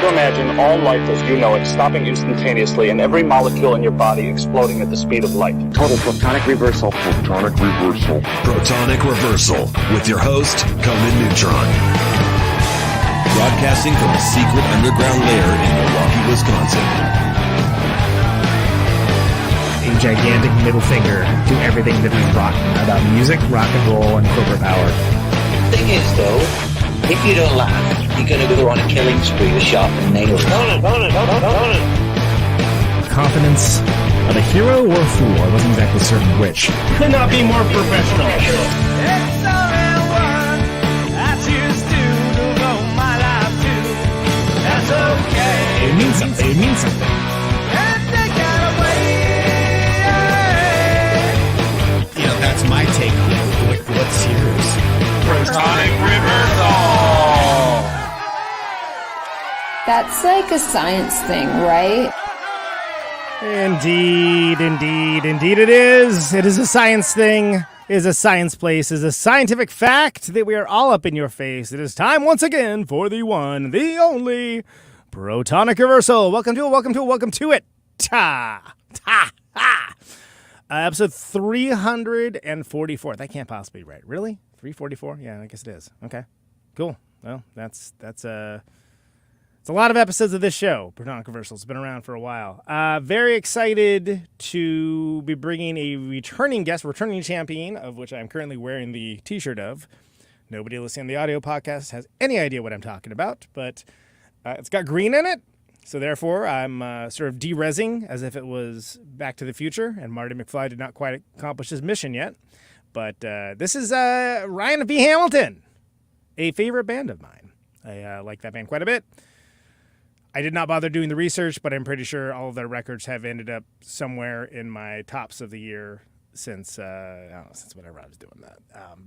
to imagine all life as you know it stopping instantaneously and every molecule in your body exploding at the speed of light. Total protonic reversal. Protonic reversal. Protonic Reversal with your host, Conan Neutron. Broadcasting from a secret underground lair in Milwaukee, Wisconsin. A gigantic middle finger to everything that is rock about music, rock and roll, and corporate power. The thing is, though, if you don't laugh, you're going to go on a killing spree with sharpened nails. Confidence of a hero or a fool. I wasn't exactly certain which. Could not be more professional. It's only one I choose to devote my life to. That's okay. It means something. It means something. And they got away. You know, that's my take on it. What's yours? Protonic Reversal! That's like a science thing, right? Indeed it is. It is a science thing. It is a science place. It is a scientific fact that we are all up in your face. It is time once again for the one, the only Protonic Reversal. Welcome to it. Episode 344. That can't possibly be right. Really? 344? Yeah, I guess it is. Okay, cool. Well, that's it's a lot of episodes of this show. Protonic Reversal. It's been around for a while. Very excited to be bringing a returning champion, of which I'm currently wearing the T-shirt of. Nobody listening to the audio podcast has any idea what I'm talking about, but it's got green in it. So therefore, I'm sort of de-resing as if it was Back to the Future, and Marty McFly did not quite accomplish his mission yet. But this is Ryan V. Hamilton, a favorite band of mine. I like that band quite a bit. I did not bother doing the research, but I'm pretty sure all of their records have ended up somewhere in my tops of the year since whenever I was doing that.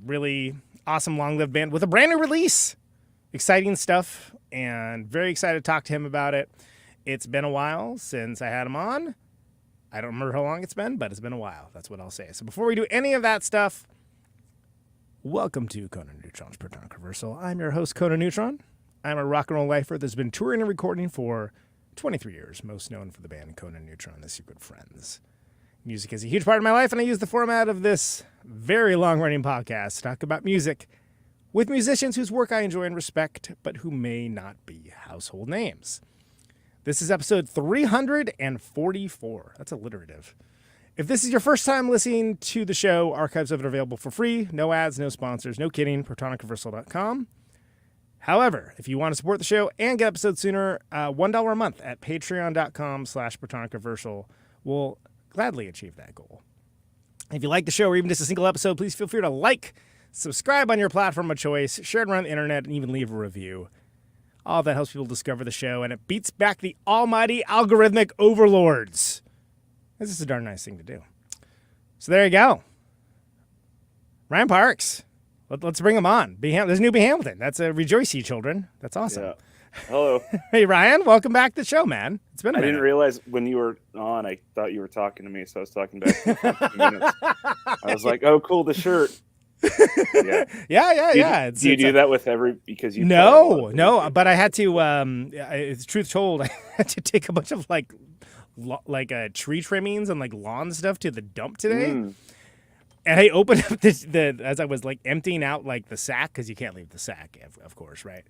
Really awesome, long-lived band with a brand new release. Exciting stuff, and very excited to talk to him about it. It's been a while since I had him on. I don't remember how long it's been, but it's been a while. That's what I'll say. So before we do any of that stuff, welcome to Conan Neutron's Protonic Reversal. I'm your host, Conan Neutron. I'm a rock and roll lifer that's been touring and recording for 23 years, most known for the band Conan Neutron, The Secret Friends. Music is a huge part of my life, and I use the format of this very long-running podcast to talk about music with musicians whose work I enjoy and respect, but who may not be household names. This is episode 344. That's alliterative. If this is your first time listening to the show, archives of it are available for free. No ads, no sponsors, no kidding. ProtonicReversal.com. However, if you want to support the show and get episodes sooner, $1 a month at patreon.com/ProtonicReversal will gladly achieve that goal. If you like the show or even just a single episode, please feel free to like, subscribe on your platform of choice, share it around the internet, and even leave a review. All that helps people discover the show, and it beats back the almighty algorithmic overlords. This is a darn nice thing to do. So there you go. Ryan Parks. Let's bring him on. There's a new B. Hamilton. That's a rejoice, ye children. That's awesome. Yeah. Hello. Hey, Ryan. Welcome back to the show, man. It's been a minute. I didn't realize when you were on, I thought you were talking to me, so I was talking back for 15 minutes. I was like, oh, cool, the shirt. Yeah. Do you do that with because you... No, but I had to, it's truth told, I had to take a bunch of like tree trimmings and like lawn stuff to the dump today. And I opened up as I was like emptying out like the sack, because you can't leave the sack, of course, right?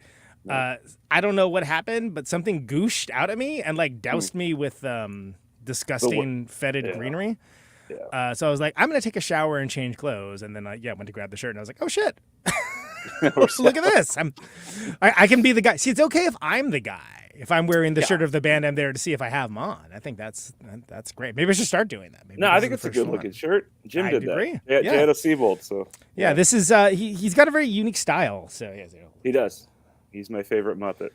I don't know what happened, but something gooshed out at me and like doused me with disgusting fetid greenery. Yeah. So I was like, I'm going to take a shower and change clothes. And then I went to grab the shirt and I was like, oh shit. Look at this. I can be the guy. See, it's okay if I'm the guy. If I'm wearing the shirt of the band, I'm there to see if I have them on. I think that's great. Maybe I should start doing that. Maybe I think it's a good looking shirt. Jim did agree. that. Yeah, Jada Siebold. So yeah, this is he's got a very unique style. So he does. He's my favorite Muppet.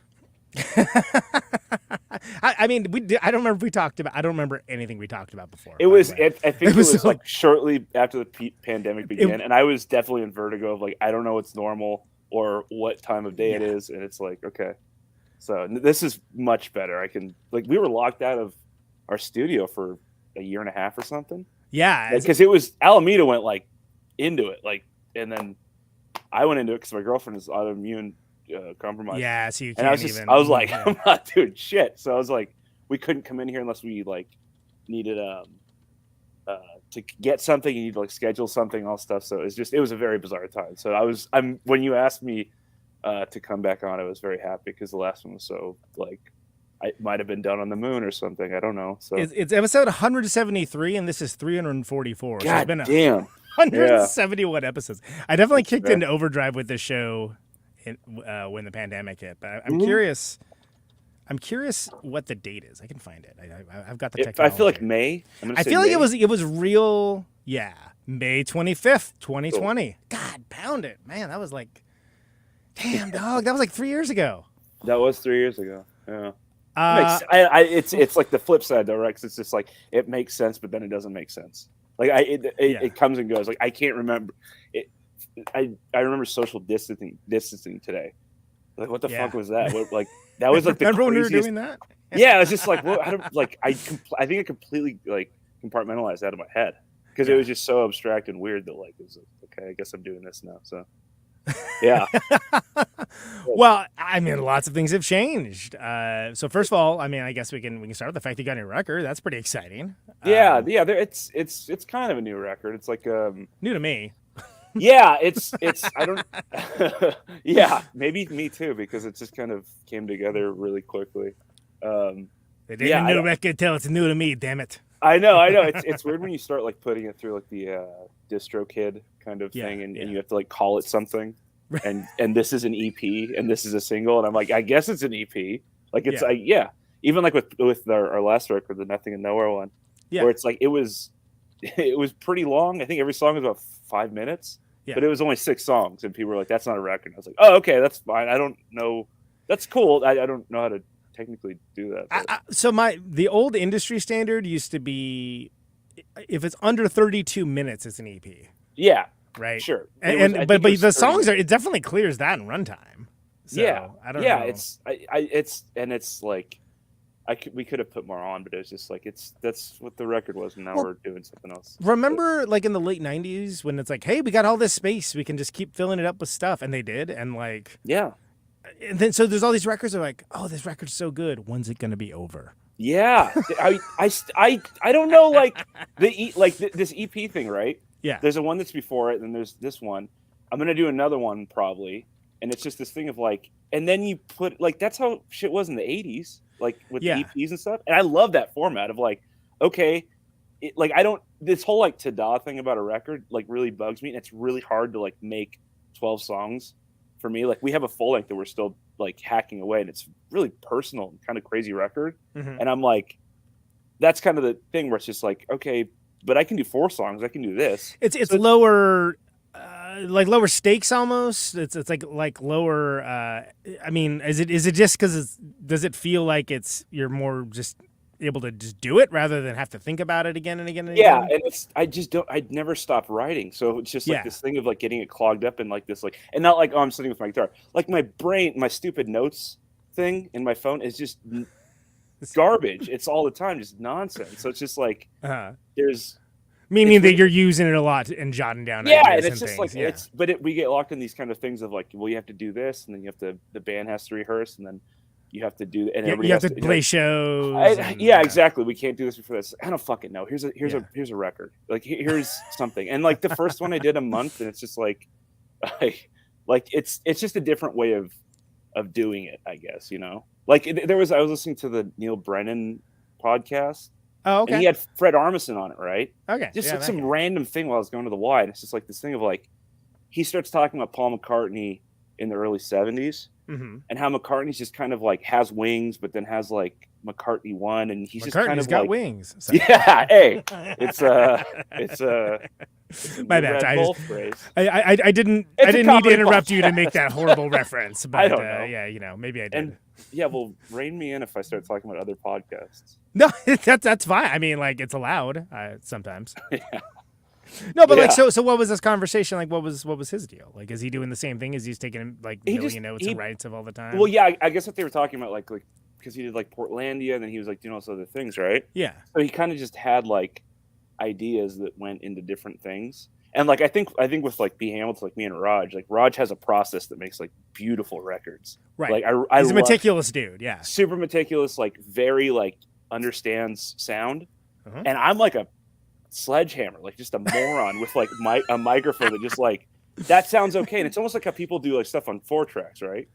I mean, I don't remember if we talked about. I don't remember anything we talked about before. It was. I think it was like shortly after the pandemic began, and I was definitely in vertigo of like, I don't know what's normal or what time of day it is, and it's like, okay. So this is much better. I can we were locked out of our studio for a year and a half or something. Yeah, because it was Alameda went into it and then I went into it because my girlfriend is autoimmune compromised. Yeah, so you And can't I was like, I'm not doing shit. So I was like, we couldn't come in here unless we like needed to get something. You need to like schedule something and all stuff. So it was a very bizarre time. So when you asked me to come back on, I was very happy because the last one was so like I might have been done on the moon or something. I don't know. So it's episode 173, and this is 344. God so it's been damn. 171 episodes. I definitely kicked into overdrive with this show when the pandemic hit. But I'm curious. I'm curious what the date is. I can find it. I've got the technology. I feel like May. I feel like it was real. Yeah, May 25th, 2020. Cool. God, pound it, man. That was like, damn, dog. That was like 3 years ago. That was 3 years ago. Yeah. It's like the flip side though, right? 'Cause it's just like it makes sense, but then it doesn't make sense. Like it comes and goes. Like I can't remember it. I remember social distancing today. Like what the fuck was that? Like that was like the remember craziest... when we were doing that? Yeah, it was just like what? I think I completely like compartmentalized that in my head because it was just so abstract and weird that like it was like, okay, I guess I'm doing this now. So yeah. Well, I mean, lots of things have changed. So first of all, I mean, I guess we can start with the fact that you got a new record. That's pretty exciting. Yeah. It's kind of a new record. It's like new to me. Yeah, it's I don't. Yeah, maybe me too because it just kind of came together really quickly. It ain't a new record till it's new to me. Damn it. I know. It's weird when you start like putting it through like the DistroKid kind of thing, and you have to like call it something, and this is an EP and this is a single, and I'm like, I guess it's an EP. Like it's even like with our last record, the Nothing and Nowhere one, where it's like it was pretty long. I think every song was about 5 minutes, but it was only 6 songs, and people were like, "That's not a record." I was like, "Oh, okay, that's fine. I don't know. That's cool. I don't know how to technically do that." So the old industry standard used to be if it's under 32 minutes, it's an EP. Yeah. Right. Sure. But the songs it definitely clears that in runtime. So, I don't know. It's like we could have put more on, but it was just like that's what the record was, and now we're doing something else. Remember, like in the late '90s, when it's like, "Hey, we got all this space, we can just keep filling it up with stuff," and they did, and like, and then so there's all these records that are like, "Oh, this record's so good. When's it gonna be over?" Yeah, I don't know, like this EP thing, right? Yeah, there's a one that's before it, and then there's this one. I'm gonna do another one probably, and it's just this thing of like, and then you put like that's how shit was in the '80s. Like with the EPs and stuff. And I love that format of like, okay, this whole like ta-da thing about a record like really bugs me. And it's really hard to like make 12 songs for me. Like we have a full length that we're still like hacking away, and it's really personal and kind of crazy record. Mm-hmm. And I'm like, that's kind of the thing where it's just like, okay, but I can do 4 songs. I can do this. It's lower, like lower stakes almost. It's like lower. I mean, is it just because does it feel like you're more just able to just do it rather than have to think about it again and again and again? Yeah, and I'd never stop writing, so it's just like this thing of like getting it clogged up and like this like, and not like, oh, I'm sitting with my guitar. Like my brain, my stupid notes thing in my phone is just garbage. It's all the time, just nonsense. So it's just like there's. Meaning that you're using it a lot and jotting down ideas and it's just things. Like we get locked in these kind of things of like, well, you have to do this, and then the band has to rehearse, and then you have to do, and everybody you have has to play shows. Exactly. We can't do this before this. I don't fucking know. Here's a record. Like here's something, and like the first one I did a month, and it's just like it's just a different way of doing it, I guess. You know, like I was listening to the Neil Brennan podcast. Oh, okay. And he had Fred Armisen on it, right? Okay. Just like some random thing while I was going to the Y. And it's just like this thing of like, he starts talking about Paul McCartney in the early 70s and how McCartney's just kind of like has wings, but then has like McCartney 1. And he's just kind of got like, wings. So. Yeah. Hey, it's my bad. I didn't need to interrupt you to make that horrible reference, but I don't know. Yeah, you know, maybe I did. And, yeah, well, rein me in if I start talking about other podcasts. No, that's fine. I mean, like it's allowed sometimes. No, but like so what was this conversation like? What was his deal? Like, is he doing the same thing? Is he taking like million notes and writes of all the time? Well, yeah, I guess what they were talking about, like because he did like Portlandia, and then he was like doing all those other things, right? Yeah. So he kind of just had like ideas that went into different things, And like I think with like B Hamilton, like me and Raj, like Raj has a process that makes like beautiful records. Right. Like He's a meticulous dude. Yeah. Super meticulous, like very like understands sound. Uh-huh. And I'm like a sledgehammer, like just a moron with like a microphone that just like that sounds okay. And it's almost like how people do like stuff on 4-tracks, right?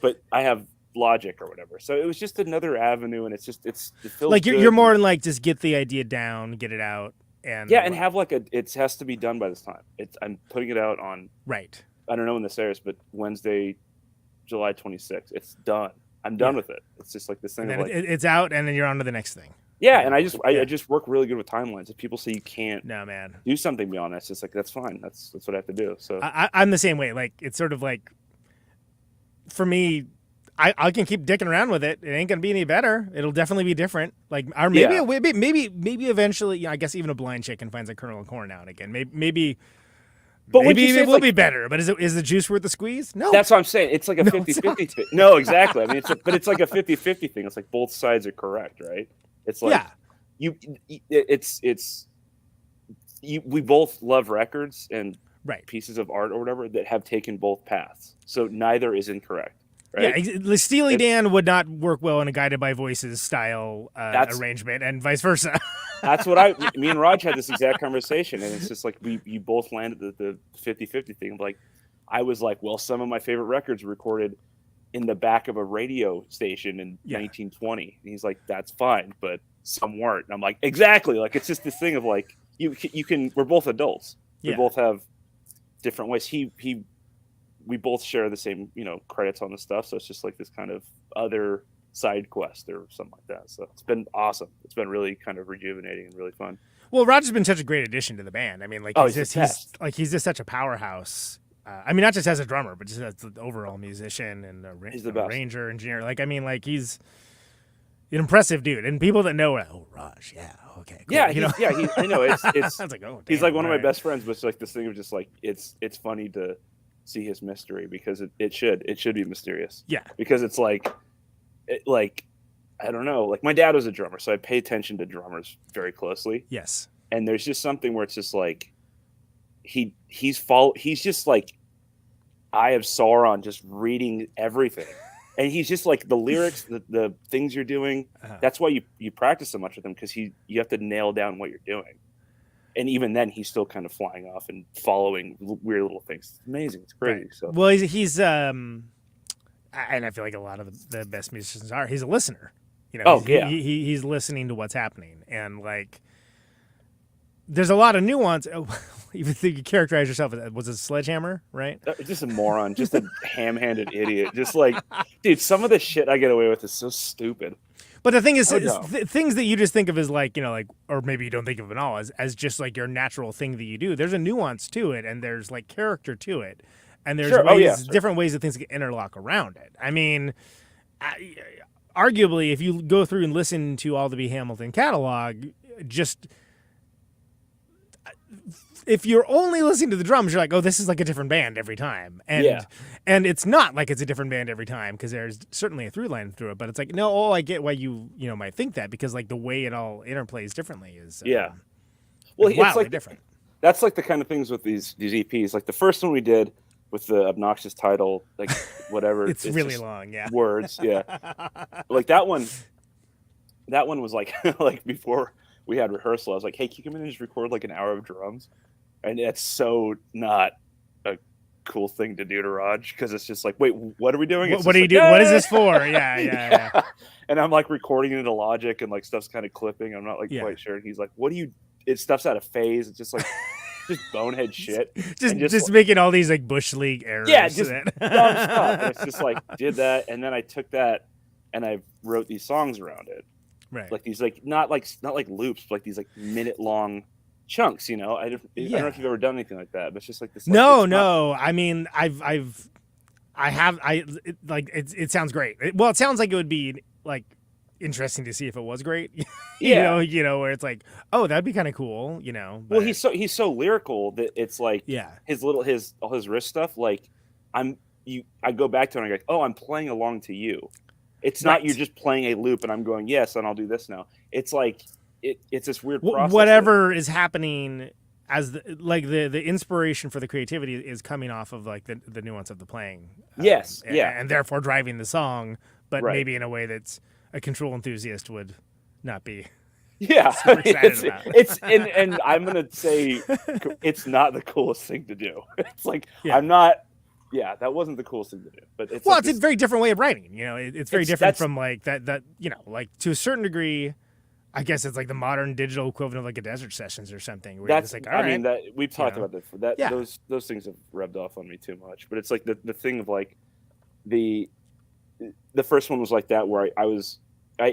But I have Logic or whatever. So it was just another avenue, and it feels like good. you're more in like just get the idea down, get it out. And have like it has to be done by this time. I'm putting it out on right. I don't know when this airs, but Wednesday, July 26th. It's done. I'm done with it. It's just like this thing. And of like, it's out, and then you're on to the next thing. Yeah, and I just work really good with timelines. If people say you can't, do something beyond that, it's just like that's fine. That's what I have to do. So I'm the same way. Like it's sort of like for me. I can keep dicking around with it. It ain't gonna be any better. It'll definitely be different. Like, or maybe eventually. I guess even a blind chicken finds a kernel of corn now and again. Maybe it will be better. But is the juice worth the squeeze? No. That's what I'm saying. It's like a 50-50 thing. No, exactly. I mean, it's like a 50-50 thing. It's like both sides are correct, right? It's like we both love records and pieces of art or whatever that have taken both paths. So neither is incorrect. Right? Yeah, Steely Dan would not work well in a Guided by Voices style arrangement, and vice versa. That's what me and Raj had this exact conversation, and it's just like you both landed the 50-50 thing. Like I was like, well, some of my favorite records were recorded in the back of a radio station in 1920. And he's like, that's fine, but some weren't. And I'm like, exactly. Like it's just this thing of like you can. We're both adults. We both have different ways. We both share the same, credits on the stuff. So it's just like this kind of other side quest or something like that. So it's been awesome. It's been really kind of rejuvenating and really fun. Well, Roger's been such a great addition to the band. I mean, like he's just such a powerhouse. I mean, not just as a drummer, but just as an overall musician and he's the best. Arranger, engineer. Like, I mean, like he's an impressive dude. And people that know, Raj, okay, cool. Yeah, I know. It's I was like, oh, damn, he's like one of my best friends, but it's like this thing of just like it's funny to see his mystery because it should be mysterious. Yeah, because it's like I don't know. Like my dad was a drummer, so I pay attention to drummers very closely. Yes, and there's just something where it's just like he's just like Eye of Sauron, just reading everything. And he's just like the lyrics, the things you're doing. That's why you practice so much with him, because you have to nail down what you're doing. And even then, he's still kind of flying off and following weird little things. It's amazing. It's crazy. Right. So well, he's and I feel like a lot of the best musicians are. He's a listener. He's listening to what's happening, and like there's a lot of nuance. Even if you characterize yourself as was a sledgehammer, right? Just a moron, just a ham-handed idiot. Just like, dude, some of the shit I get away with is so stupid. But the thing is, things that you just think of as like, or maybe you don't think of it at all as just like your natural thing that you do. There's a nuance to it, and there's like character to it, and there's different ways that things can interlock around it. I mean, arguably, if you go through and listen to all the B. Hamilton catalog, if you're only listening to the drums, you're like, oh, this is like a different band every time. And it's not like it's a different band every time, because there's certainly a through line through it. But it's like, no, I get why you might think that, because like the way it all interplays differently is well, it's like different. That's like the kind of things with these EPs. Like the first one we did with the obnoxious title, like whatever. it's really long, words, like that one was like like before we had rehearsal, I was like, hey, can you come in and just record like an hour of drums? And it's so not a cool thing to do to Raj, because it's just like, wait, what are we doing? What are you doing? What is this for? Yeah. And I'm like recording it into Logic, and like stuff's kind of clipping. I'm not like quite sure. And he's like, what do you? Stuff's out of phase. It's just like just bonehead shit. just making all these like Bush League errors. Yeah, just dumb stuff. And it's just like did that, and then I took that and I wrote these songs around it. Right. Like these not like loops, but like these like minute long chunks, I don't know if you've ever done anything like that, but it's just like this. Like, no. I mean, it sounds great. It sounds like it would be like interesting to see if it was great. Where it's like, oh, that'd be kind of cool, But... Well, he's so lyrical that it's like all his wrist stuff. Like I go back to it and I go, oh, I'm playing along to you. It's not you're just playing a loop and I'm going, yes, and I'll do this now. It's like it's this weird process. Whatever is happening as the inspiration for the creativity is coming off of like the nuance of the playing. Yes, and therefore driving the song, but Right. maybe in a way that's a control enthusiast would not be. Yeah, super excited about. it's and I'm gonna say it's not the coolest thing to do. It's like Yeah. I'm not. Yeah, that wasn't the coolest thing to do. But it's Well, like it's a very different way of writing. You know, it's very different that's- from like that. You know, like to a certain degree, I guess it's like the modern digital equivalent of like a Desert Sessions or something. Where That's it's like, all I mean right, that we've talked know? about that. Yeah. Those things have rubbed off on me too much. But it's like the thing of like the first one was like that where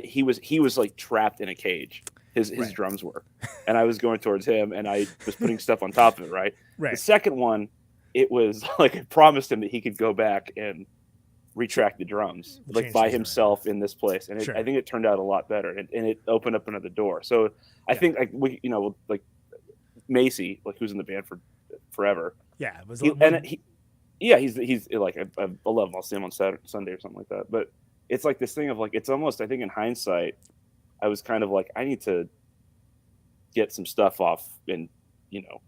he was like trapped in a cage. His drums were, and I was going towards him, and I was putting stuff on top of it. Right. Right. The second one, it was like I promised him that he could go back and retract the drums like Change by things himself in this place, and Sure. I think it turned out a lot better, and it opened up another door. So I think like we, you know, like Macy, like who's in the band for forever. yeah, it was. He's like I love him. I'll see him on Sunday or something like that. But it's like this thing of like it's almost I think in hindsight, I was kind of like I need to get some stuff off and you know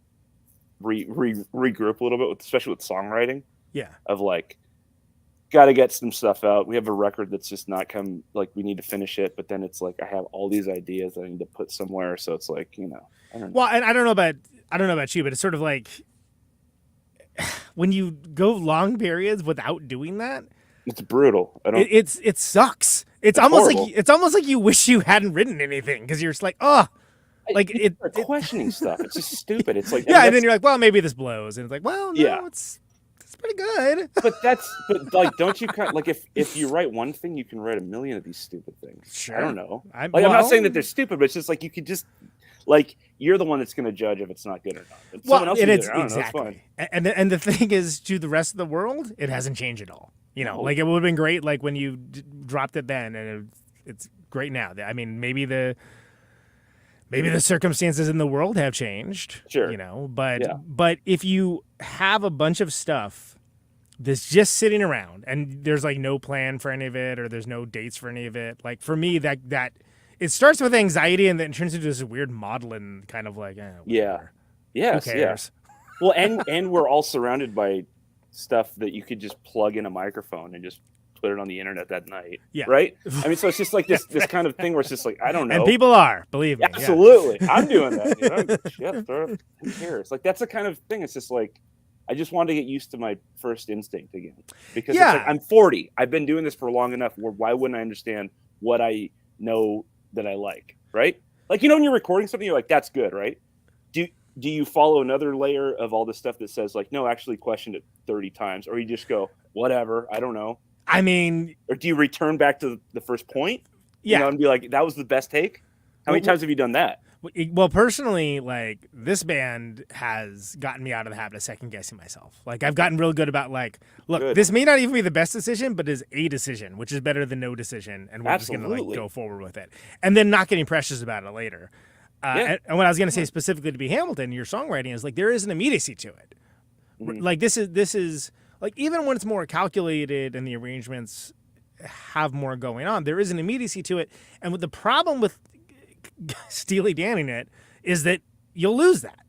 regroup a little bit, especially with songwriting. Yeah. Of like, got to get some stuff out. We have a record that's just not come. Like we need to finish it, but then it's like I have all these ideas that I need to put somewhere. So it's like I don't know. Well, and I don't know about you, but it's sort of like when you go long periods without doing that, It's brutal. I don't. it sucks. It's almost horrible. like it's almost like you wish you hadn't written anything because you're just like, oh, like You're questioning stuff. It's just stupid. It's like yeah, and then you're like, well, maybe this blows, and it's like, well, no, Yeah. it's pretty good. but like, don't you kind of, like if you write one thing, you can write a million of these stupid things. Sure. I don't know. I'm not well- saying that they're stupid, but it's just like you could just like you're the one that's going to judge if it's not good or not. If someone else and is it's I don't exactly, know, it's fine. and the thing is, to the rest of the world, it hasn't changed at all. You know, No. like it would have been great, like when you dropped it then, and it's great now. I mean, maybe the circumstances in the world have changed. Sure. You know, but Yeah. but if you have a bunch of stuff that's just sitting around and there's like no plan for any of it or there's no dates for any of it, like for me that it starts with anxiety and then turns into this weird maudlin kind of like whatever. Yes, Who cares? yeah. Well, and we're all surrounded by stuff that you could just plug in a microphone and just put it on the internet that night. Yeah. Right? I mean, so it's just like this kind of thing where it's just like, I don't know. And people are, believe me. yeah. Absolutely. I'm doing that. You know? Shit, who cares? Like, that's the kind of thing. It's just like, I just wanted to get used to my first instinct again. Because Yeah. it's like, I'm 40. I've been doing this for long enough where why wouldn't I understand what I know that I like? Right? Like, you know, when you're recording something, you're like, that's good, right? Do you follow another layer of all this stuff that says like, no, actually questioned it 30 times, or you just go, whatever, I don't know? I mean, Or do you return back to the first point? yeah. You know, and be like, that was the best take? How many times have you done that? Well, personally, like this band has gotten me out of the habit of second guessing myself. Like I've gotten real good about like, look, Good. this may not even be the best decision, but is a decision, which is better than no decision, and we're just gonna like Absolutely. go forward with it, and then not getting precious about it later. Yeah. And what I was gonna say specifically to be Hamilton, your songwriting is like there is an immediacy to it. Mm-hmm. Like this is like even when it's more calculated and the arrangements have more going on, there is an immediacy to it. And with the problem with Steely Danning it is that you'll lose that.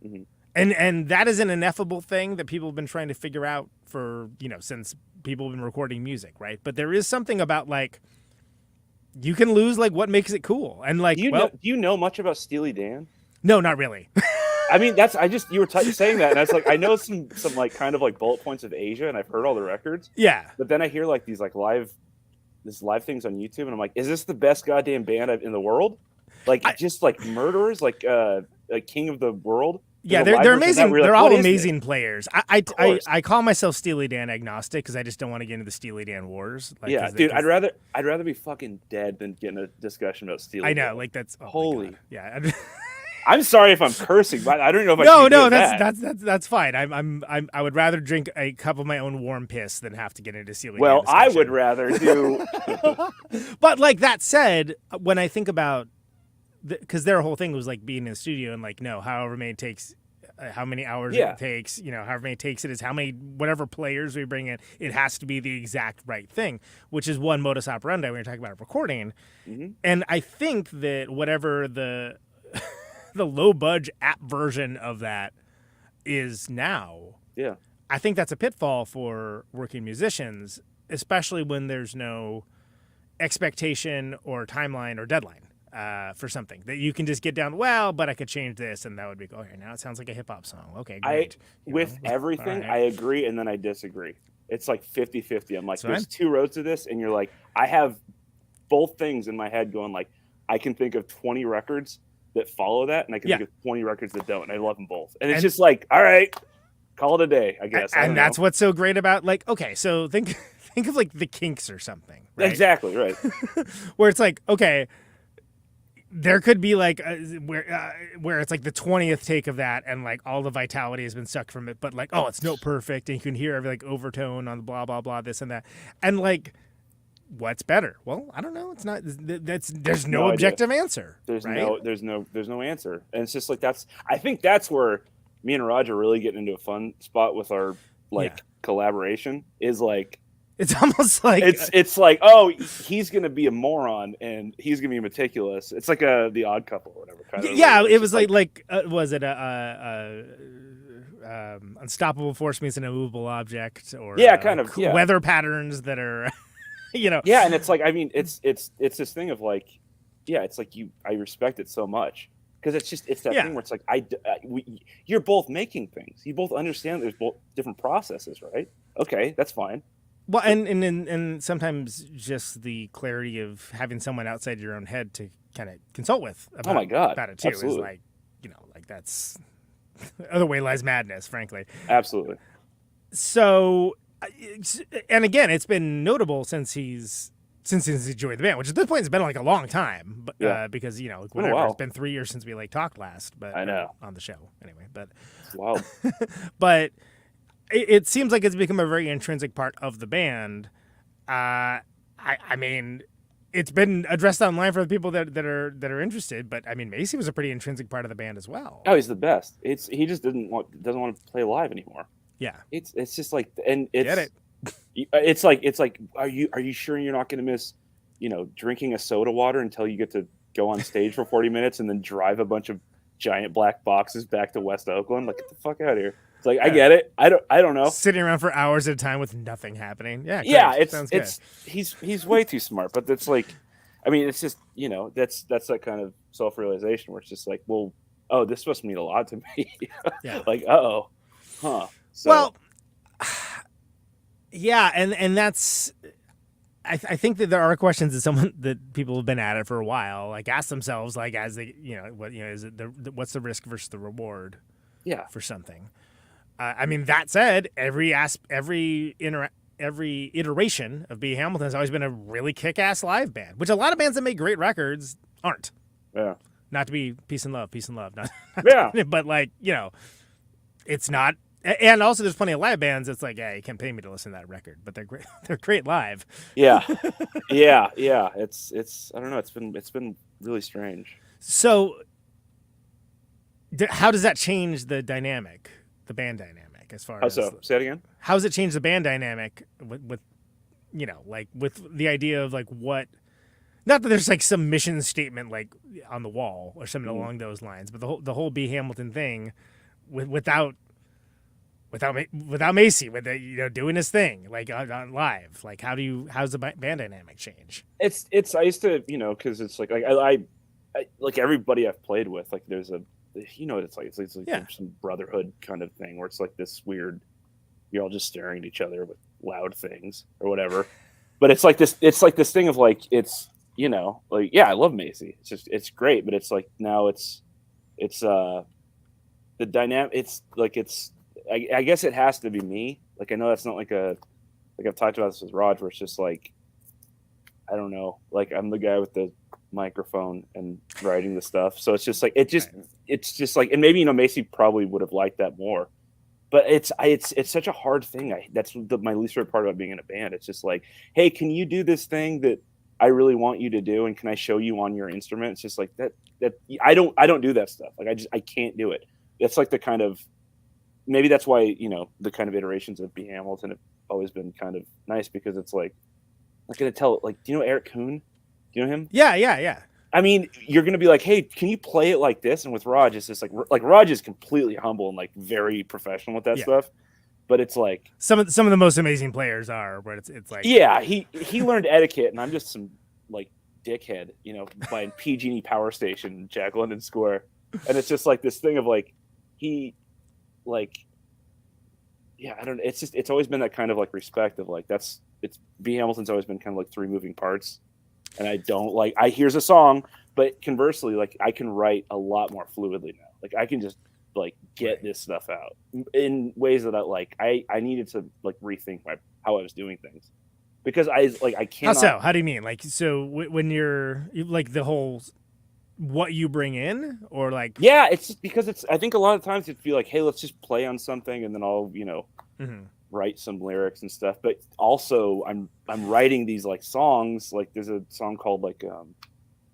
Mhm. And that is an ineffable thing that people have been trying to figure out for, you know, since people have been recording music, right? But there is something about like you can lose like what makes it cool. And like Do you know much about Steely Dan? no, not really. I mean, you were saying that, and I was like, I know some like kind of like bullet points of Asia, and I've heard all the records, Yeah. but then I hear like these like live things on YouTube, and I'm like, is this the best goddamn band in the world? Like just like murderers, like King of the World. Yeah, There's a live they're version of that amazing. where you're They're like, all what is amazing this? players. Of course. I call myself Steely Dan agnostic because I just don't want to get into the Steely Dan wars. Like, Yeah, 'cause dude, 'cause- I'd rather be fucking dead than get in a discussion about Steely. I know, Dan. like that's oh my Holy. God. Yeah. I'm sorry if I'm cursing, but I don't know if I No, should do that. that's fine. I would rather drink a cup of my own warm piss than have to get into Steely Dan Well, I discussion. would rather do. But like that said, when I think about because their whole thing was like being in the studio and like no, however many takes, how many hours Yeah. it takes, you know, however many takes it is, how many whatever players we bring in, it has to be the exact right thing, which is one modus operandi when you're talking about recording. Mhm. And I think that whatever the the low budge app version of that is now. Yeah. I think that's a pitfall for working musicians, especially when there's no expectation or timeline or deadline for something that you can just get down. Well, but I could change this, and that would be okay. Now it sounds like a hip hop song. Okay, great. With everything, I agree, and then I disagree. It's like 50-50. I'm like, there's two roads to this, and you're like, I have both things in my head going. Like, I can think of 20 records that follow that, and I can think of 20 records that don't, and I love them both. And it's just like, all right, call it a day, I guess. And that's what's so great about, like, okay, so think of like the Kinks or something, right? Exactly, right. Where it's like, okay, there could be like where it's like the 20th take of that, and like all the vitality has been sucked from it, but like, oh, it's note perfect, and you can hear every like overtone on the blah blah blah, this and that, and like, what's better? Well, I don't know. It's not. There's no objective answer. There's right? there's no answer, and it's just like I think that's where me and Roger really get into a fun spot with our collaboration. Is like, it's almost like it's like, oh, he's gonna be a moron and he's gonna be meticulous. It's like the Odd Couple or whatever. Kind of it was like was it unstoppable force meets an immovable object, or weather patterns that are. Yeah, and it's like, I mean, it's this thing of like, it's like I respect it so much because it's that thing where it's like you're both making things, you both understand there's both different processes, right? Okay, that's fine. Well, and sometimes just the clarity of having someone outside your own head to kind of consult with about, about it too absolutely. Is like, like that's other way lies madness, frankly. Absolutely. So. And again, it's been notable since he's joined the band, which at this point has been like a long time, but because whatever, it's been 3 years since we like talked last, but I know on the show anyway. But wow, but it seems like it's become a very intrinsic part of the band. I mean, it's been addressed online for the people that are interested, but I mean, Macy was a pretty intrinsic part of the band as well. Oh, he's the best. He just doesn't want to play live anymore. Yeah, it's just like, and it's get it. It's like, are you sure you're not going to miss, drinking a soda water until you get to go on stage for 40 minutes and then drive a bunch of giant black boxes back to West Oakland? Like, get the fuck out of here. It's like, I get it. I don't know. Sitting around for hours at a time with nothing happening. Yeah, great. Yeah. Sounds good. He's way too smart. But that's like, I mean, it's just that's that kind of self-realization where it's just like, well, oh, this must mean a lot to me. Yeah. Like, huh. So. Well, yeah, and that's. I think that there are questions that people have been at it for a while, like ask themselves, like as they, is it what's the risk versus the reward? Yeah, for something. I mean, that said, every iteration of B. Hamilton has always been a really kick-ass live band, which a lot of bands that make great records aren't. Yeah. Not to be peace and love. Not, yeah. But like, it's not. And also, there's plenty of live bands. It's like, yeah, you can't pay me to listen to that record, but they're great. They're great live. Yeah, yeah. It's I don't know. It's been really strange. So, how does that change the dynamic, the band dynamic, as far as? So say it again. How does it change the band dynamic with like with the idea of like what? Not that there's like some mission statement like on the wall or something along those lines, but the whole B. Hamilton thing, without Macy, with doing his thing like on live, like how's the band dynamic change? It's I used to because it's like I like everybody I've played with, like there's a it's like some brotherhood kind of thing where it's like this weird, you're all just staring at each other with loud things or whatever, but it's like this thing of like it's like, yeah, I love Macy, it's great, but it's like now it's the dynamic, it's like I guess it has to be me. Like, I know that's not like I've talked about this with Rod, where it's just like, I don't know, like I'm the guy with the microphone and writing the stuff. So it's just like, it's just like, and maybe, Macy probably would have liked that more, but it's such a hard thing. That's my least favorite part about being in a band. It's just like, hey, can you do this thing that I really want you to do? And can I show you on your instrument? It's just like that I don't do that stuff. Like I can't do it. It's like the kind of, maybe that's why, the kind of iterations of B. Hamilton have always been kind of nice, because it's like, I'm going to tell, like, do you know Eric Kuhn? Do you know him? Yeah. I mean, you're gonna be like, hey, can you play it like this? And with Raj, it's just like Raj is completely humble and like very professional with that stuff. But it's like some of the most amazing players are, but it's like he learned etiquette, and I'm just some like dickhead, you know, playing PG&E Power Station, Jack London Square, and it's just like this thing of like he like I don't. It's always been that kind of like respect of like B. Hamilton's always been kind of like three moving parts, and I don't like here's a song, but conversely, like I can write a lot more fluidly now. Like I can just like get this stuff out in ways that I needed to like rethink how I was doing things because I can't. How so? How do you mean? Like so when you're like the whole what you bring in or like it's just because I think a lot of times it'd be like, hey, let's just play on something and then I'll write some lyrics and stuff. But also I'm writing these like songs, like there's a song called like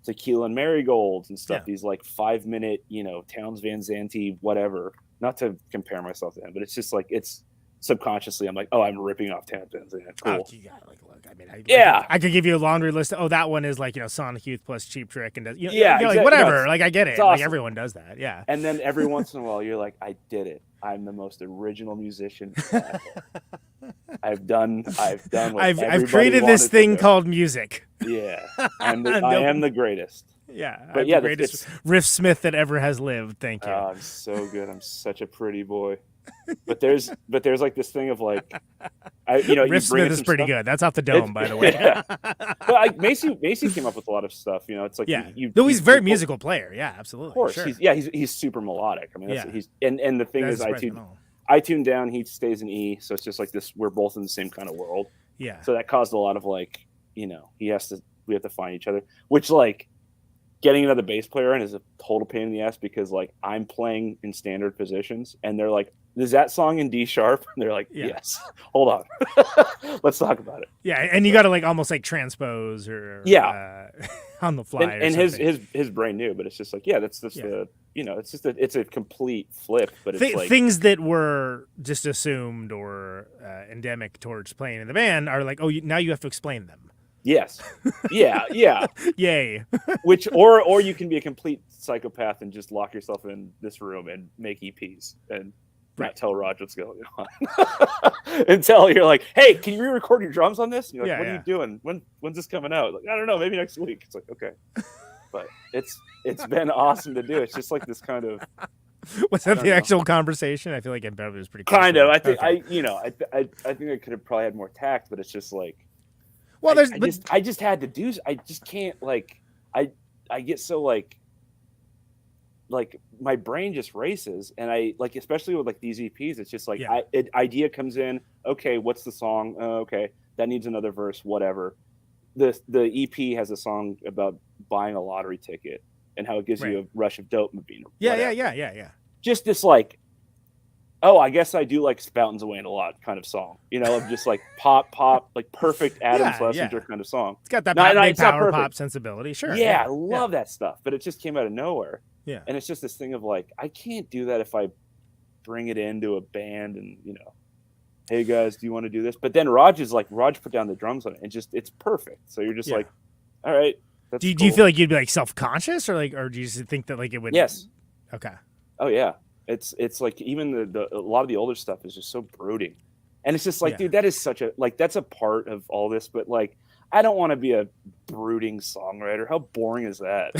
Tequila and Marigolds and stuff. These like 5-minute, Townes Van Zandt whatever. Not to compare myself to him, but it's just like it's subconsciously I'm like, oh, I'm ripping off Townes Van Zandt. Cool. Oh, you gotta look. I mean, I could give you a laundry list. Oh, that one is like Sonic Youth plus Cheap Trick and exactly. like whatever. Like I get it. Awesome. Like everyone does that. Yeah. And then every once in a while, you're like, I did it. I'm the most original musician ever. I've created this thing called music. Yeah, I am the greatest. Yeah, but the greatest riff smith that ever has lived. Thank you. I'm so good. I'm such a pretty boy. But there's like this thing of like, riff smith is pretty good. That's off the dome, by the way. Yeah. But Macy came up with a lot of stuff. It's like he's a very musical player. Yeah, absolutely. Of course, sure. he's super melodic. I mean, he's and the thing is, I tuned down. He stays in E, so it's just like this. We're both in the same kind of world. Yeah. So that caused a lot of like, we have to find each other, which like getting another bass player in is a total pain in the ass because like I'm playing in standard positions and they're like, is that song in D sharp? And they're like, yes. Hold on. Let's talk about it. Yeah, and you got to like almost like transpose or on the fly. And his brain knew, but it's just like, that's the it's a complete flip. But it's like things that were just assumed or endemic towards playing in the band are like, now you have to explain them. Yes. Yeah. Yay. Which or you can be a complete psychopath and just lock yourself in this room and make EPs and not tell Raj what's going on until you're like, hey, can you re-record your drums on this? And you're like, what are you doing? When's this coming out? Like, I don't know, maybe next week. It's like, okay. But it's been awesome to do. It's just like this kind of. Was that the actual conversant? I feel like it was pretty. Kind of. I think I think I could have probably had more tact, but it's just like. Well, I just had to do. I just can't like. I get so like my brain just races, and I like, especially with like these EPs, it's just like idea comes in. Okay, what's the song? Okay, that needs another verse. Whatever. The EP has a song about buying a lottery ticket and how it gives you a rush of dopamine. Yeah. Just this like, oh, I guess I do like Spoutins Away a lot kind of song. Of just like pop, like perfect Adam Schlesinger kind of song. It's got that big power pop sensibility. Sure. Yeah, I love that stuff, but it just came out of nowhere. Yeah. And it's just this thing of like, I can't do that if I bring it into a band and, hey guys, do you want to do this? But then Raj put down the drums on it and just, it's perfect. So you're just like, all right. That's do you feel like you'd be like self-conscious or do you just think that like it would? Yes. Okay. Oh yeah. It's like even a lot of the older stuff is just so brooding. And it's just like, dude, that is such a, like, that's a part of all this, but like, I don't want to be a brooding songwriter. How boring is that?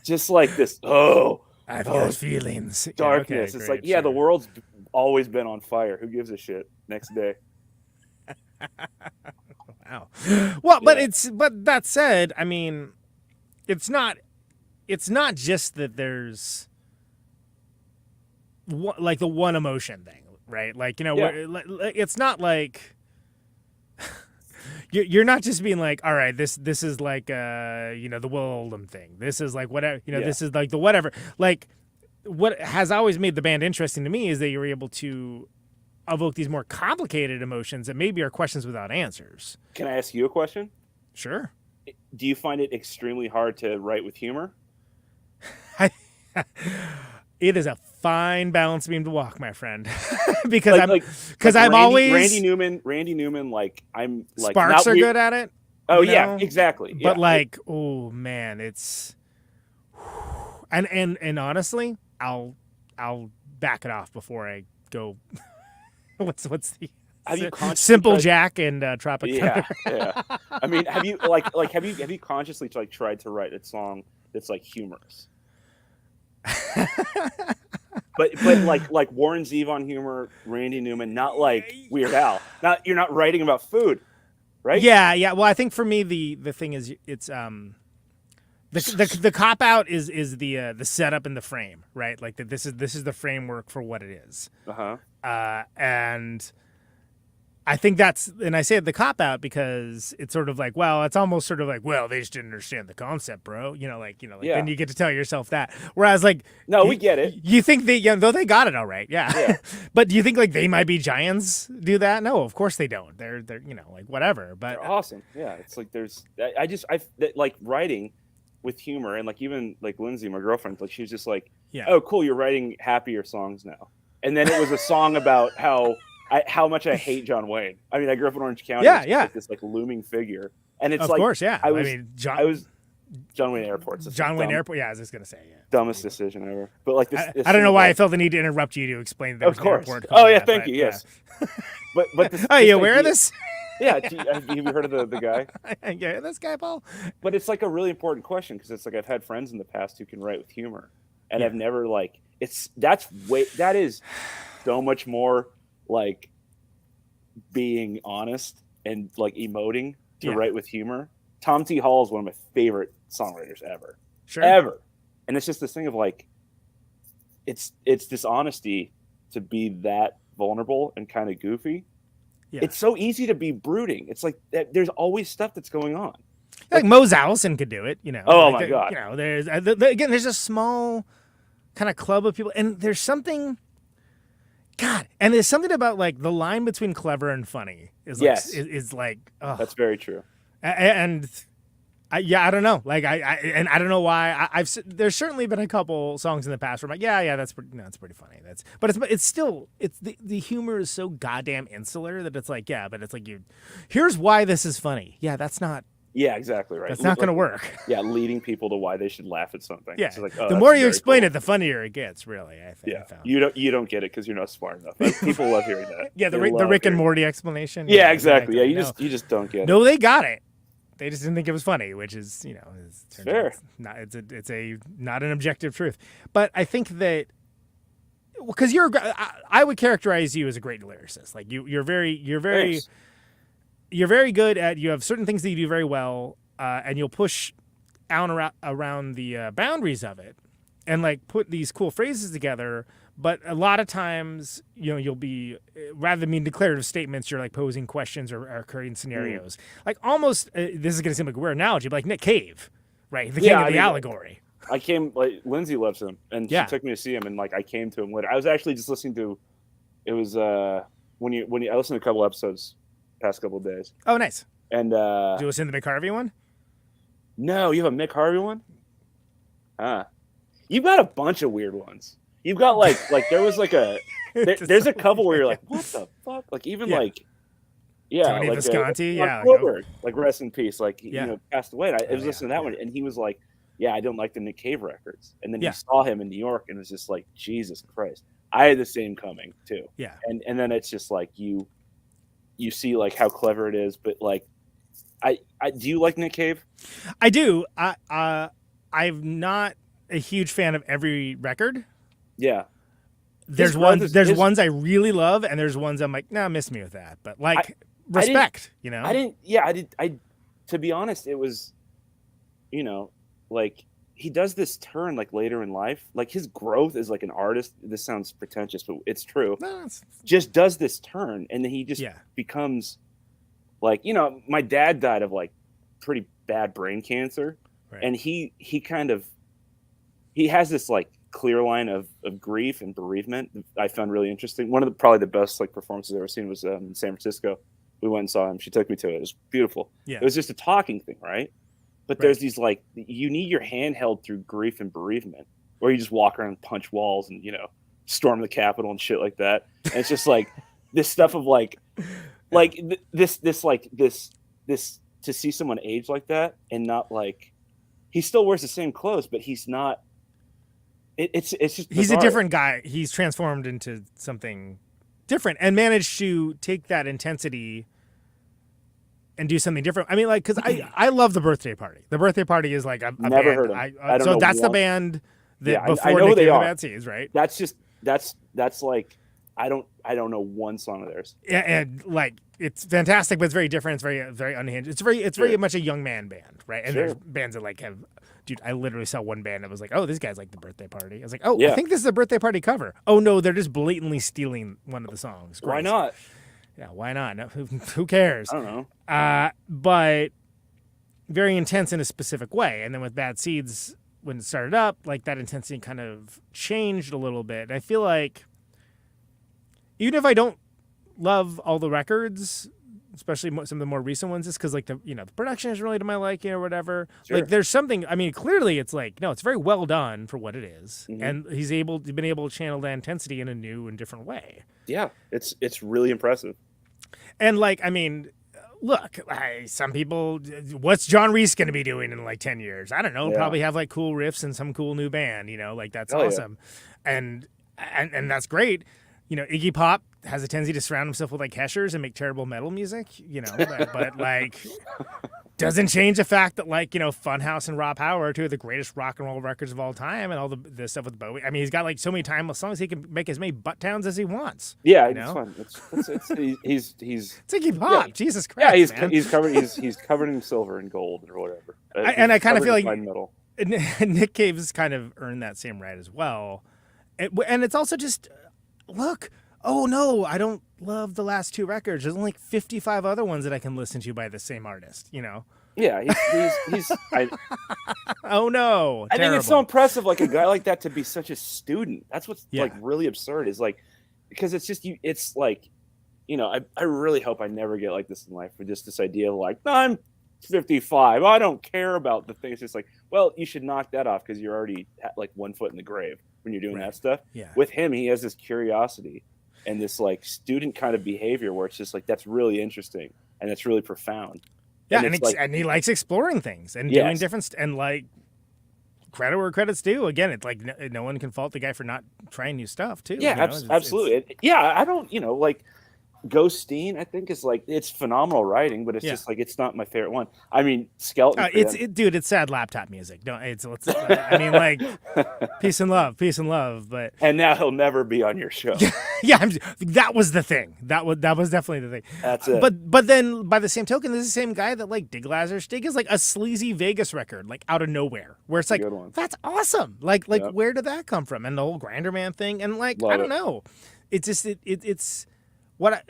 Just like this, I have those feelings. Darkness. It's like, the world's always been on fire. Who gives a shit? Next day. Wow. Well, but that said, I mean, it's not just that there's like the one emotion thing, right? Like, it's not like you're not just being like, all right, this is like the Will Oldham thing. This is like whatever, this is like the whatever. Like what has always made the band interesting to me is that you're able to evoke these more complicated emotions that maybe are questions without answers. Can I ask you a question? Sure. Do you find it extremely hard to write with humor? It is a fine balance beam to walk, my friend. because I'm always Randy Newman. Like I'm like Sparks are good at it. Oh you yeah, know? exactly. But Yeah. like, oh man, it's and honestly, I'll back it off before I go. what's the Have you consciously Simple tried- Jack and Tropic Yeah, Thunder? yeah. I mean, have you have you consciously like tried to write a song that's like humorous? but like Warren Zevon humor, Randy Newman, not like Weird Al. You're not writing about food, right? Yeah. Well, I think for me the thing is it's the cop out is the setup and the frame, right? Like that this is the framework for what it is. And I think and I say the cop out because it's sort of like, well, it's almost sort of like, well, they just didn't understand the concept, bro. Then you get to tell yourself that. Whereas like, no, we get it. You think though they got it all right, yeah. But do you think like They Might Be Giants do that? No, of course they don't. They're like whatever. But They're awesome. Yeah, it's like I like writing with humor, and like even like Lindsay, my girlfriend, like she was just like, oh, cool, you're writing happier songs now. And then it was a song about how much I hate John Wayne. I mean, I grew up in Orange County. Yeah. Like this like looming figure, and it's of like, course, yeah. I mean, John Wayne Airport's John Wayne Airport. Yeah, I was just gonna say, yeah. Dumbest decision ever. But like this, I don't know why I felt the need to interrupt you to explain that. Of course. Oh yeah, thank you. Yes. But this, you aware of this? Yeah. Have you heard of the guy? Yeah, this guy, Paul. But it's like a really important question because it's like I've had friends in the past who can write with humor, and I've never like that is so much more like being honest and like emoting to write with humor. Tom T. Hall is one of my favorite songwriters ever. Sure. Ever. And it's just this thing of like it's this honesty to be that vulnerable and kind of goofy. Yeah. It's so easy to be brooding. It's like there's always stuff that's going on. Like Mose Allison could do it, you know. Oh like my God. You know, there's again, there's a small kind of club of people, and there's something. God, and there's something about like the line between clever and funny is like, is like, oh. That's very true. And I don't know, like I don't know why there's certainly been a couple songs in the past where I'm like, that's pretty funny. But it's still the humor is so goddamn insular that it's like, but it's like here's why this is funny. Yeah, that's not. Yeah, exactly right. That's not going to work. Yeah, leading people to why they should laugh at something. Yeah, like, the more you explain it, the funnier it gets. Really, I think. Yeah, you don't get it because you're not smart enough. People love hearing that. Yeah, the Rick and Morty explanation. Yeah, exactly. Yeah, you just don't get it. No, they got it. They just didn't think it was funny, which is is fair. It's not an objective truth. But I think that because I would characterize you as a great lyricist. Like you're very Thanks. You're very good at. You have certain things that you do very well, and you'll push out around the boundaries of it, and like put these cool phrases together. But a lot of times, you'll be rather than being declarative statements, you're like posing questions or creating scenarios. Like almost, this is going to seem like a weird analogy, but like Nick Cave, right? The king of the allegory. I came like Lindsay loves him, and she took me to see him, and like I came to him later. I was actually just listening to, it was when I listened to a couple episodes. Past couple of days. Oh, nice. And did you listen to the Mick Harvey one? No, you have a Mick Harvey one? You've got a bunch of weird ones. You've got like there was like there's a couple where you're like, what the fuck? Like even like Tony like Visconti, like rest in peace, like passed away. And I was listening to that one, and he was like, I don't like the Nick Cave records. And then you saw him in New York, and it was just like, Jesus Christ. I had the same coming too. Yeah. And then it's just like you see like how clever it is, but like, I do you like Nick Cave? I do. I'm not a huge fan of every record. Yeah. There's ones I really love, and there's ones I'm like, nah, miss me with that. But like respect, I to be honest, it was, like he does this turn like later in life. Like his growth as like an artist, this sounds pretentious, but it's true. No, just does this turn, and then he just becomes like, my dad died of like pretty bad brain cancer. Right. And he has this like clear line of grief and bereavement I found really interesting. One of probably the best like performances I've ever seen was in San Francisco. We went and saw him. She took me to it. It was beautiful. Yeah. It was just a talking thing, right? But there's these like, you need your hand held through grief and bereavement, or you just walk around and punch walls and, storm the Capitol and shit like that. And it's just like this stuff of like this to see someone age like that and not like he still wears the same clothes, but he's not. It's just he's bizarre. a different guy. He's transformed into something different and managed to take that intensity and do something different. I mean, like, because I love the Birthday Party. The Birthday Party is like a Never band. heard of them. I don't So know that's the one. band that Yeah, before I know Nick who they Cave and are. the Bad Seeds, right? That's like I don't know one song of theirs. And like it's fantastic, but it's very different. It's very very unhinged. It's very much a young man band, right? And there's bands that like have. Dude, I literally saw one band that was like, "Oh, this guy's like the Birthday Party." I was like, "Oh, I think this is a Birthday Party cover." Oh no, they're just blatantly stealing one of the songs. Great. Why not? Yeah, why not? No, who cares? I don't know. But very intense in a specific way. And then with Bad Seeds, when it started up, like that intensity kind of changed a little bit. And I feel like even if I don't love all the records, especially some of the more recent ones, is because like the production is really to my liking or whatever. Sure. Like there's something. I mean, clearly it's like no, it's very well done for what it is, and he's been able to channel that intensity in a new and different way. Yeah, it's really impressive. And like, I mean, look, some people, what's John Reese going to be doing in like 10 years? I don't know. Yeah. Probably have like cool riffs and some cool new band. Like that's Hell yeah. awesome, and that's great. Iggy Pop has a tendency to surround himself with like Heshers and make terrible metal music, but like doesn't change the fact that like, Funhouse and Raw Power are two of the greatest rock and roll records of all time, and all the stuff with Bowie. I mean, he's got like so many timeless songs, he can make as many butt towns as he wants. Yeah, it's fun. He's It's Iggy Pop. Yeah. Jesus Christ. Yeah, he's covered in silver and gold or whatever. I kind of feel like metal. Nick Cave has kind of earned that same right as well. And it's also just, look, oh no, I don't love the last two records. There's only like 55 other ones that I can listen to by the same artist, Yeah, he's Oh no. I think it's so impressive, like a guy like that to be such a student. That's what's Yeah. like really absurd is like, because it's just it's like, I really hope I never get like this in life with just this idea of like, no, I'm 55. I don't care about the things. It's just like, well, you should knock that off because you're already like 1 foot in the grave when you're doing that stuff. Yeah. With him, he has this curiosity and this like student kind of behavior where it's just like, that's really interesting and it's really profound. Yeah, and he likes exploring things and doing different and like credit where credit's due. Again, it's like no one can fault the guy for not trying new stuff too. Yeah, absolutely. I don't, like Ghosteen, I think is like, it's phenomenal writing, but it's just like, it's not my favorite one. I mean, Skeleton. Dude, it's sad laptop music. I mean, like peace and love, but and now he'll never be on your show. yeah, that was the thing. That was definitely the thing. That's it. But then by the same token, this is the same guy that like Dig Lazarus Dig is like a sleazy Vegas record, like out of nowhere, where it's like that's awesome. Like where did that come from? And the whole Grinder Man thing, and like I don't know. It's just it's what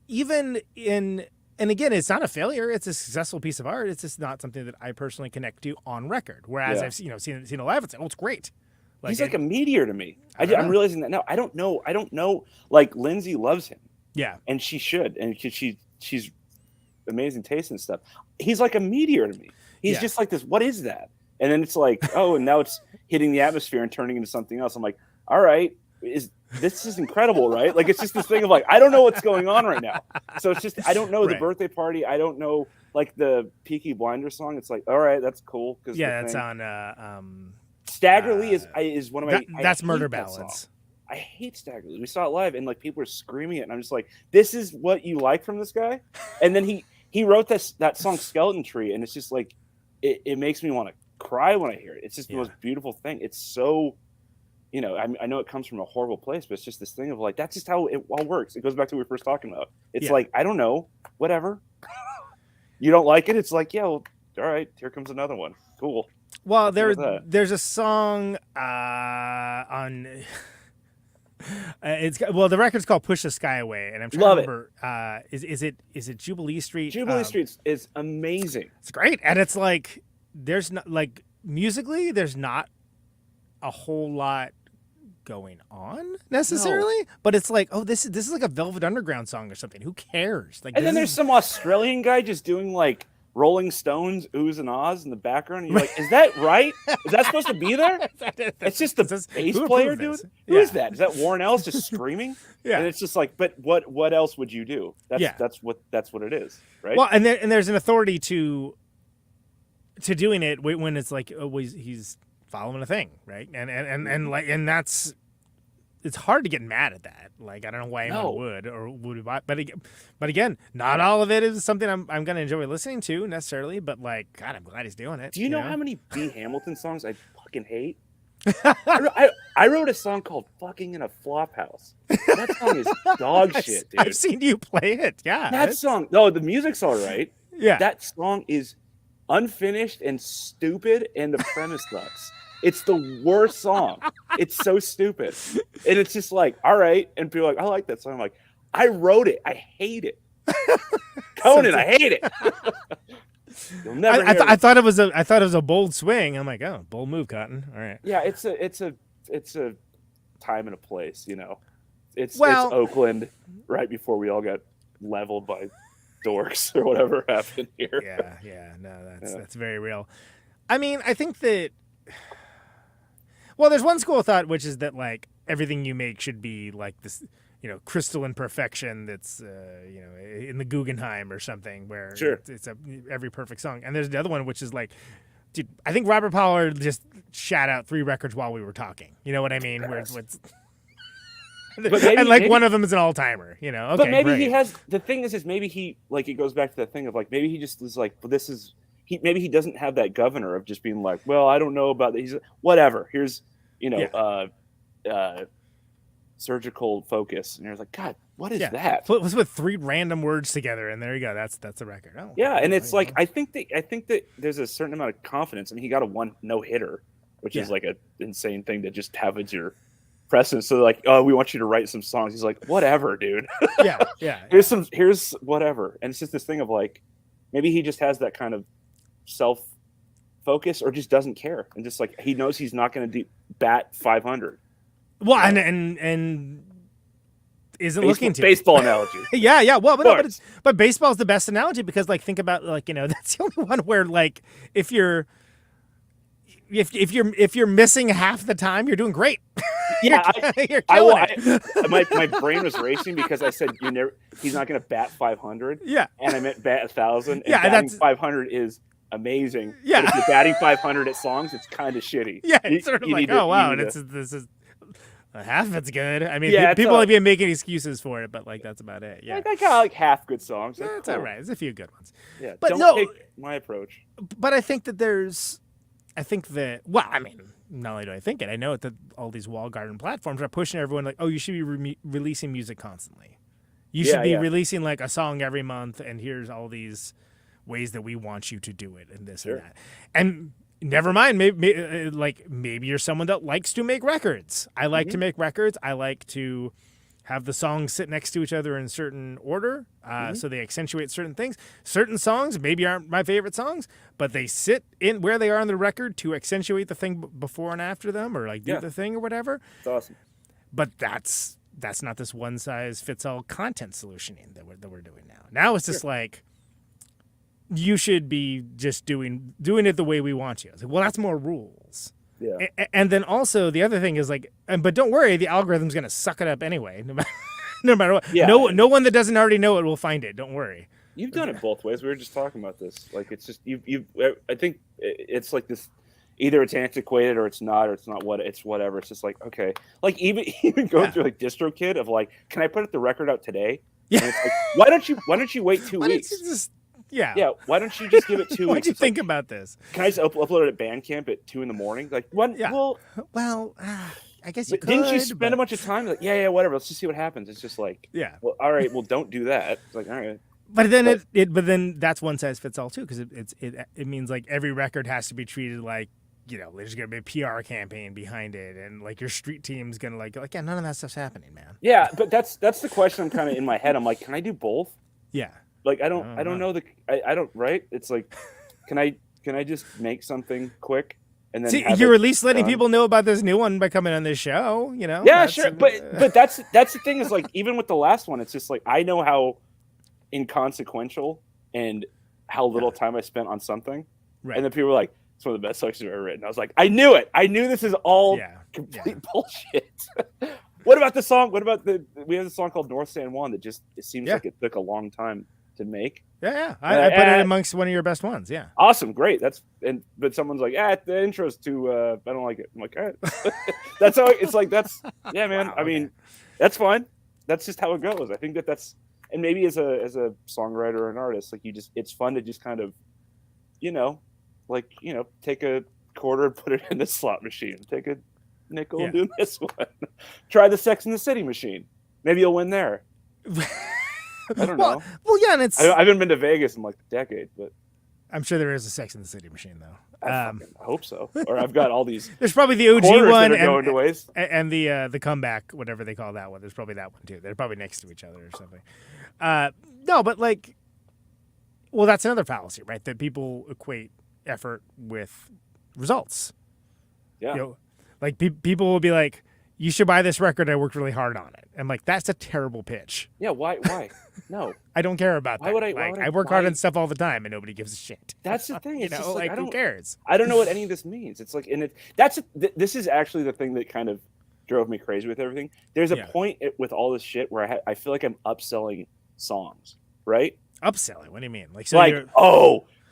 even in. And again, it's not a failure. It's a successful piece of art. It's just not something that I personally connect to on record. Whereas I've seen it live, it's like, oh, it's great. Like, he's like a meteor to me. I'm realizing that now. I don't know. Like Lindsay loves him. Yeah, and she should, and she's amazing taste and stuff. He's like a meteor to me. He's just like this. What is that? And then it's like, oh, and now it's hitting the atmosphere and turning into something else. I'm like, all right, this is incredible, right? Like it's just this thing of like, I don't know what's going on right now. So it's just I don't know the Birthday Party. I don't know like the Peaky Blinders song. It's like, all right, that's cool. That's on. Staggerly is one of my. That's Murder Ballads. I hate Staggerly. We saw it live, and like people were screaming it, and I'm just like, this is what you like from this guy? And then he wrote that song Skeleton Tree, and it's just like it makes me want to cry when I hear it. It's just the most beautiful thing. It's so. I know it comes from a horrible place, but it's just this thing of like, that's just how it all works. It goes back to what we were first talking about. It's like, I don't know, whatever. You don't like it? It's like, yeah, well, all right, here comes another one. Cool. Well, there's a song on. The record's called "Push the Sky Away," and I'm trying to remember. Is it Jubilee Street? Jubilee Street is amazing. It's great, and it's like there's not like musically, there's not a whole lot going on necessarily, but it's like, oh, this is like a Velvet Underground song or something. Who cares? Like, and then there's some Australian guy just doing like Rolling Stones, oohs and ahs in the background. And you're like, is that right? Is that supposed to be there? It's just the bass player doing it. Who is that? Is that Warren Ellis just screaming? Yeah. And it's just like, but what else would you do? That's what it is, right? Well, and there's an authority to doing it when it's like always he's following a thing, right? And that's it's hard to get mad at that. Like I don't know why anyone would, but again, not all of it is something I'm going to enjoy listening to necessarily. But like, God, I'm glad he's doing it. Do you know how many B. Hamilton songs I fucking hate? I wrote a song called "Fucking in a Flophouse." That song is dog shit, dude. I've seen you play it. Yeah, that song. No, the music's all right. Yeah, that song is unfinished and stupid, and the premise sucks. It's the worst song. It's so stupid. And it's just like, all right. And people are like, I like that song. I'm like, I wrote it. I hate it. Conan, I hate it. You'll never hear I thought it was a bold swing. I'm like, oh, bold move, Cotton. All right. Yeah, it's a time and a place, you know. It's Oakland right before we all got leveled by dorks or whatever happened here. Yeah. No, that's very real. I mean, I think that well, there's one school of thought which is that like everything you make should be like this, you know, crystalline perfection that's you know, in the Guggenheim or something where it's every perfect song. And there's the other one which is like, dude, I think Robert Pollard just shat out 3 records while we were talking. You know what I mean? Where it's and like one of them is an all-timer, you know. Okay, but maybe great. he has. The thing is maybe he like it goes back to that thing of like maybe he just is like, well, this is. Maybe he doesn't have that governor of just being like, well, I don't know about that. He's whatever. Here's, you know, surgical focus, and you're like, God, what is that? Let's put 3 random words together, and there you go. That's a record. Oh, yeah, and it's like I think that there's a certain amount of confidence. I mean, he got a 1 no-hitter, which is like an insane thing to just have as your precedent. So like, oh, we want you to write some songs. He's like, whatever, dude. Yeah. Here's whatever, and it's just this thing of like, maybe he just has that kind of self-focus or just doesn't care, and just like he knows he's not going to bat 500. Well, and isn't looking to baseball analogy. Yeah. Well, but baseball is the best analogy because like think about like, you know, that's the only one where like if you're missing half the time, you're doing great. Yeah, you're killing it. My brain was racing because I said he's not going to bat 500. Yeah, and I meant bat 1,000. And yeah, batting 500 is amazing. Yeah, but if you're batting 500 at songs, it's kind of shitty. Yeah, it's sort of like, oh wow, this is half of it's good. I mean, people have been making excuses for it, but like that's about it. Yeah, I got like half good songs. Yeah, it's all right. There's a few good ones. Yeah, but don't take my approach. But I think that well, I mean, not only do I think it, I know it, that all these walled garden platforms are pushing everyone like, oh, you should be releasing music constantly. You should be releasing like a song every month, and here's all these ways that we want you to do it, and this and that. And never mind, maybe you're someone that likes to make records. I like to make records. I like to have the songs sit next to each other in certain order, so they accentuate certain things. Certain songs maybe aren't my favorite songs, but they sit in where they are on the record to accentuate the thing before and after them, or like do the thing or whatever. It's awesome. But that's not this one size fits all content solutioning that we're doing now. Now it's just like, you should be just doing it the way we want you. It's like, well, that's more rules. Yeah. And then also the other thing is like, but don't worry, the algorithm's going to suck it up anyway, no matter what. Yeah. No one that doesn't already know it will find it. Don't worry. You've done it both ways. We were just talking about this. Like, it's just I think it's like this. Either it's antiquated or it's not whatever. It's just like, okay, like even going through like DistroKid of like, can I put the record out today? Yeah. And it's like, why don't you wait 2 weeks? Yeah. Why don't you just give it 2 weeks? Why'd you think about this? Can I just upload it at Bandcamp at 2 a.m? Like, when? Yeah. Well, I guess you could. Didn't you spend a bunch of time? Like, yeah, whatever. Let's just see what happens. It's just like, well, all right, well, don't do that. It's like, all right. But then but then that's one size fits all too, because it means like every record has to be treated like, you know, there's gonna be a PR campaign behind it, and like your street team's gonna like yeah, none of that stuff's happening, man. Yeah, but that's the question I'm kind of in my head. I'm like, can I do both? Yeah. Like I don't know I don't right. It's like, can I just make something quick and then you're at least letting people know about this new one by coming on this show, you know? Yeah, sure. But that's the thing is like, even with the last one, it's just like I know how inconsequential and how little time I spent on something. Right. And then people were like, it's one of the best songs you've ever written. I was like, I knew it. I knew this is all complete bullshit. What about the song? We have a song called North San Juan that it seems like it took a long time to make. Yeah. I put it amongst one of your best ones. Yeah. Awesome. Great. But someone's like, the intro's too, I don't like it. I'm like, all right. That's how it's like, man. Wow, I mean, that's fine. That's just how it goes. I think that's, and maybe as a songwriter or an artist, like it's fun to just kind of, take a quarter and put it in the slot machine. Take a nickel and do this one. Try the Sex and the City machine. Maybe you'll win there. I don't know. Well, yeah, and it's. I haven't been to Vegas in like a decade, but I'm sure there is a Sex and the City machine, though. I hope so. Or I've got all these. There's probably the OG one and the comeback, whatever they call that one. There's probably that one too. They're probably next to each other or something. No, but that's another fallacy, right? That people equate effort with results. Yeah. People will be like, you should buy this record. I worked really hard on it. I'm like, that's a terrible pitch. Yeah. Why? No. I don't care about that. I work hard on stuff all the time and nobody gives a shit. That's the thing. It's who cares? I don't know what any of this means. It's like, this is actually the thing that kind of drove me crazy with everything. There's a point with all this shit where I feel like I'm upselling songs, right? Upselling? What do you mean?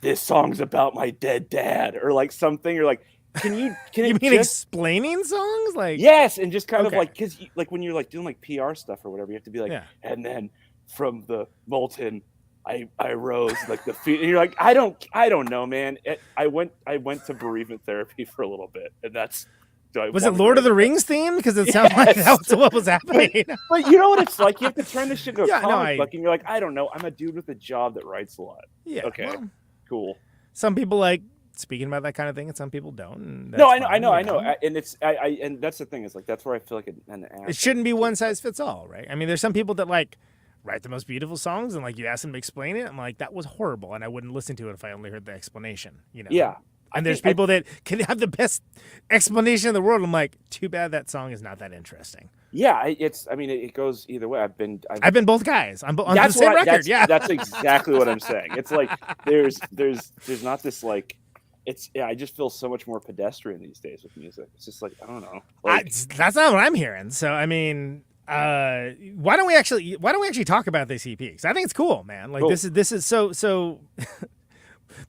This song's about my dead dad, or like something, or like, can you explaining songs? Yes, and just kind of because when you're doing PR stuff or whatever, you have to be like, and then from the molten I rose the feet, and you're like, I don't know, man. I went to bereavement therapy for a little bit, and that's. Was it Lord of the Rings theme? Because it sounds like that's what was happening. But you know what it's like? You have to turn this shit into a comic book, and you're like, I don't know. I'm a dude with a job that writes a lot. Yeah. Okay. Well, cool. Some people like speaking about that kind of thing, and some people don't. No, I know. And it's and that's the thing is that's where I feel like it shouldn't be one size fits all, right? I mean, there's some people that write the most beautiful songs, and you ask them to explain it. I'm like, that was horrible, and I wouldn't listen to it if I only heard the explanation. Yeah. And there's people that can have the best explanation in the world. I'm like, too bad that song is not that interesting. Yeah, it goes either way. I've been both guys. I'm on the same record. That's exactly what I'm saying. It's like there's not this I just feel so much more pedestrian these days with music. It's just I don't know. That's not what I'm hearing. So I mean, why don't we actually talk about this EP? Because I think it's cool, man. Cool. This is so.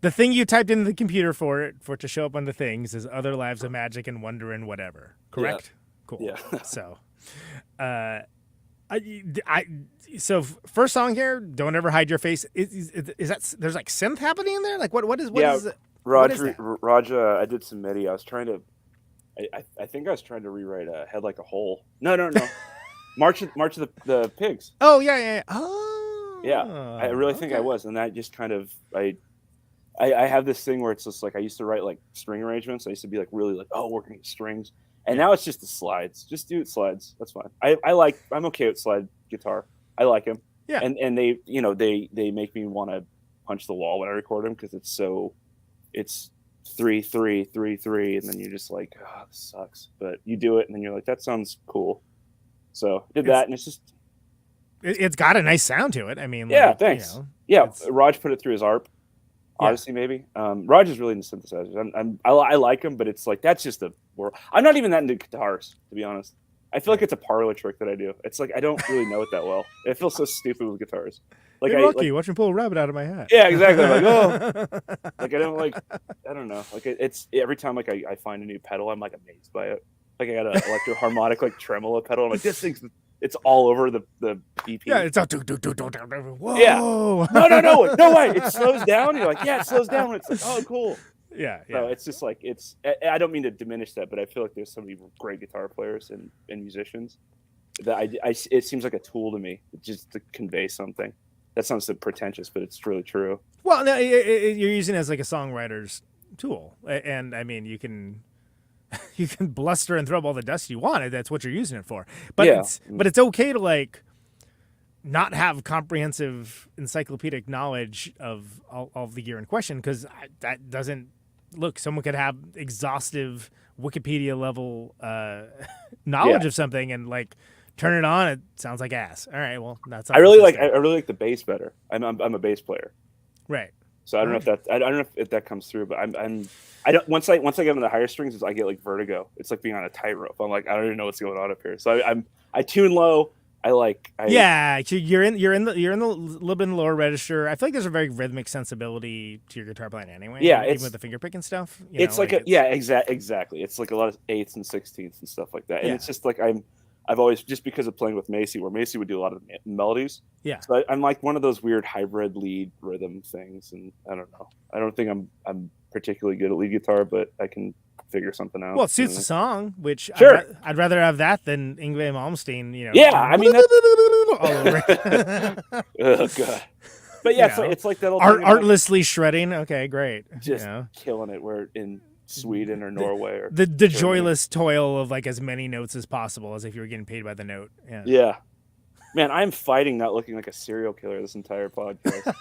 The thing you typed into the computer for it to show up on the things is Other Lives of Magic and Wonder and whatever. Correct? Yeah. Cool. Yeah. So, so first song here, Don't Ever Hide Your Face. Is that there's synth happening in there? What is it? Raj, I did some MIDI. I was trying to, I think I was trying to rewrite Head Like a Hole. No. March of the Pigs. Oh yeah. Oh. Yeah, I really think I was, and that just kind of I have this thing where it's just I used to write string arrangements. I used to be really working with strings, and now it's just the slides. Just do it slides. That's fine. I'm okay with slide guitar. I like him. Yeah. And they they make me want to punch the wall when I record them because it's 3-3-3-3, and then you're just this sucks. But you do it, and then you're like, that sounds cool. So I did that, and it's got a nice sound to it. I mean, thanks. Raj put it through his ARP. Odyssey, maybe. Raj is really into synthesizers. I like him, but it's that's just a world. I'm not even that into guitars, to be honest. I feel like it's a parlor trick that I do. It's I don't really know it that well. I feel so stupid with guitars. You're lucky. Watch me pull a rabbit out of my hat. Yeah, exactly. I'm I don't I don't know. It's every time I find a new pedal, I'm amazed by it. I got an electro harmonic tremolo pedal. I'm this thing's. It's all over the EP. Yeah, it's all whoa. Yeah. No way. It slows down. You're it slows down. When it's oh, cool. Yeah. So it's just it's. I don't mean to diminish that, but I feel like there's so many great guitar players and musicians that it seems like a tool to me, just to convey something. That sounds so pretentious, but it's really true. Well, no, you're using it as a songwriter's tool, and I mean you can bluster and throw up all the dust you want. That's what you're using it for. But it's okay to not have comprehensive encyclopedic knowledge of all the gear in question, because that doesn't look. Someone could have exhaustive Wikipedia level knowledge of something and turn it on. It sounds like ass. All right, well that's. I really like the bass better. I'm a bass player. Right. So I don't know if that I don't know if that comes through, but I don't once I get into the higher strings, I get like vertigo. It's like being on a tightrope. I'm like, I don't even know what's going on up here. So I tune low. Yeah, you're in the little bit in the lower register. I feel like there's a very rhythmic sensibility to your guitar playing anyway. Yeah, even with the finger picking stuff. Exactly. It's like a lot of 8ths and 16ths and stuff like that. And it's just like I've always, just because of playing with Macy, where Macy would do a lot of melodies. Yeah. So I'm like one of those weird hybrid lead rhythm things, and I don't know. I don't think I'm particularly good at lead guitar, but I can figure something out. Well, it suits the song, which sure. I'd rather have that than Yngwie Malmsteen. Yeah, I mean that's all over. Oh god. But yeah, it's like that old artlessly shredding. Okay, great. Just killing it. Where in Sweden or Norway or the joyless toil of like as many notes as possible, as if you were getting paid by the note. Yeah. Man, I'm fighting not looking like a serial killer this entire podcast.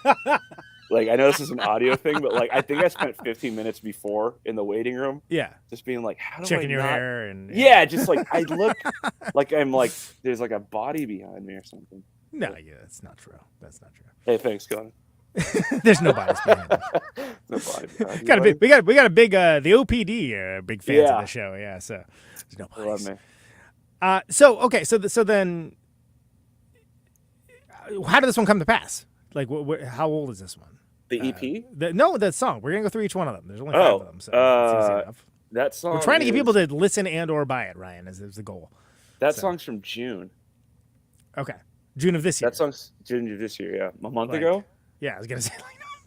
Like, I know this is an audio thing, but like, I think I spent 15 minutes before in the waiting room. Yeah. Just being like, how do checking I your not... hair and just like I look like I'm like there's like a body behind me or something. No, that's not true. That's not true. Hey, thanks, Conan. There's no bodies behind me. No body behind we got a big the OPD big fans of the show. Yeah, so there's no bodies. Love me. So then how did this one come to pass? Like, how old is this one? The EP? The song. We're gonna go through each one of them. There's only 5 of them, so it's easy enough. That song. We're trying to get people to listen and or buy it. Ryan is the goal. That song's from June. Okay, June of this year. That song's June of this year. Yeah, a month ago. Yeah, I was gonna say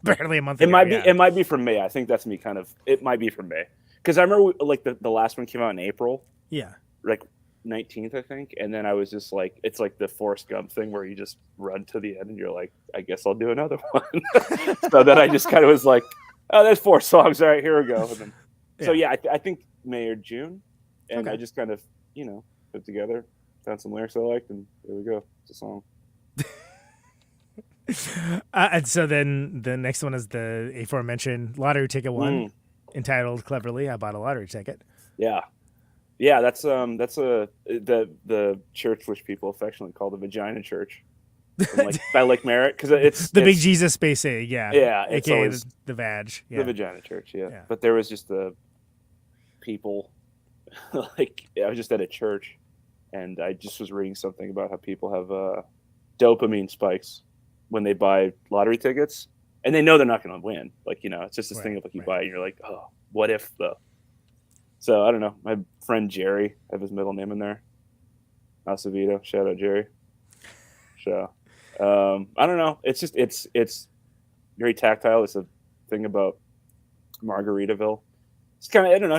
barely a month. It might be from May. I think that's me. It might be from May because I remember like the last one came out in April. Yeah. Like 19th, I think, and then I was just like, it's like the Forrest Gump thing where you just run to the end and you're like, I guess I'll do another one. So then I just kind of was like, oh, there's 4 songs, all right, here we go. And then, so I think May or June, and I just kind of put together, found some lyrics I liked, and there we go, it's a song. And so then the next one is the aforementioned lottery ticket one, entitled cleverly, I Bought a Lottery Ticket. Yeah, that's the church which people affectionately call the Vagina Church, by Lake Merritt, because it's the big Jesus space A, it's aka always the Vag, the Vagina Church, But there was just the people, like I was just at a church, and I just was reading something about how people have dopamine spikes when they buy lottery tickets, and they know they're not going to win. Like it's just this thing of like you buy it and you're like, oh, what if though? So I don't know. My friend Jerry, I have his middle name in there. Acevedo. Shout out Jerry. So I don't know. It's just it's very tactile. It's a thing about Margaritaville. It's kind of, I don't know.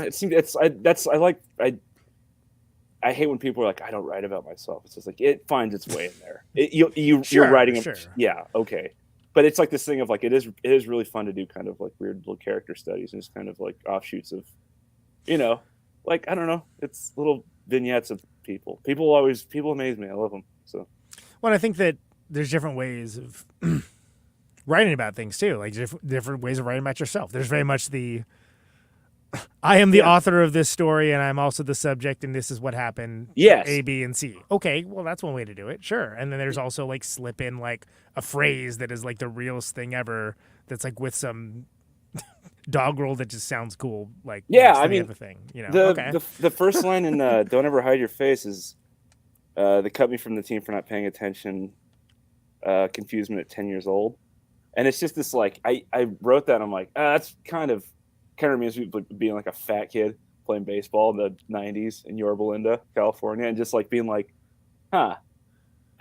I hate when people are like, I don't write about myself. It's just like it finds its way in there. You're writing. Yeah, okay. But it's like this thing of like it is really fun to do kind of like weird little character studies and just kind of like offshoots of. Like, I don't know. It's little vignettes of people. People amaze me. I love them. So, well, I think that there's different ways of writing about things too. Like different ways of writing about yourself. There's very much I am the author of this story, and I'm also the subject, and this is what happened. Yes. A, B, and C. Okay, well, that's one way to do it. Sure. And then there's also like slip in like a phrase that is like the realest thing ever. That's like with some doggerel that just sounds cool, like I mean, the thing, the first line in "Don't Ever Hide Your Face" is they cut me from the team for not paying attention, confused me at 10 years old, and it's just this like I wrote that, I'm like that's kind of reminds me of being like a fat kid playing baseball in the 90s in Yorba Linda, California, and just like being like, I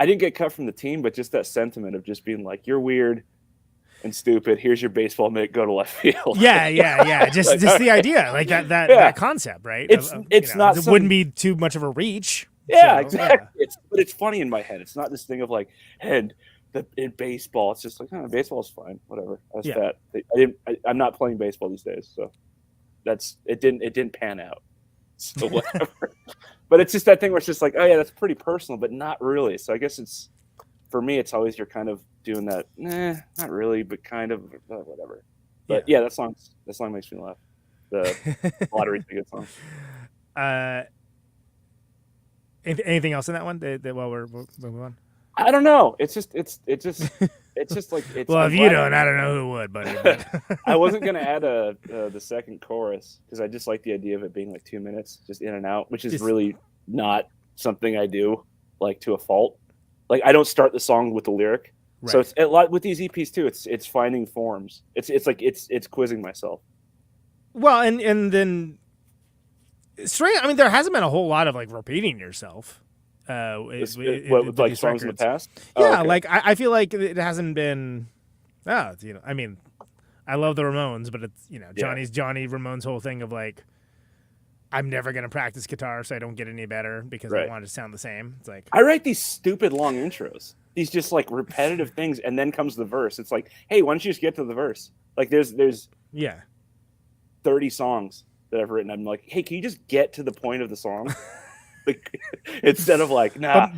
didn't get cut from the team, but just that sentiment of just being like, you're weird and stupid. Here's your baseball mitt. Go to left field. Yeah. Just like, just the idea, like that concept, right? It's not. It wouldn't be too much of a reach. Yeah, exactly. Yeah. But it's funny in my head. It's not this thing of like, and in baseball, it's just like, baseball's fine. Whatever. I was fat. I'm not playing baseball these days, so it didn't pan out. So whatever. But it's just that thing where it's just like, oh yeah, that's pretty personal, but not really. So I guess for me, it's always you're kind of doing that, not really, but kind of, whatever. But that song makes me laugh. The lottery ticket song. Anything else in that one that while we're moving on? I don't know. It's just it's just like it's. Well, I'm if you glad- don't, I don't know who would, buddy. But I wasn't gonna add the second chorus because I just like the idea of it being like 2 minutes, just in and out, which is Just- really not something I do like to a fault. Like I don't start the song with the lyric, so Right. it's a lot with these EPs too. It's finding forms. It's like it's quizzing myself. well, and then straight. I mean, there hasn't been a whole lot of like repeating yourself. With like these songs in the records. past. Yeah, Oh, okay. like I feel like it hasn't been. I mean, I love the Ramones, but it's Johnny Ramone's whole thing of like, I'm never gonna practice guitar so I don't get any better because I Right. want it to sound the same. It's like I write these stupid long intros. These just like repetitive things, and then comes the verse. It's like, hey, why don't you just get to the verse? Like there's yeah, 30 songs that I've written. I'm like, hey, can you just get to the point of the song? Like instead of like, nah,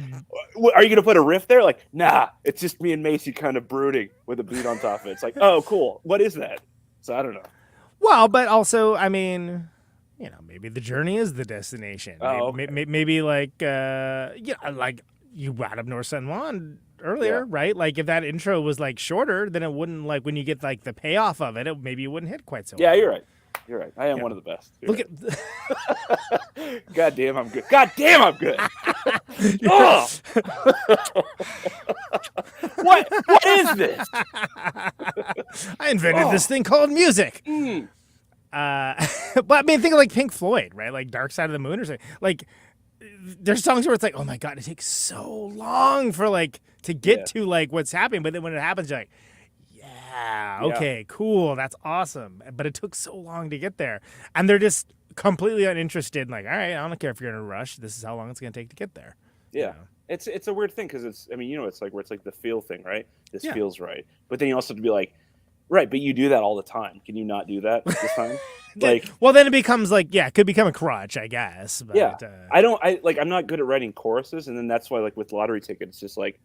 are you gonna put a riff there? Like, nah, it's just me and Macy kind of brooding with a beat on top of it. It's like, oh, cool. What is that? So I don't know. well, but also, I mean, maybe the journey is the destination. Oh, okay. Maybe like like you brought up North San Juan earlier, right? Like if that intro was like shorter, then it wouldn't like when you get like the payoff of it, maybe it wouldn't hit quite so Yeah, well. you're right. You're right. I am one of the best. You're Look right. at God damn, I'm good. God damn, I'm good. Oh! What is this? I invented this thing called music. But I mean, think of like Pink Floyd, right? Like Dark Side of the Moon or something. Like there's songs where it's like, oh my god, it takes so long for like to get to like what's happening, but then when it happens, you're like, yeah, okay, cool, that's awesome. But it took so long to get there, and they're just completely uninterested. In like, all right, I don't care if you're in a rush. This is how long it's gonna take to get there. Yeah. It's a weird thing because it's like where it's like the feel thing, right? This Yeah. feels right. But then you also have to be like, right, but you do that all the time. Can you not do that this time? Like, well, then it becomes like, it could become a crutch, I guess. But, yeah, I'm not good at writing choruses, and then that's why like with Lottery Ticket, it's just like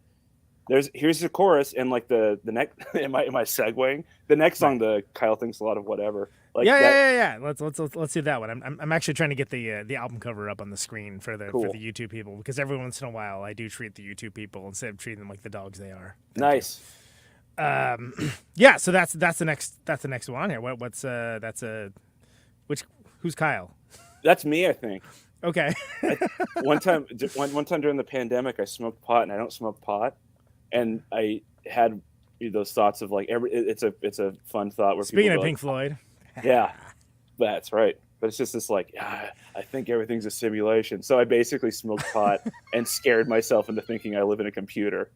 here's the chorus, and like the next am I segueing? The next song, the Kyle Thinks a Lot of Whatever. Like yeah. Let's do that one. I'm actually trying to get the album cover up on the screen for the YouTube people, because every once in a while I do treat the YouTube people instead of treating them like the dogs they are. Nice. Yeah, so that's the next one here. Who's Kyle? That's me, I think. Okay. One time during the pandemic, I smoked pot, and I don't smoke pot, and I had those thoughts of like it's a fun thought where Speaking people of go Pink Floyd. yeah, that's right. But it's just this like, I think everything's a simulation. So I basically smoked pot and scared myself into thinking I live in a computer.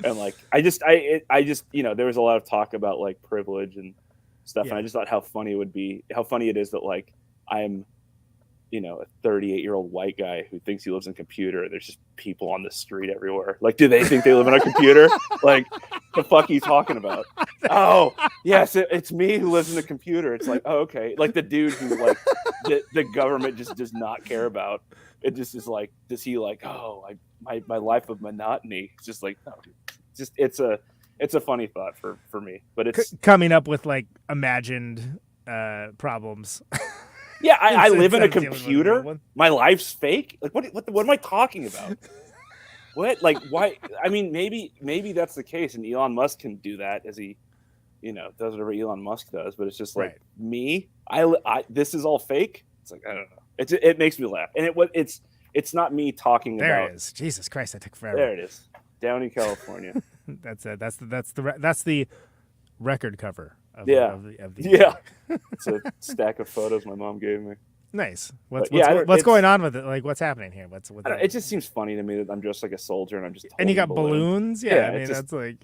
And like, I just, there was a lot of talk about like privilege and stuff. Yeah. And I just thought how funny it is that like I'm, a 38-year-old white guy who thinks he lives in a computer. And there's just people on the street everywhere. Like, do they think they live in a computer? Like, the fuck are you talking about? Oh, yes, it's me who lives in a computer. It's like, oh, okay. Like the dude who like the government just does not care about. It just is like, does he like, my life of monotony? It's just like, no, just it's a funny thought for me. But it's coming up with like imagined problems. Yeah, I live in a Instead of dealing with a real computer. one. My life's fake. Like what am I talking about? What? Like why? I mean, maybe that's the case, and Elon Musk can do that as he, does whatever Elon Musk does. But it's just like Right. me. I this is all fake. It's like I don't know. It makes me laugh, and it's not me talking There about. it is. Jesus Christ, that took forever. There it is. Down in California. That's it. That's the record cover. Of Yeah. of the Yeah. It's a stack of photos my mom gave me. Nice. But, What's going on with it? Like, what's happening here? I don't know, it just seems funny to me that I'm dressed like a soldier and I'm just and you got holding balloons? Yeah, Yeah, I mean it's just- that's like,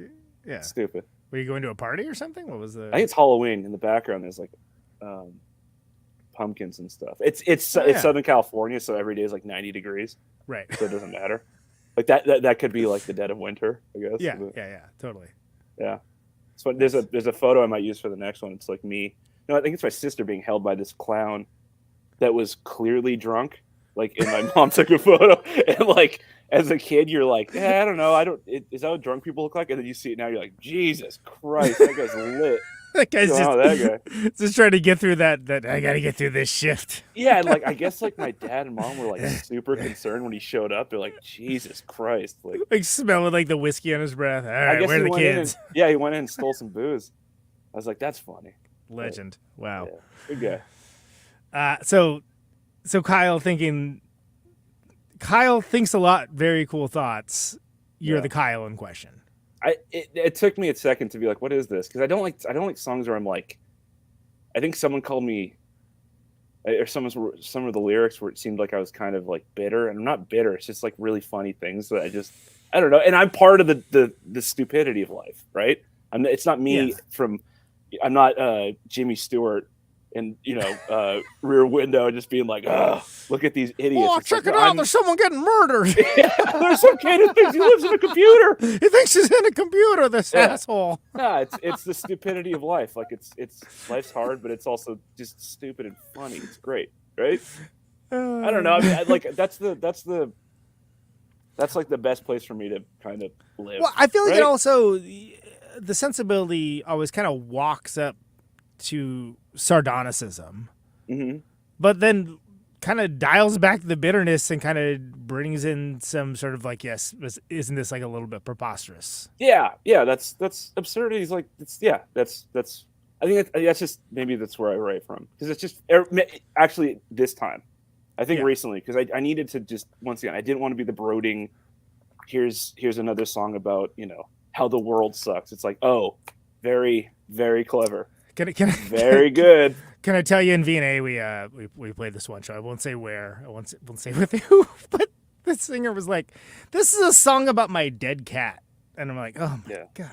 yeah. Stupid. Were you going to a party or something? What was the? I think it's Halloween. In the background, there's like pumpkins and stuff. It's yeah. Southern California, so every day is like 90 degrees, Right. so it doesn't matter. Like that could be like the dead of winter, I guess. Yeah, But, yeah, totally. yeah. So there's a photo I might use for the next one. It's like me. No, I think it's my sister being held by this clown that was clearly drunk. Like, and my mom took a photo, and like as a kid, you're like, I don't know, is that what drunk people look like? And then you see it now, you're like, Jesus Christ, that guy's lit. That guy's that guy. just trying to get through that I got to get through this shift. Yeah, and like I guess like my dad and mom were like super concerned when he showed up. They're like, Jesus Christ, like smelling like the whiskey on his breath. All right, I guess where are the kids? He went in and stole some booze. I was like, that's funny. Legend. Wow. Yeah, good guy. So Kyle thinks a lot very cool thoughts. You're the Kyle in question. It took me a second to be like, what is this? Because I don't like songs where I'm like, I think someone called me, or some of the lyrics where it seemed like I was kind of like bitter, and I'm not bitter. It's just like really funny things that I don't know. And I'm part of the stupidity of life, right? It's not me I'm not Jimmy Stewart in Rear Window just being like, oh, look at these idiots. Oh, check it out! There's someone getting murdered. There's some kid who thinks he lives in a computer. He thinks he's in a computer. This asshole. Nah, it's the stupidity of life. Like it's life's hard, but it's also just stupid and funny. It's great, right? I don't know. I mean, that's like the best place for me to kind of live. Well, I feel like right? it also, the sensibility always kind of walks up to sardonicism, but then kind of dials back the bitterness and kind of brings in some sort of like, yes, isn't this like a little bit preposterous? Yeah, that's absurdity. Is like, that's. I think that's just maybe that's where I write from, because it's just actually this time. I think recently, because I needed to just, once again, I didn't want to be the brooding. Here's another song about how the world sucks. It's like, oh, very, very clever. Very good. Can I tell you, in V&A we played this one show. I won't say where. I won't say with who. But the singer was like, "This is a song about my dead cat," and I'm like, "Oh my god!"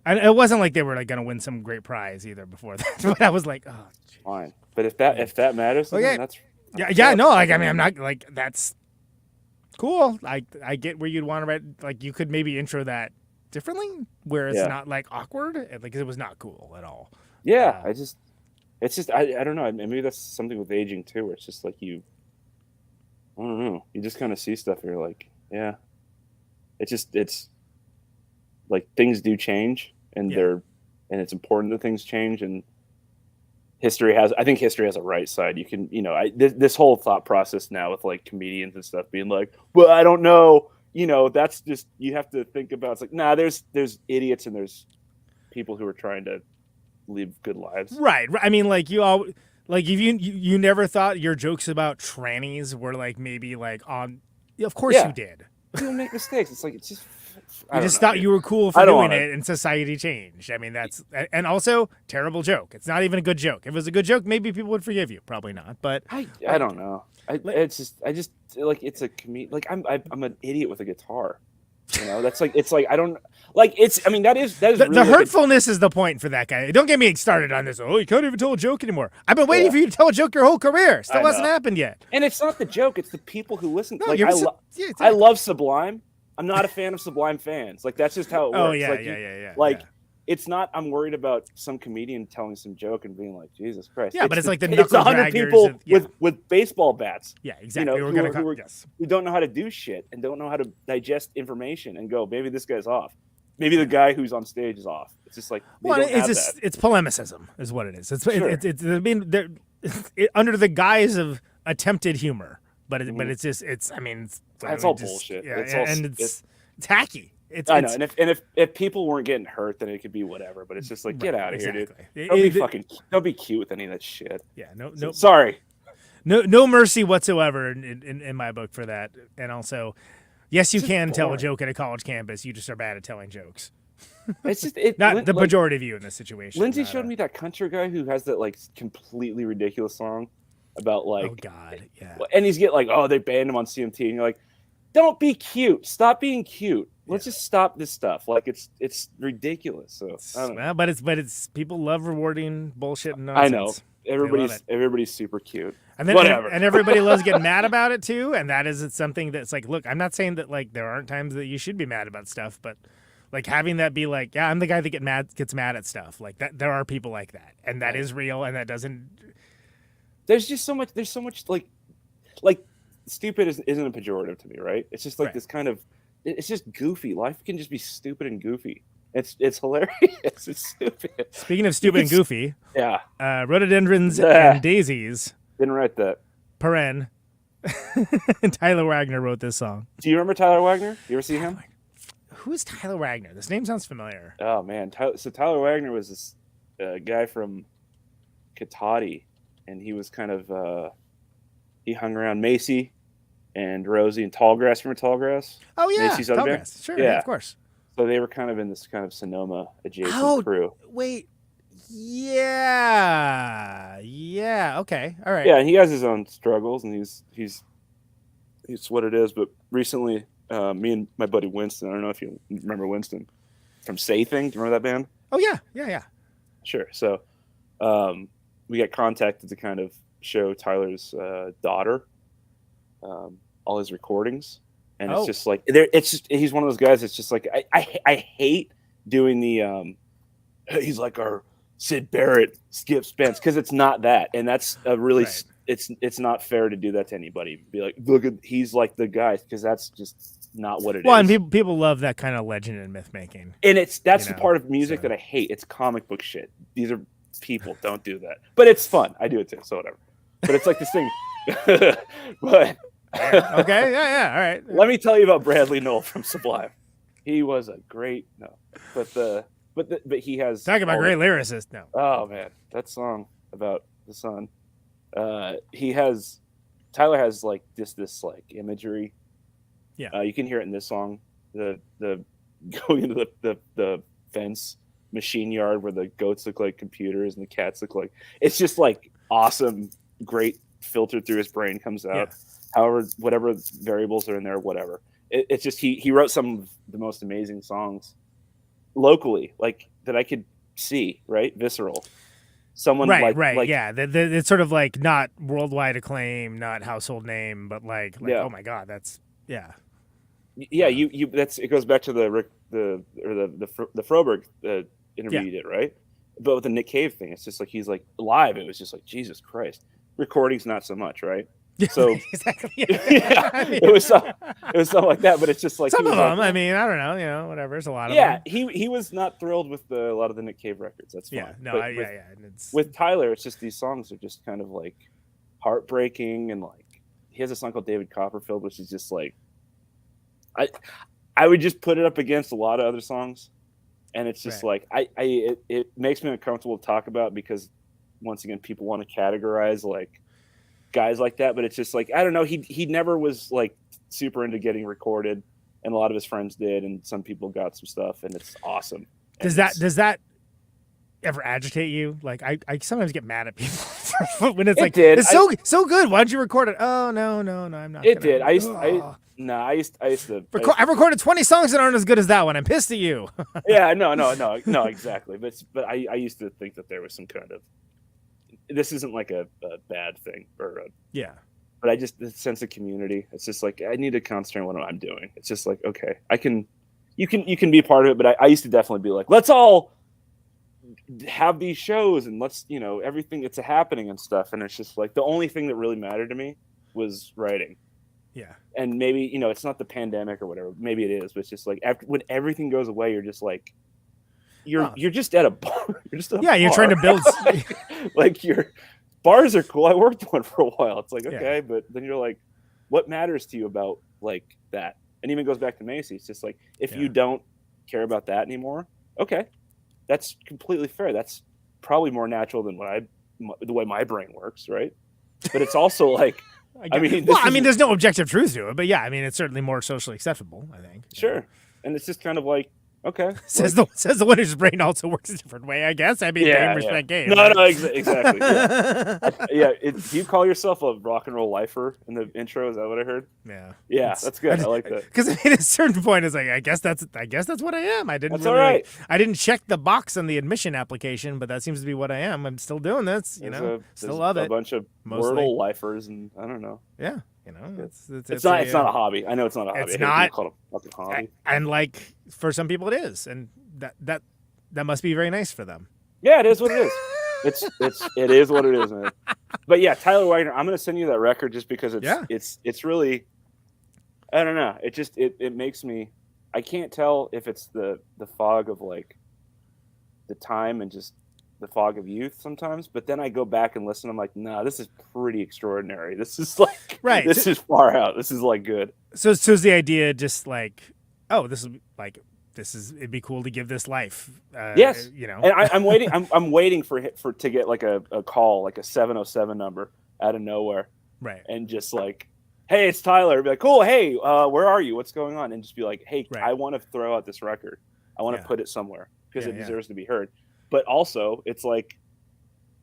And it wasn't like they were like going to win some great prize either before that. But I was like, "Oh, geez. Fine." But if that matters, then that's no. Like, I mean, I'm not like, that's cool. I get where you'd want to write. Like, you could maybe intro that differently, where it's not like awkward. Like, it was not cool at all. Yeah, I don't know. Maybe that's something with aging too, where it's just like I don't know. You just kind of see stuff and you're like, yeah. It's like things do change, and it's important that things change, and I think history has a right side. You can, this whole thought process now with like comedians and stuff being like, well, I don't know, that's just, you have to think about, it's like, nah, there's idiots and there's people who are trying to live good lives. Right. I mean, like, if you never thought your jokes about trannies were like maybe like on, of course you did. People make mistakes. It's like, it's just, you just thought you were cool for doing it, and society changed. I mean, that's, and also terrible joke. It's not even a good joke. If it was a good joke, maybe people would forgive you. Probably not. But I don't know. I just like, it's a comedian. Like, I'm an idiot with a guitar. That's like, it's like, I don't like, it's, I mean, that is really the hurtfulness is the point for that guy. Don't get me started on this. Oh, you can't even tell a joke anymore. I've been waiting for you to tell a joke your whole career. Still hasn't happened yet. And it's not the joke. It's the people who listen. No, like, I love Sublime. I'm not a fan of Sublime fans. Like, that's just how it works. Oh, yeah, like, Like, it's not, I'm worried about some comedian telling some joke and being like, Jesus Christ. Yeah, but it's like the it's 100 people with baseball bats. Yeah, exactly. Who don't know how to do shit and don't know how to digest information and go, maybe this guy's off. Maybe the guy who's on stage is off. It's just like, it's polemicism is what it is. It's I mean, under the guise of attempted humor, but it's just, it's, I mean, it's all bullshit. Yeah, it's tacky. I know, and if people weren't getting hurt, then it could be whatever. But it's just like, get out of here, dude. Don't be cute with any of that shit. Yeah, no. Sorry. No mercy whatsoever in my book for that. And also, yes, you can tell a joke at a college campus. You just are bad at telling jokes. It's just not the majority of you in this situation. Lindsay showed me that country guy who has that like completely ridiculous song about like, oh god, yeah. And he's like, oh, they banned him on CMT, and you're like, don't be cute. Stop being cute. Let's just stop this stuff. Like, it's ridiculous. So I don't know. But it's people love rewarding bullshit and nonsense. I know. Everybody's super cute. And then, whatever. And everybody loves getting mad about it too. And that is something that's like, look, I'm not saying that like there aren't times that you should be mad about stuff, but like having that be like, yeah, I'm the guy that gets mad at stuff. Like that, there are people like that, and that is real, and that doesn't. There's so much like stupid isn't a pejorative to me, right? It's just like this kind of. It's just goofy. Life can just be stupid and goofy. It's hilarious. It's stupid. Speaking of stupid and goofy, Yeah, rhododendrons and daisies. didn't write that. Paren. Tyler Wagner wrote this song. Do you remember Tyler Wagner? You ever see him? Who is Tyler Wagner? This name sounds familiar. Oh man, Tyler Wagner was this guy from Chikity, and he was kind of he hung around Macy and Rosie and Tallgrass. Remember Tallgrass? Oh yeah, Macy's other band? Tallgrass. Sure, Yeah. of course. So they were kind of in this kind of Sonoma adjacent crew. Wait. Yeah. Okay. All right. Yeah, and he has his own struggles, and he's what it is. But recently, me and my buddy Winston, I don't know if you remember Winston from Say Thing. Do you remember that band? Oh yeah. Sure. So we got contacted to kind of show Tyler's daughter all his recordings, and it's just like he's one of those guys that's just like I hate doing the he's like our Sid Barrett, Skip Spence, because it's not that, and that's a really it's not fair to do that to anybody. Be like, look at he's like the guy, because that's just not what it is. Well, and people love that kind of legend and myth making, and that's the part of music that I hate. It's comic book shit. These are people, don't do that, but it's fun. I do it too, so whatever. But it's like this thing. But okay, yeah, all right. Let me tell you about Bradley Knoll from Sublime. He was a great but he has talk about great lyricist. No, oh man, that song about the sun. Tyler has like this like imagery. Yeah, you can hear it in this song. The going into the fence machine yard where the goats look like computers and the cats look like, it's just like awesome, great filter through his brain comes out. Yeah. However, whatever variables are in there, whatever. It's just he wrote some of the most amazing songs locally, like that I could see, right? Visceral. Someone right. Yeah, it's sort of like not worldwide acclaim, not household name, but like oh my god, that's yeah. You that's it goes back to the Froberg interview you did, right? But with the Nick Cave thing, it's just like he's like live. It was just like Jesus Christ. Recordings not so much, right? So exactly. Yeah, it was something like that. But it's just like some of them. I mean, I don't know, whatever. It's a lot of them. Yeah, he was not thrilled with a lot of the Nick Cave records. That's fine. Yeah, no, but with Tyler, it's just these songs are just kind of like heartbreaking, and like he has a song called David Copperfield, which is just like I would just put it up against a lot of other songs, and it's just like it makes me uncomfortable to talk about, because once again people want to categorize like guys like that, but it's just like I don't know, he never was like super into getting recorded, and a lot of his friends did, and some people got some stuff, and it's awesome. Does that ever agitate you? Like I sometimes get mad at people when it's it's so good. Why don't you record it? Oh no, I'm not. It did. I used to. I've recorded 20 songs that aren't as good as that one. I'm pissed at you. Yeah, no, exactly. But I used to think that there was some kind of. This isn't like a bad thing yeah. But I just, the sense of community. It's just like I need to concentrate on what I'm doing. It's just like okay, you can be part of it, but I used to definitely be like, let's all have these shows and let's everything that's happening and stuff, and it's just like the only thing that really mattered to me was writing. Yeah. And maybe it's not the pandemic or whatever, maybe it is, but it's just like when everything goes away, you're just like you're just at a bar. You're just at a bar. You're trying to build like your bars are cool. I worked one for a while. It's like okay, but then you're like, what matters to you about like that? And even goes back to Macy. It's just like if you don't care about that anymore, okay, that's completely fair. That's probably more natural than the way my brain works, right? But it's also like, I mean, there's no objective truth to it, but yeah, I mean, it's certainly more socially acceptable, I think. Sure, and it's just kind of like, okay, says the one whose brain also works a different way, I guess. I mean, game respect game. No, exactly. Do you call yourself a rock and roll lifer in the intro? Is that what I heard? Yeah, that's good. I like that. Because at a certain point, it's like I guess that's what I am. I didn't. That's all right. I didn't check the box on the admission application, but that seems to be what I am. I'm still doing this. Still love it. A bunch of Wordle lifers, and I don't know. Yeah. It's not a hobby. I know it's not a hobby. It's not called a fucking hobby. And like for some people it is, and that must be very nice for them. Yeah, it is what it is. It is what it is, man. But yeah, Tyler Wagner, I'm gonna send you that record just because it's really, I don't know. It just it makes me I can't tell if it's the fog of like the time and just the fog of youth sometimes, but then I go back and listen. I'm like, nah, this is pretty extraordinary. This is like, Right. This is far out. This is like good. So is the idea just like, oh, it'd be cool to give this life. Yes. You know, And I'm waiting. I'm waiting for to get like a call, like a 707 number out of nowhere. right. And just like, hey, it's Tyler. Be like, cool. Hey, where are you? What's going on? And just be like, hey, Right. I want to throw out this record. I want to Yeah. put it somewhere because Yeah, it yeah. deserves to be heard. But also, it's like,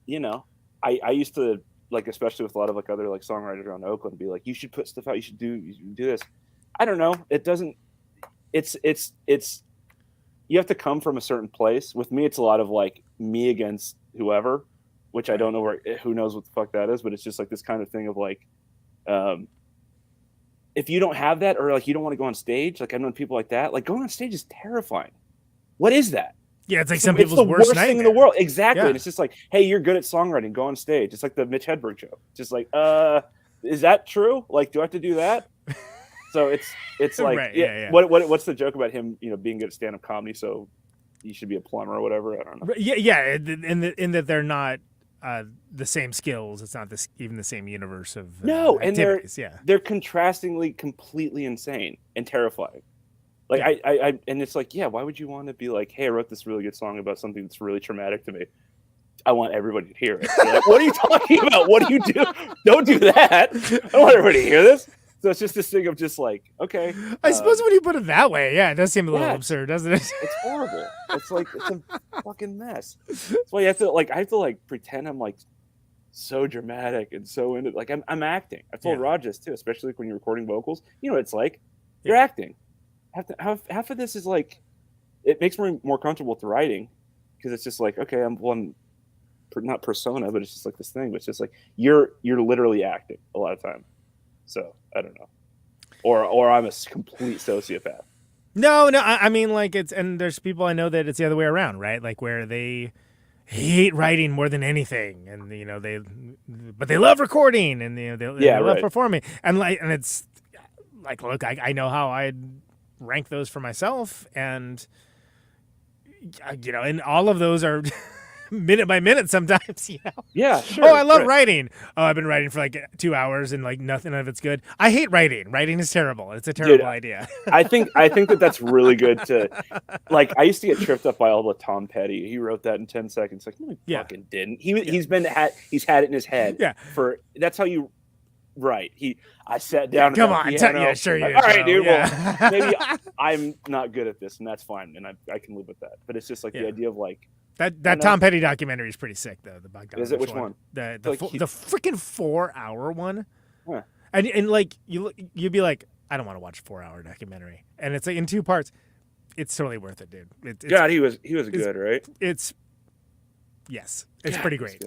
you know, I used to like, especially with a lot of like other like songwriters around Oakland, be like, you should put stuff out. You should do this. I don't know. It doesn't. It's. You have to come from a certain place. With me, it's a lot of like me against whoever, which I don't know who knows what the fuck that is, but it's just like this kind of thing of like, if you don't have that, or like you don't want to go on stage, like I've known people like that, like going on stage is terrifying. What is that? Yeah, it's like some It's people's the worst worst thing in nightmare. the world. Exactly. Yeah. And it's just like, hey, you're good at songwriting, go on stage. It's like the Mitch Hedberg joke. Just like, is that true? Like, do I have to do that? So it's like, Right, yeah. yeah. What's the joke about him, being good at stand-up comedy, so you should be a plumber or whatever? I don't know. Yeah. In that they're not the same skills. It's not even the same universe of No, and activities. they're contrastingly completely insane and terrifying. Like I and it's like, yeah, why would you want to be like, hey, I wrote this really good song about something that's really traumatic to me. I want everybody to hear it. Like, what are you talking about? What do you do? Don't do that. I don't want everybody to hear this. So it's just this thing of just like, okay. I suppose when you put it that way, yeah, it does seem a little yeah. absurd, doesn't it? It's horrible. It's like, it's a fucking mess. That's why I have to pretend I'm like so dramatic and so into, like, I'm acting. I told Rod this too, especially like when you're recording vocals. You know what it's like? You're acting. Half of this is like, it makes me more comfortable with the writing because it's just like, okay, I'm not persona, but it's just like this thing. But it's just like you're literally acting a lot of time. So I don't know, or I'm a complete sociopath. No. I mean, like and there's people I know that it's the other way around, right? Like where they hate writing more than anything, and but they love recording, and they love performing, and it's like, look, I know how I'd rank those for myself, and and all of those are minute by minute sometimes. Yeah, sure. Oh, I love writing. Oh, I've been writing for like 2 hours and like none of it's good. I hate writing. Writing is terrible. It's a terrible idea. I think that's really good to, like, I used to get tripped up by all the Tom Petty. He wrote that in 10 seconds. Like, no, he fucking didn't. He's had it in his head. Yeah. That's how you write. I sat down. Come on. Piano, sure you like, all right, dude. Yeah. Well, maybe I'm not good at this, and that's fine, and I can live with that. But it's just like the idea of like, That Tom Petty documentary is pretty sick, though. The Bogdanovich Is it? Which one? The Like the freaking 4-hour one. Huh. And like you'd be like, I don't want to watch a 4-hour documentary, and it's like in 2 parts. It's totally worth it, dude. It's God, he was good, right? It's pretty great.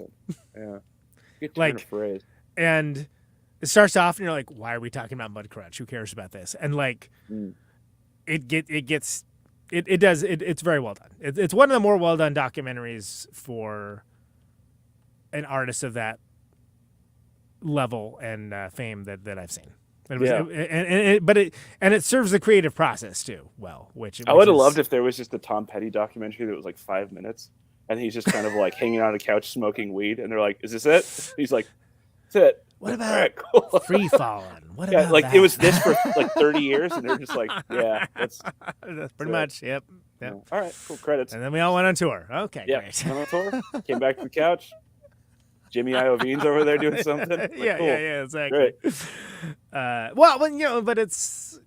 Yeah, good like turn of phrase. And it starts off, and you're like, why are we talking about Mudcrutch? Who cares about this? And like, it's very well done. It's one of the more well done documentaries for an artist of that level and fame that I've seen. But it serves the creative process too well. Which I would have loved if there was just a Tom Petty documentary that was like 5 minutes, and he's just kind of like hanging on a couch smoking weed, and they're like, "Is this it?" He's like, "That's it." What about right, cool. Free Falling? What about like that? it was this for like 30 years, and they're just like, "Yeah, that's pretty much." Yep. Yeah. All right, cool. Credits. And then we all went on tour. Okay, yeah, great. went on tour. Came back to the couch. Jimmy Iovine's over there doing something. Like, yeah, cool. yeah, exactly. Great. But it's,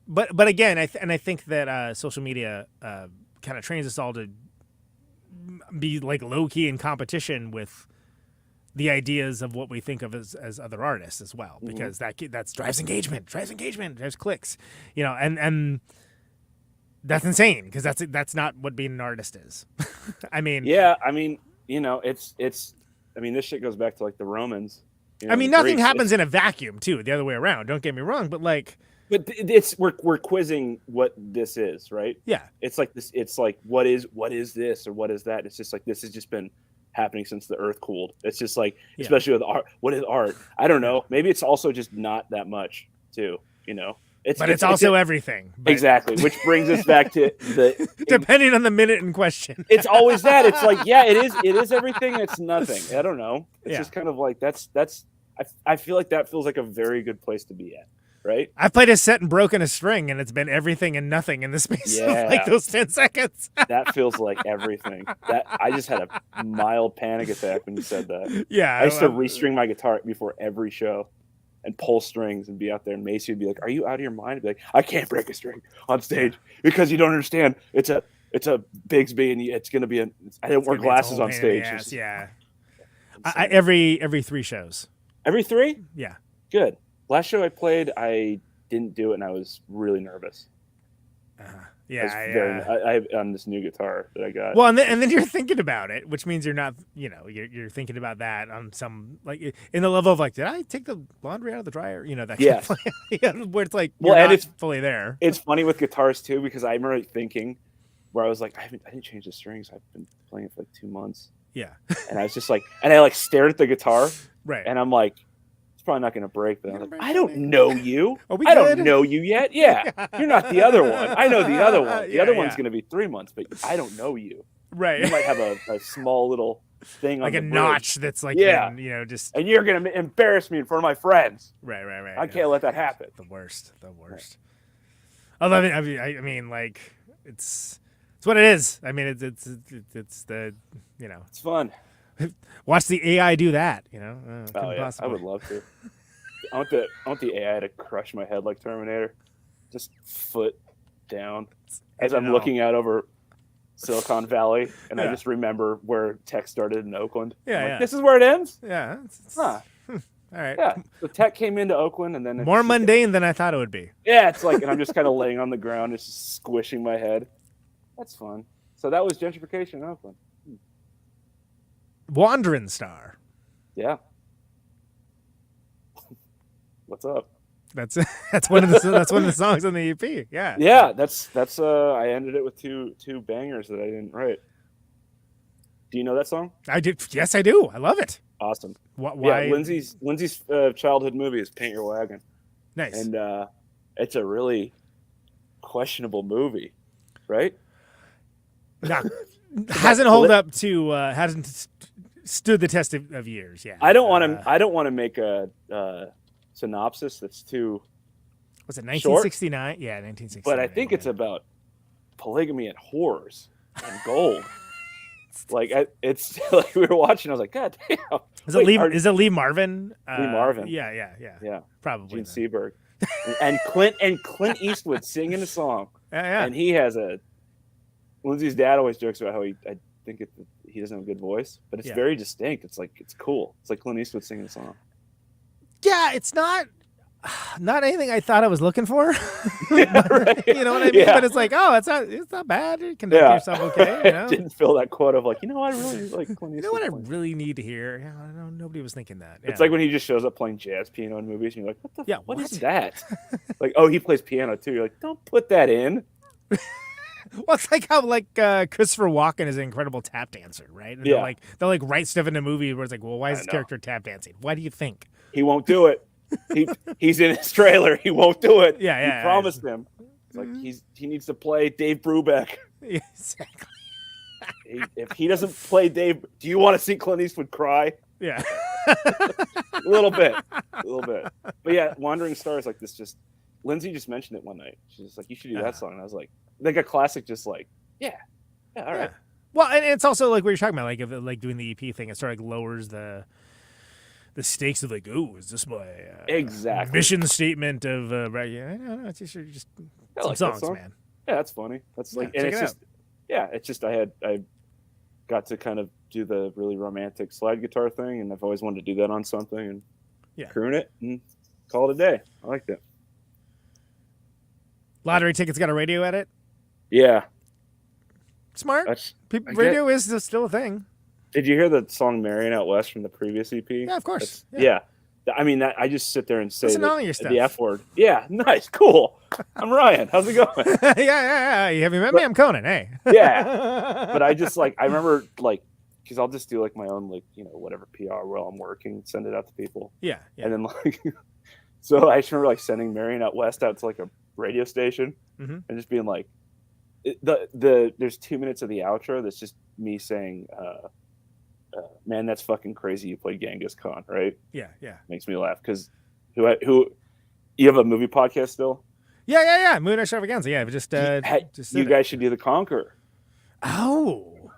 but again, I think that social media kind of trains us all to be like low key in competition with the ideas of what we think of as other artists as well, because that drives engagement, drives clicks, and that's insane because that's not what being an artist is. I mean, it's this shit goes back to like the Romans. Nothing Greeks. Happens in a vacuum too. The other way around. Don't get me wrong, but we're quizzing what this is, right? Yeah. It's like this. It's like what is this or what is that? It's just like this has just been happening since the earth cooled. It's just like, especially with art. What is art? I don't know. Maybe it's also just not that much too. It's also everything. But... Exactly, which brings us back to the depending on the minute in question. It's always that. It's like, yeah, it is everything. It's nothing. I don't know. It's just kind of like that's. I feel like that feels like a very good place to be at, right? I've played a set and broken a string, and it's been everything and nothing in the space of like those 10 seconds. That feels like everything. That I just had a mild panic attack when you said that. Yeah, I used to restring my guitar before every show. And pull strings and be out there, and Macy would be like, "Are you out of your mind?" I'd be like, "I can't break a string on stage because you don't understand. It's a Bigsby, and it's gonna be I didn't wear glasses on stage." Yeah, every 3 shows. Every 3? Yeah, good. Last show I played, I didn't do it, and I was really nervous. I have on this new guitar that I got. Well, and then you're thinking about it, which means you're not, you're thinking about that on some like in the level of like, did I take the laundry out of the dryer? That kind of play, where it's like, and it's fully there. It's funny with guitars too because I remember thinking where I was like, I didn't change the strings. I've been playing it for like 2 months. Yeah, and I was just like, and I like stared at the guitar, right, and I'm like. Probably not going to break them. I don't know you. I don't know you yet. Yeah, you're not the other one. I know the other one. The other one's going to be 3 months, but I don't know you. Right. You might have a small little thing like on the a bridge. notch that's like just and you're going to embarrass me in front of my friends. Right. I can't let that happen. The worst. Although I mean, like it's what it is. I mean, it's the it's fun. Watch the AI do that, I would love to. I want the AI to crush my head like Terminator, just foot down as I'm looking out over Silicon Valley, and I just remember where tech started in Oakland. Yeah, this is where it ends. Yeah. Huh. All right. Yeah. The tech came into Oakland, and then more mundane than I thought it would be. Yeah, it's like, and I'm just kind of laying on the ground, just squishing my head. That's fun. So that was gentrification in Oakland. Wandering Star. Yeah. What's up? That's one of the songs on the EP. Yeah. Yeah, that's I ended it with two bangers that I didn't write. Do you know that song? I did. Yes, I do. I love it. Awesome. Why? Yeah, Lindsay's childhood movie is Paint Your Wagon. Nice. And it's a really questionable movie, right? No. hasn't stood the test of years. Yeah. I don't want to make a synopsis that's too. Was it 1969? Short, yeah, 1969. But I think it's about polygamy and whores and gold. It's like we were watching. I was like, God damn. Is it Lee Marvin? Lee Marvin. Yeah. Probably. Gene Seberg. and Clint Eastwood singing a song. Yeah. And he has Lindsay's dad always jokes about how he doesn't have a good voice, but it's very distinct. It's cool. It's like Clint Eastwood singing a song. Yeah, it's not anything I thought I was looking for. Right. You know what I mean? Yeah. But it's like, it's not bad. You conduct yourself okay. Didn't fill that quote of like, I really like Clint Eastwood. You know what I really need to hear? Nobody was thinking that. Yeah. It's like when he just shows up playing jazz piano in movies, and you're like, what is that? Like, he plays piano too. You're like, don't put that in. Well, it's like how Christopher Walken is an incredible tap dancer, right? And they'll write stuff in a movie where it's like, well, why is this character tap dancing? Why do you think? He won't do it. He's in his trailer. He won't do it. Yeah. He promised him. It's like he needs to play Dave Brubeck. Exactly. If he doesn't play Dave, do you want to see Clint Eastwood cry? Yeah. a little bit. But yeah, Wandering Star is like this. Just Lindsay just mentioned it one night. She's just like, you should do that song. And I was like a classic. Just like, all right. Well, and it's also like what you're talking about, like doing the EP thing. It sort of lowers the stakes of like, is this my mission statement of right? Yeah, I don't know. It's just some songs, man. Yeah, that's funny. That's like, and it's just, it's just I got to kind of do the really romantic slide guitar thing, and I've always wanted to do that on something and croon it and call it a day. I liked it. Lottery tickets got a radio edit. Yeah, smart. Radio is still a thing. Did you hear the song "Marion Out West" from the previous EP? Yeah, of course. Yeah. I mean, I just sit there and say the F word. Yeah, nice, cool. I'm Ryan. How's it going? Yeah. Have you met me? I'm Conan. Hey. Yeah, but I just I remember because I'll just do my own whatever PR while I'm working, send it out to people. Yeah. And then So I just remember like sending Marionette West out to like a radio station Mhm. and just being like, there's 2 minutes of the outro that's just me saying, man, that's fucking crazy. You played Genghis Khan, right? Yeah, yeah. Makes me laugh because who you have a movie podcast still? Yeah. Moon Extravaganza. Yeah, just You guys should do The Conqueror. Oh.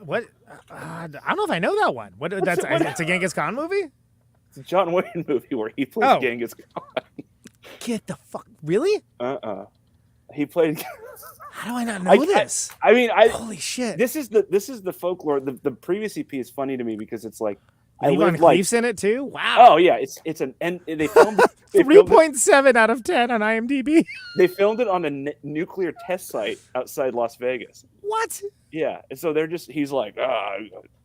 What? I don't know if I know that one. It's a Genghis Khan movie? It's a John Wayne movie where he plays Genghis Khan. Get the fuck. Really? He played. How do I not know this? I mean, holy shit. This is the folklore. The previous EP is funny to me because it's like Yvonne Cleef's in it too. Wow. Oh yeah, it's an and they filmed 3.7 out of 10 on IMDb. They filmed it on a nuclear test site outside Las Vegas. What? Yeah, and so he's like,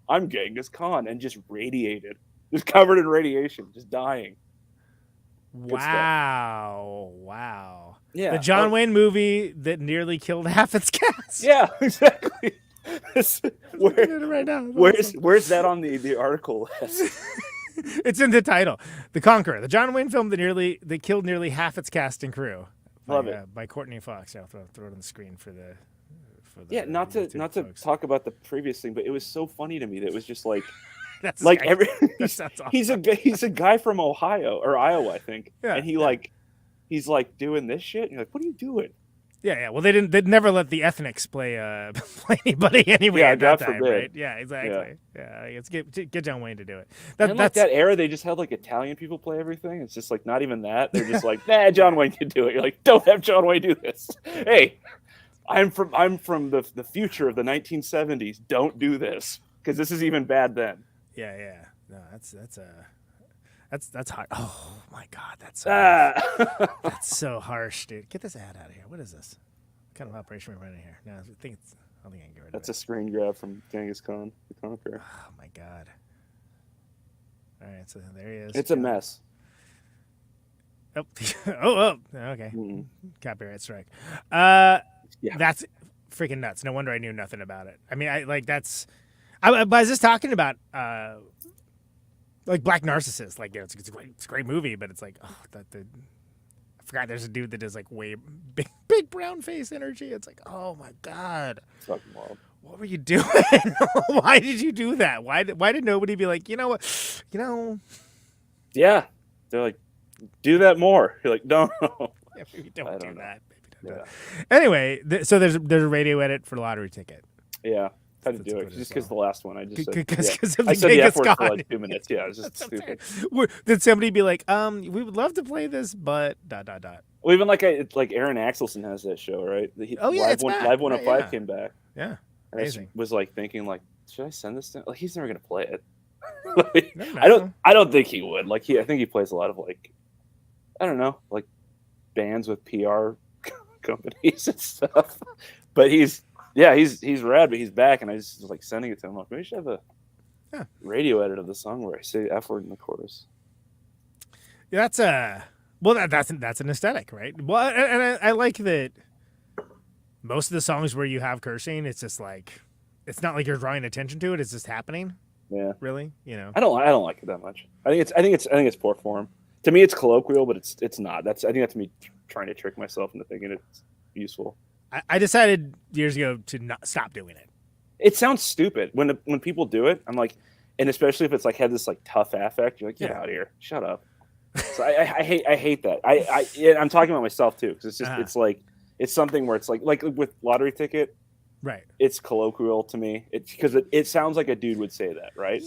I'm Genghis Khan, and just radiated, just covered in radiation, just dying. Wow. Yeah, the John Wayne movie that nearly killed half its cast. Yeah, exactly. Right now. Where's that on the article list? It's in the title, The Conqueror, the John Wayne film that killed nearly half its cast and crew. Love it by Courtney Fox. I'll throw it on the screen for the not to talk about the previous thing, but it was so funny to me that it was just like that's like that sounds awesome. he's a guy from Ohio or Iowa, I think, and he's like doing this shit. And you're like, what are you doing? Yeah. Well, they'd never let the ethnics play anybody anyway at that time, forbid. right? Yeah, exactly. Yeah, let's get John Wayne to do it. That's like that era. They just had like Italian people play everything. It's just like not even that. They're just like, nah, John Wayne can do it. You're like, don't have John Wayne do this. Hey, I'm from the future of the 1970s. Don't do this because this is even bad then. Yeah. No, that's hard. Oh my god, that's so harsh, dude. Get this ad out of here. What is this? What kind of operation we're running here? No, I don't think I can get rid of That's it. a screen grab from Genghis Khan, the Conqueror. Oh my god. All right, so there he is. It's a mess. Oh, okay. Mm-hmm. Copyright strike. That's freaking nuts. No wonder I knew nothing about it. I mean, I was just talking about like Black Narcissus. Like, it's a great movie, but it's like, I forgot there's a dude that does like way big brown face energy. It's like, oh my god, it's fucking wild. What were you doing? Why did you do that? Why did nobody be like, you know what, Yeah, they're like, do that more. You're like, no. Yeah, maybe don't do that. Yeah. Anyway, so there's a radio edit for Lottery Ticket. Yeah, had to do it just because the last one I just said, because of I the said the Genghis F word Khan. for like 2 minutes. Yeah, it was just stupid. Did somebody be like, we would love to play this, but ... Well, even like Aaron Axelson has that show, right? Live 105 came back. Yeah, and amazing. I was like thinking, like, should I send this to? Like, he's never gonna play it. I don't think he would. Like, I think he plays a lot of like, I don't know, like bands with PR companies and stuff. But he's rad. But he's back, and I just was like sending it to him. Like, maybe we should have a radio edit of the song where I say F word in the chorus. Yeah, that's an aesthetic, right? Well, and I like that. Most of the songs where you have cursing, it's just like, it's not like you're drawing attention to it. It's just happening. Yeah. Really, I don't like it that much. I think it's poor form. To me, it's colloquial, but it's not. I think that's me trying to trick myself into thinking it's useful. I decided years ago to not stop doing it. It sounds stupid when people do it. I'm like, and especially if it's like had this like tough affect, you're like, get out of here, shut up. So I hate that. I'm talking about myself too, because it's just it's like it's something where it's like with Lottery Ticket. Right. It's colloquial to me. It's because it sounds like a dude would say that, right?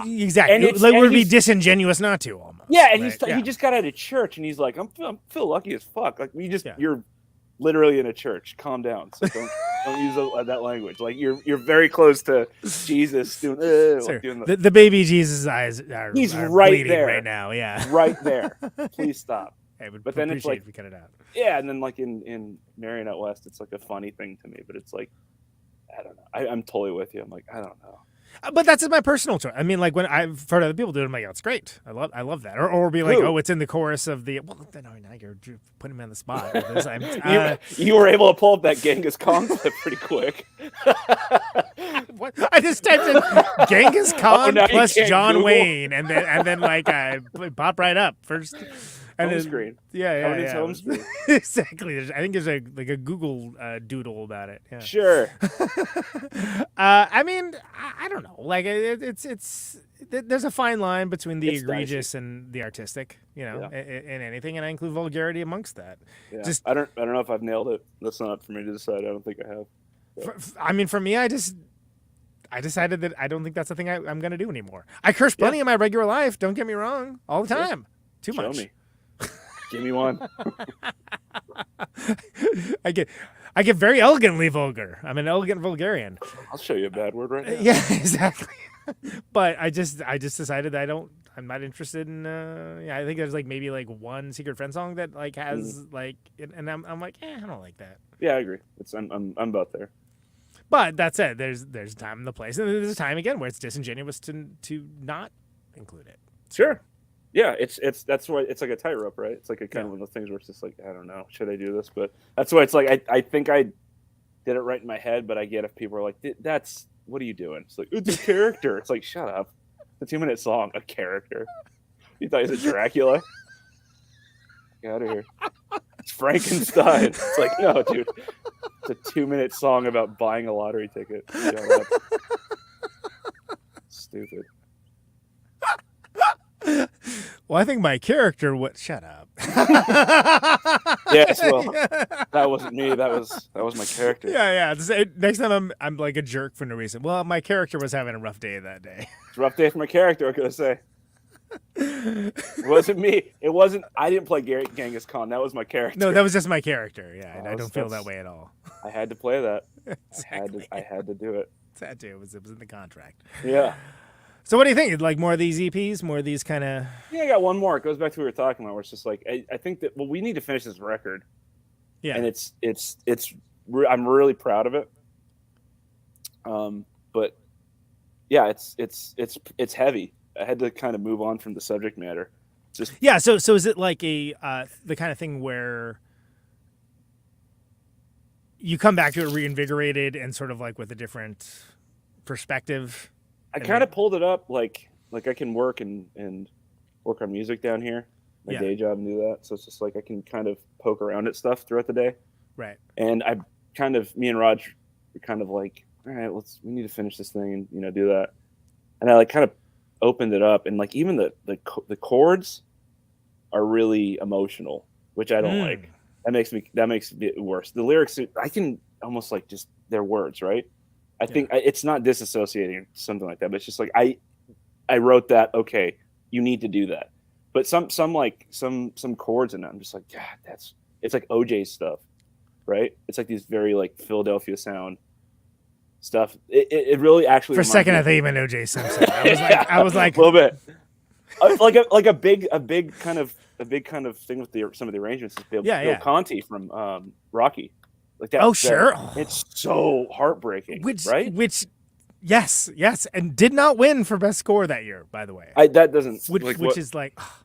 Exactly. And it would be disingenuous not to almost. Yeah, and he just got out of church and he's like, I feel lucky as fuck. Like you're literally in a church. Calm down. So don't use that language. Like you're very close to Jesus doing the baby Jesus' eyes are right bleeding there right now. Yeah. Right there. Please stop. But then it's like if we cut it out. Yeah, and then like in Marionette West, it's like a funny thing to me, but it's like I don't know. I'm totally with you. I'm like, I don't know. But that's my personal choice. I mean, like when I've heard other people do it, I'm like, oh, it's great. I love that. Or be like, oh, it's in the chorus of the. Well, now you're putting me on the spot. You were able to pull up that Genghis Khan clip pretty quick. What? I just typed in Genghis Khan plus John Google. Wayne, and then like I pop right up first. And Home then, screen. Yeah. Home screen. Exactly. I think there's a Google doodle about it. Yeah. Sure. I mean, I don't know. Like it's there's a fine line between the egregious dicey. and the artistic, in anything, and I include vulgarity amongst that. Yeah. Just I don't know if I've nailed it. That's not up for me to decide. I don't think I have. For me, I decided that I don't think that's the thing I'm going to do anymore. I curse plenty in my regular life. Don't get me wrong, all the time. Too Show much. me. Give me one. I get very elegantly vulgar. I'm an elegant vulgarian. I'll show you a bad word right now. Yeah, exactly. But I just decided that I'm not interested in. I think there's like maybe like one Secret Friend song that like has like, and I'm like, I don't like that. Yeah, I agree. I'm about there. But that said, there's a time and the place, and there's a time again where it's disingenuous to not include it. Sure. Yeah, that's why it's like a tightrope, right? It's like a kind of one of those things where it's just like, I don't know, should I do this? But that's why it's like I think I did it right in my head, but I get if people are like, that's what are you doing? It's like, it's a character. It's like, shut up. It's a 2-minute song, a character. You thought he was a Dracula? Get out of here. It's Frankenstein. It's like, no, dude. It's a 2-minute song about buying a lottery ticket. Shut up. Stupid. Well, I think my character would shut up. Yes, well, that wasn't me. That was my character. Yeah. Next time I'm like a jerk for no reason. Well, my character was having a rough day that day. It's a rough day for my character. What could I say? It wasn't me. It wasn't. I didn't play Genghis Khan. That was my character. No, that was just my character. Yeah, I don't feel that way at all. I had to play that. Exactly. I had to do it. It was in the contract. Yeah. So what do you think? Like more of these EPs, more of these kind of? Yeah, I got one more. It goes back to what we were talking about, where it's just like I think that we need to finish this record. Yeah. And I'm really proud of it. But yeah, it's heavy. I had to kind of move on from the subject matter. So is it like the kind of thing where you come back to it reinvigorated and sort of like with a different perspective? I kind of pulled it up like I can work and work on music down here, my day job, and do that. So it's just like I can kind of poke around at stuff throughout the day. Right. And me and Raj were kind of like, all right, we need to finish this thing and do that. And I like kind of opened it up, and like even the chords are really emotional, which I don't like. That makes it worse. The lyrics, I can almost like just their words, right? I think it's not disassociating or something like that, but it's just like I wrote that. Okay, you need to do that. But some chords in it, I'm just like, God, it's like OJ stuff, right? It's like these very like Philadelphia sound stuff. It really actually. For a second, I thought you meant OJ Simpson. I was like a little bit, like a big kind of thing with some of the arrangements is Bill Conti from Rocky. Like that, oh sure, it's so heartbreaking. Which, yes, and did not win for best score that year, by the way. Which is like, oh,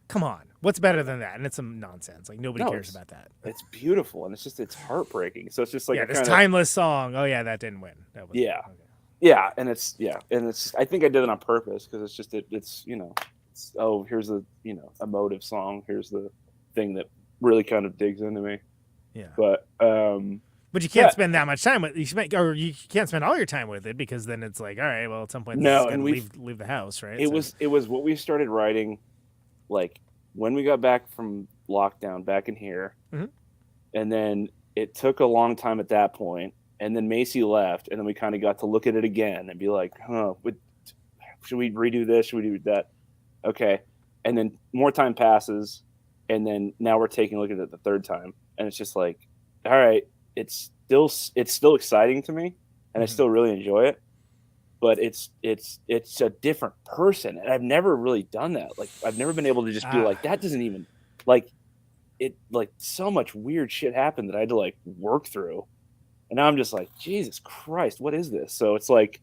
come on, what's better than that? And it's some nonsense. Like nobody cares about that. It's beautiful, and it's heartbreartking. So it's just like this timeless song. Oh yeah, that didn't win. And it's. I think I did it on purpose because it's just it's here's a emotive song. Here's the thing that really kind of digs into me. Yeah, but you can't spend that much time with you can't spend all your time with it because then it's like, all right, well, at some point, leave the house, right? It was what we started writing, like when we got back from lockdown back in here, and then it took a long time at that point, and then Macy left, and then we kind of got to look at it again and be like, should we redo this? Should we do that? Okay, and then more time passes, and then now we're taking a look at it the third time. And it's just like, all right, it's still exciting to me, and I still really enjoy it. But it's a different person, and I've never really done that. Like I've never been able to just be like, that doesn't even like it. Like so much weird shit happened that I had to like work through, and now I'm just like, Jesus Christ, what is this? So it's like,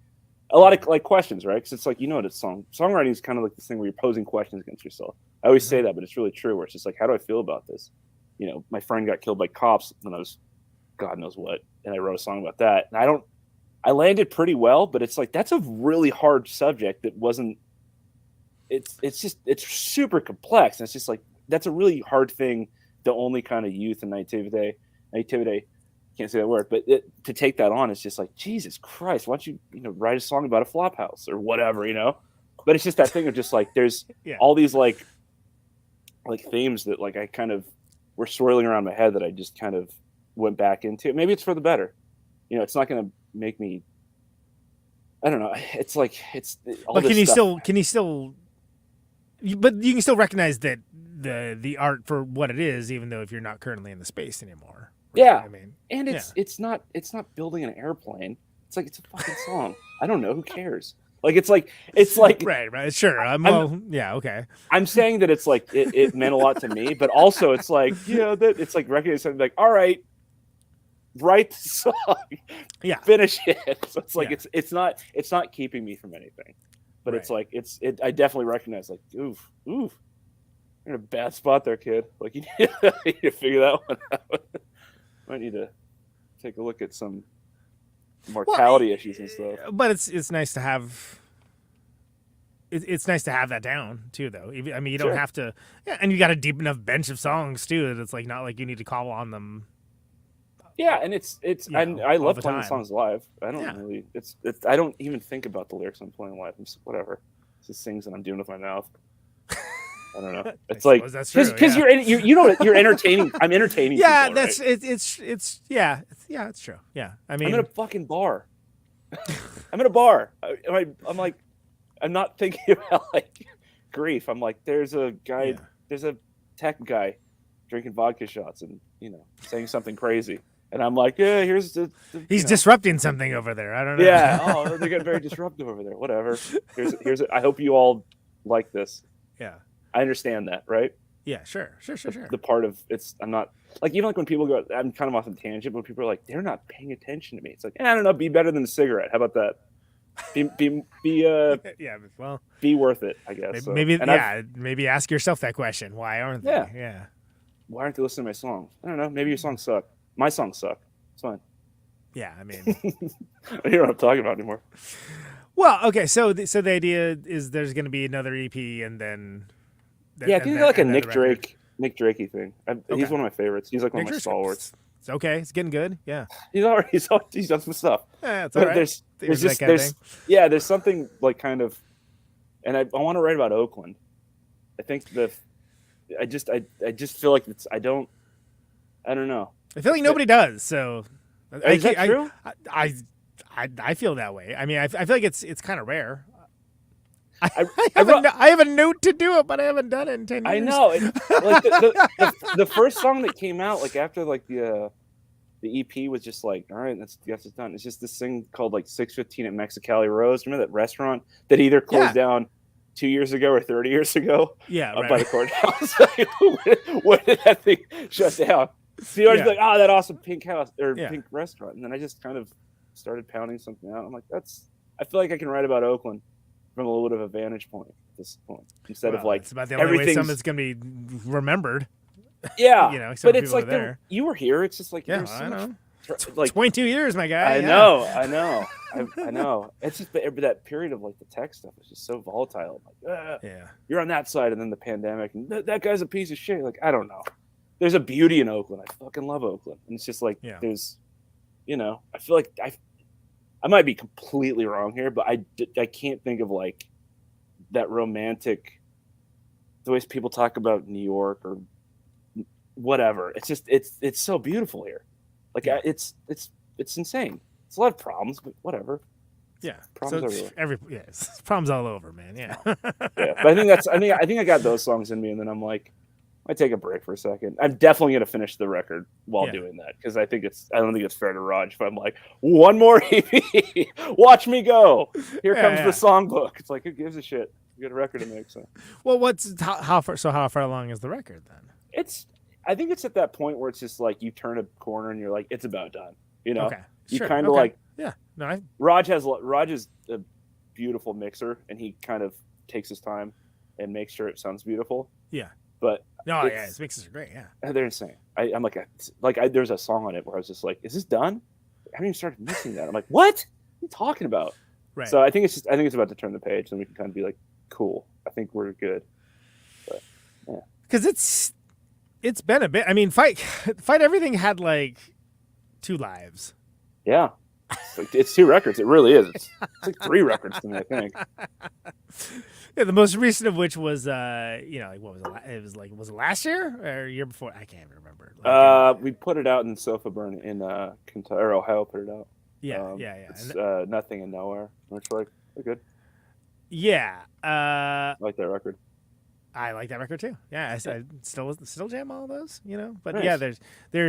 a lot of like questions, right? Because it's like, you know, it's songwriting is kind of like this thing where you're posing questions against yourself. I always say that, but it's really true. Where it's just like, how do I feel about this? You know, my friend got killed by cops when I was, God knows what, and I wrote a song about that. And I landed pretty well, but it's like that's a really hard subject that wasn't. It's super complex. And it's just like that's a really hard thing. The only kind of youth and nativity, can't say that word, but to take that on, it's just like, Jesus Christ, why don't you write a song about a flop house or whatever, But it's just that thing of just like there's all these like themes that like I kind of were swirling around my head that I just kind of went back into. Maybe it's for the better, it's not going to make me. I don't know. It's like it's. But can you still? But you can still recognize that the art for what it is, even though if you're not currently in the space anymore. Right? Yeah, I mean, and it's not building an airplane. It's like it's a fucking song. I don't know. Who cares? Like it's like right. Sure. Okay. I'm saying that it's like it meant a lot to me, but also it's like that it's like recognizing something like, all right, write the song, finish it. So it's like it's not keeping me from anything, but it's like I definitely recognize like oof, you're in a bad spot there, kid. Like you need to figure that one out. Might need to take a look at some mortality issues and stuff. But it's nice to have. It's nice to have that down too, though. I mean, you don't have to, and you got a deep enough bench of songs too that it's like not like you need to call on them. Yeah, and I love playing the songs live. I don't really. It's I don't even think about the lyrics I'm playing live. I'm just, whatever. It's just things that I'm doing with my mouth. I don't know. It's like because you're entertaining. I'm entertaining. Yeah, people, that's right? it's true. Yeah, I mean, I'm in a fucking bar. I'm in a bar. I'm like, I'm not thinking about like grief. I'm like, there's a guy, there's a tech guy drinking vodka shots and saying something crazy, and I'm like, yeah, here's the he's disrupting something over there. I don't know. Yeah. Oh, they got very disruptive over there. Whatever. Here's. I hope you all like this. Yeah. I understand that, right? Yeah, sure. The part of I'm not like even like when people go, I'm kind of off on a tangent, but people are like, they're not paying attention to me. It's like, I don't know, be better than a cigarette. How about that? Be worth it, I guess. Maybe ask yourself that question. Why aren't they? Yeah. Why aren't they listening to my songs? I don't know. Maybe your songs suck. My songs suck. It's fine. Yeah, I mean, I don't know what I'm talking about anymore. Well, okay, so the idea is there's going to be another EP, and then. I think like a Nick Drakey thing. He's one of my favorites. He's like one of my stalwarts. It's okay. It's getting good. Yeah. He's done some stuff. Yeah, it's all right. There's something like kind of, and I want to write about Oakland. I think I just feel like I don't know. I feel like nobody does. So. Is that true? I feel that way. I mean, I feel like it's kind of rare. I have a note to do it, but I haven't done it in 10 years. I know. Like the first song that came out, like after like the EP was just like, all right, that's it's done. It's just this thing called like 615 at Mexicali Rose. Remember that restaurant that either closed down 2 years ago or 30 years ago? Yeah, up by the courthouse. When did that thing shut down? So you're always like, that awesome pink house or pink restaurant, and then I just kind of started pounding something out. I'm like, I feel like I can write about Oakland from a little bit of a vantage point at this point, instead of like it's about the only way something's gonna be remembered. Yeah, but it's like you were here. It's just like I know. Like 22 years, my guy. I know. It's just that period of like the tech stuff is just so volatile. I'm like, you're on that side, and then the pandemic, and that guy's a piece of shit. Like I don't know. There's a beauty in Oakland. I fucking love Oakland, and it's just like there's, I feel like I might be completely wrong here, but I can't think of like that romantic, the ways people talk about New York or whatever. It's just it's so beautiful here. Like it's insane. It's a lot of problems, but whatever. Yeah, problems everywhere. It's problems all over, man. Yeah. But I think I got those songs in me, and then I'm like, I take a break for a second. I'm definitely going to finish the record while doing that because I don't think it's fair to Raj if I'm like, one more EP, watch me go. Here comes the songbook. It's like, who gives a shit? You got a record to make. So, well, how far along is the record then? I think it's at that point where it's just like you turn a corner and you're like, it's about done. Okay. You kind of like No, Raj is beautiful mixer, and he kind of takes his time and makes sure it sounds beautiful. Yeah. But his mixes are great. Yeah. they're insane. I'm like, there's a song on it where I was just like, is this done? I haven't even started mixing that. I'm like, what? What are you talking about? Right. So I think it's about to turn the page, and we can kind of be like, cool. I think we're good. But yeah. Because it's been a bit. I mean, Fight Everything had like 2 lives. Yeah. It's 2 records. It really is. It's like 3 records to me, I think. Yeah, the most recent of which was, like what was it? It was like, was it last year or year before? I can't even remember. Like, We put it out in Sofa Burn in Kentucky, or Ohio. Put it out. Yeah. It's Nothing and Nowhere. Which like they're good. Yeah. I like that record. I like that record too. Yeah, I still jam all those, But Nice. yeah, there's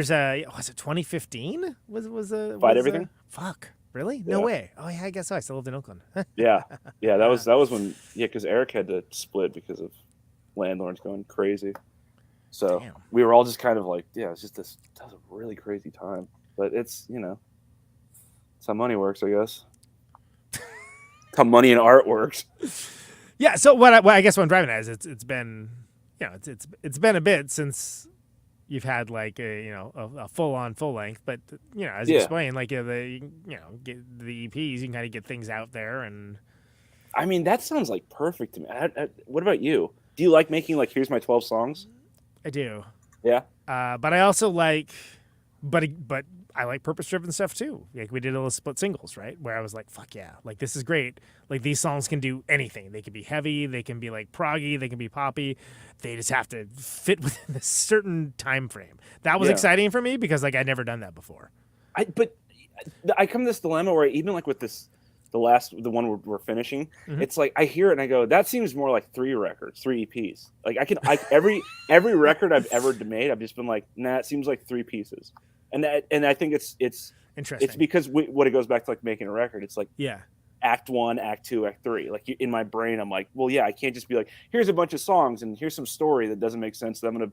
was it 2015? Was Fight Everything? Fuck, really? No way. Oh yeah, I guess so. I still lived in Oakland. Yeah. That was when because Eric had to split because of landlords going crazy. So we were all just kind of like, it's just that was a really crazy time. But it's it's how money works, I guess. It's how money and art works. Yeah. So what I guess what I'm driving at is it's been it's been a bit since you've had like a full length, but as you explained, like get the EPs, you can kind of get things out there, and I mean that sounds like perfect to me. What about you? Do you like making like here's my 12 songs? I do. Yeah. But I also like, but I like purpose-driven stuff too. Like we did all the split singles, right? Where I was like, fuck yeah, like this is great. Like these songs can do anything. They can be heavy, they can be like proggy, they can be poppy. They just have to fit within a certain time frame. That was exciting for me because like I'd never done that before. But I come to this dilemma where even like with the one we're finishing, it's like I hear it and I go, that seems more like 3 records, 3 EPs. Like every record I've ever made, I've just been like, nah, it seems like 3 pieces. And I think it's interesting. It's because what it goes back to like making a record. It's like Act 1, Act 2, Act 3. Like in my brain, I'm like, well, yeah, I can't just be like, here's a bunch of songs and here's some story that doesn't make sense. That I'm gonna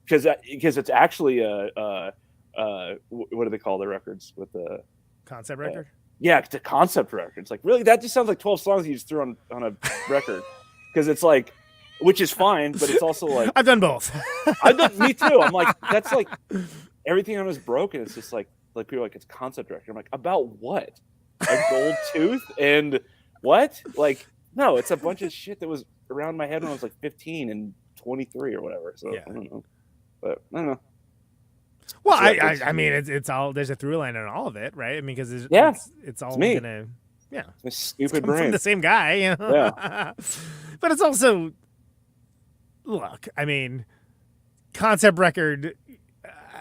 because it's actually what do they call the records with the concept record? Yeah, it's a concept record. It's like really that just sounds like 12 songs you just threw on a record because it's like. Which is fine, but it's also like I've done both. Me too. I'm like that's like everything on is broken. It's just like people are like it's concept record. I'm like about what? A gold tooth and what? Like no, it's a bunch of shit that was around my head when I was like 15 and 23 or whatever. So I don't know, but I don't know. Well, I mean it's all there's a through line on all of it, right? I mean because it's all me. gonna it's my stupid brain from the same guy, Yeah, but it's also. Look, I mean, concept record,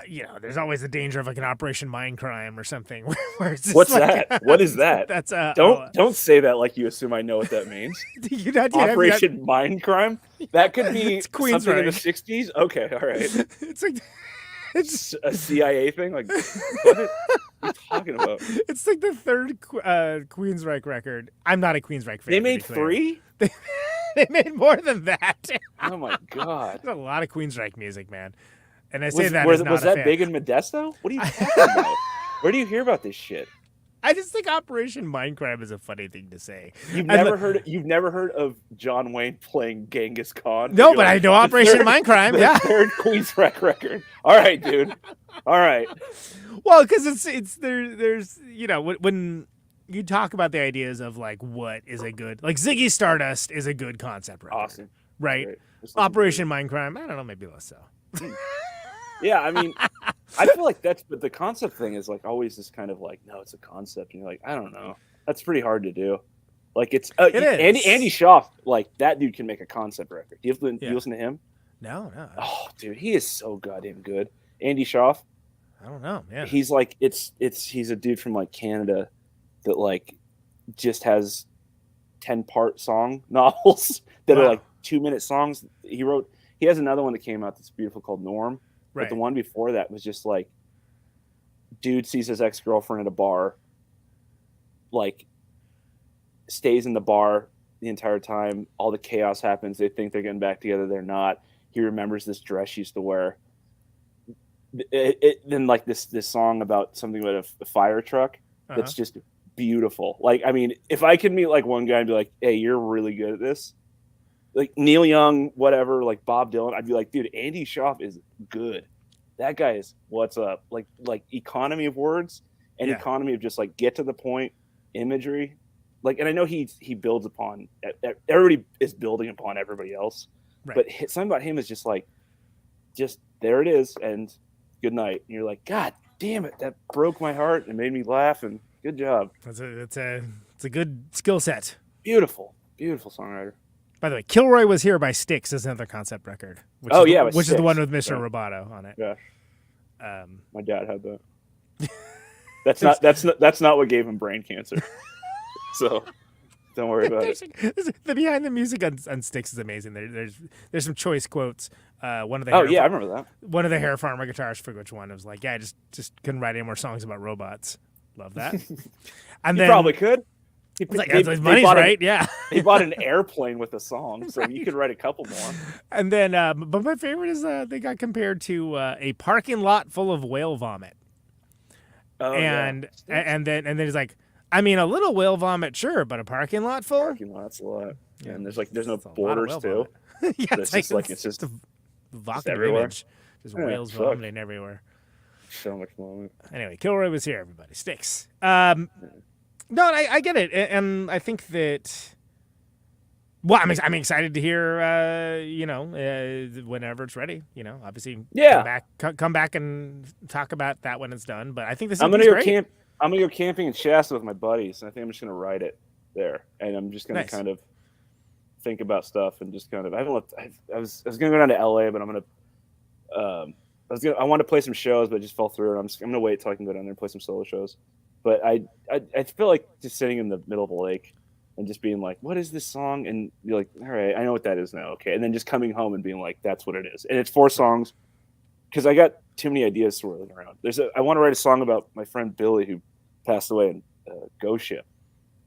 there's always the danger of like an Operation Mindcrime or something. Where it's just what's like, that? What is that? That's don't say that like you assume I know what that means. Operation Mindcrime? That could be something in the 60s? Okay, all right. It's like it's a CIA thing? Like, what are you talking about? It's like the 3rd Queensryche record. I'm not a Queensryche fan. They made 3? They made more than that. Oh my god! There's a lot of Queensryche music, man. And I was say that that big in Modesto? What are you talking about? Where do you hear about this shit? I just think Operation Mindcrime is a funny thing to say. You've never heard of John Wayne playing Genghis Khan? No, but I know Operation Mindcrime. Yeah, 3rd Queensryche record. All right, dude. All right. Well, because it's there's when you talk about the ideas of like what is a good like Ziggy Stardust is a good concept record. Awesome. Right? Great. Operation Mindcrime, I don't know, maybe less so. Yeah, I mean, I feel like but the concept thing is like always this kind of like, no, it's a concept. And you're like, I don't know. That's pretty hard to do. Like it is. Andy Schaaf, like that dude can make a concept record. Do you listen to him? No. Oh, dude, he is so goddamn good. Andy Schaaf. I don't know, man. He's like, he's a dude from like Canada that like just has 10-part song novels that are like 2-minute songs. He has another one that came out that's beautiful called Norm. Right. But the one before that was just like dude sees his ex-girlfriend at a bar, like stays in the bar the entire time. All the chaos happens. They think they're getting back together. They're not. He remembers this dress she used to wear. Then like this song about something about a fire truck that's just beautiful. Like, I mean, if I could meet like one guy and be like, hey, you're really good at this, like Neil Young, whatever, like Bob Dylan, I'd be like, dude, Andy Schaaf is good. That guy is what's up. Like economy of words and economy of just like get to the point imagery. Like, and I know he builds upon, everybody is building upon everybody else, but something about him is just like, just there it is and good night. And you're like, God damn it, that broke my heart and made me laugh, and good job. It's a good skill set. Beautiful songwriter. By the way, Kilroy Was Here by Styx is another concept record. Which is the one with Mr. Roboto on it. Yeah. My dad had that. That's not what gave him brain cancer. So don't worry about it. The behind the music on Styx is amazing. There's some choice quotes. One of the I remember that. One of the Hair Farmer guitarists, forget which one, was like, "Yeah, I just couldn't write any more songs about robots." Love that. And you probably could. His money's right. Yeah, he bought an airplane with a song, so you could write a couple more. And then, but my favorite is they got compared to a parking lot full of whale vomit. Oh, and then he's like, I mean, a little whale vomit, sure, but a parking lot full? Parking lot's a lot. Yeah, and there's no borders too. Yeah, it's just a vocative everywhere. image. Just whales vomiting everywhere. So much moment. Anyway, Kilroy Was Here, everybody. Styx. No, I get it, and I think that. Well, I'm excited to hear. Whenever it's ready. Obviously. Yeah. Come back and talk about that when it's done. But I think this. I'm gonna go camping in Shasta with my buddies, and I think I'm just gonna write it there, and I'm just gonna kind of think about stuff and just kind of. I was gonna go down to LA, but I'm gonna. I wanted to play some shows, but it just fell through. And I'm gonna wait till I can go down there and play some solo shows. But I feel like just sitting in the middle of the lake and just being like, what is this song? And you're like, all right, I know what that is now. Okay. And then just coming home and being like, that's what it is. And it's 4 songs because I got too many ideas swirling around. I want to write a song about my friend Billy who passed away in Ghost Ship.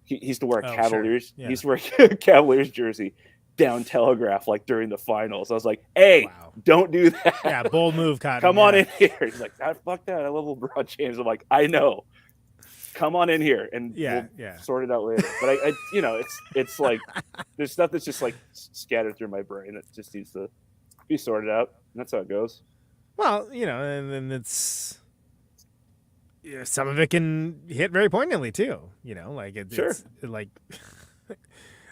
He used to wear a Cavaliers. Sure. Yeah. He used to wear a Cavaliers jersey down Telegraph like during the finals. I was like, hey, don't do that. Yeah, bold move, Cotton. Come on in here. He's like, fuck that. I love LeBron James. I'm like, I know. Come on in here and we'll sort it out later. But I it's like there's stuff that's just like scattered through my brain that just needs to be sorted out. And that's how it goes. Well, and then it's some of it can hit very poignantly too. It's like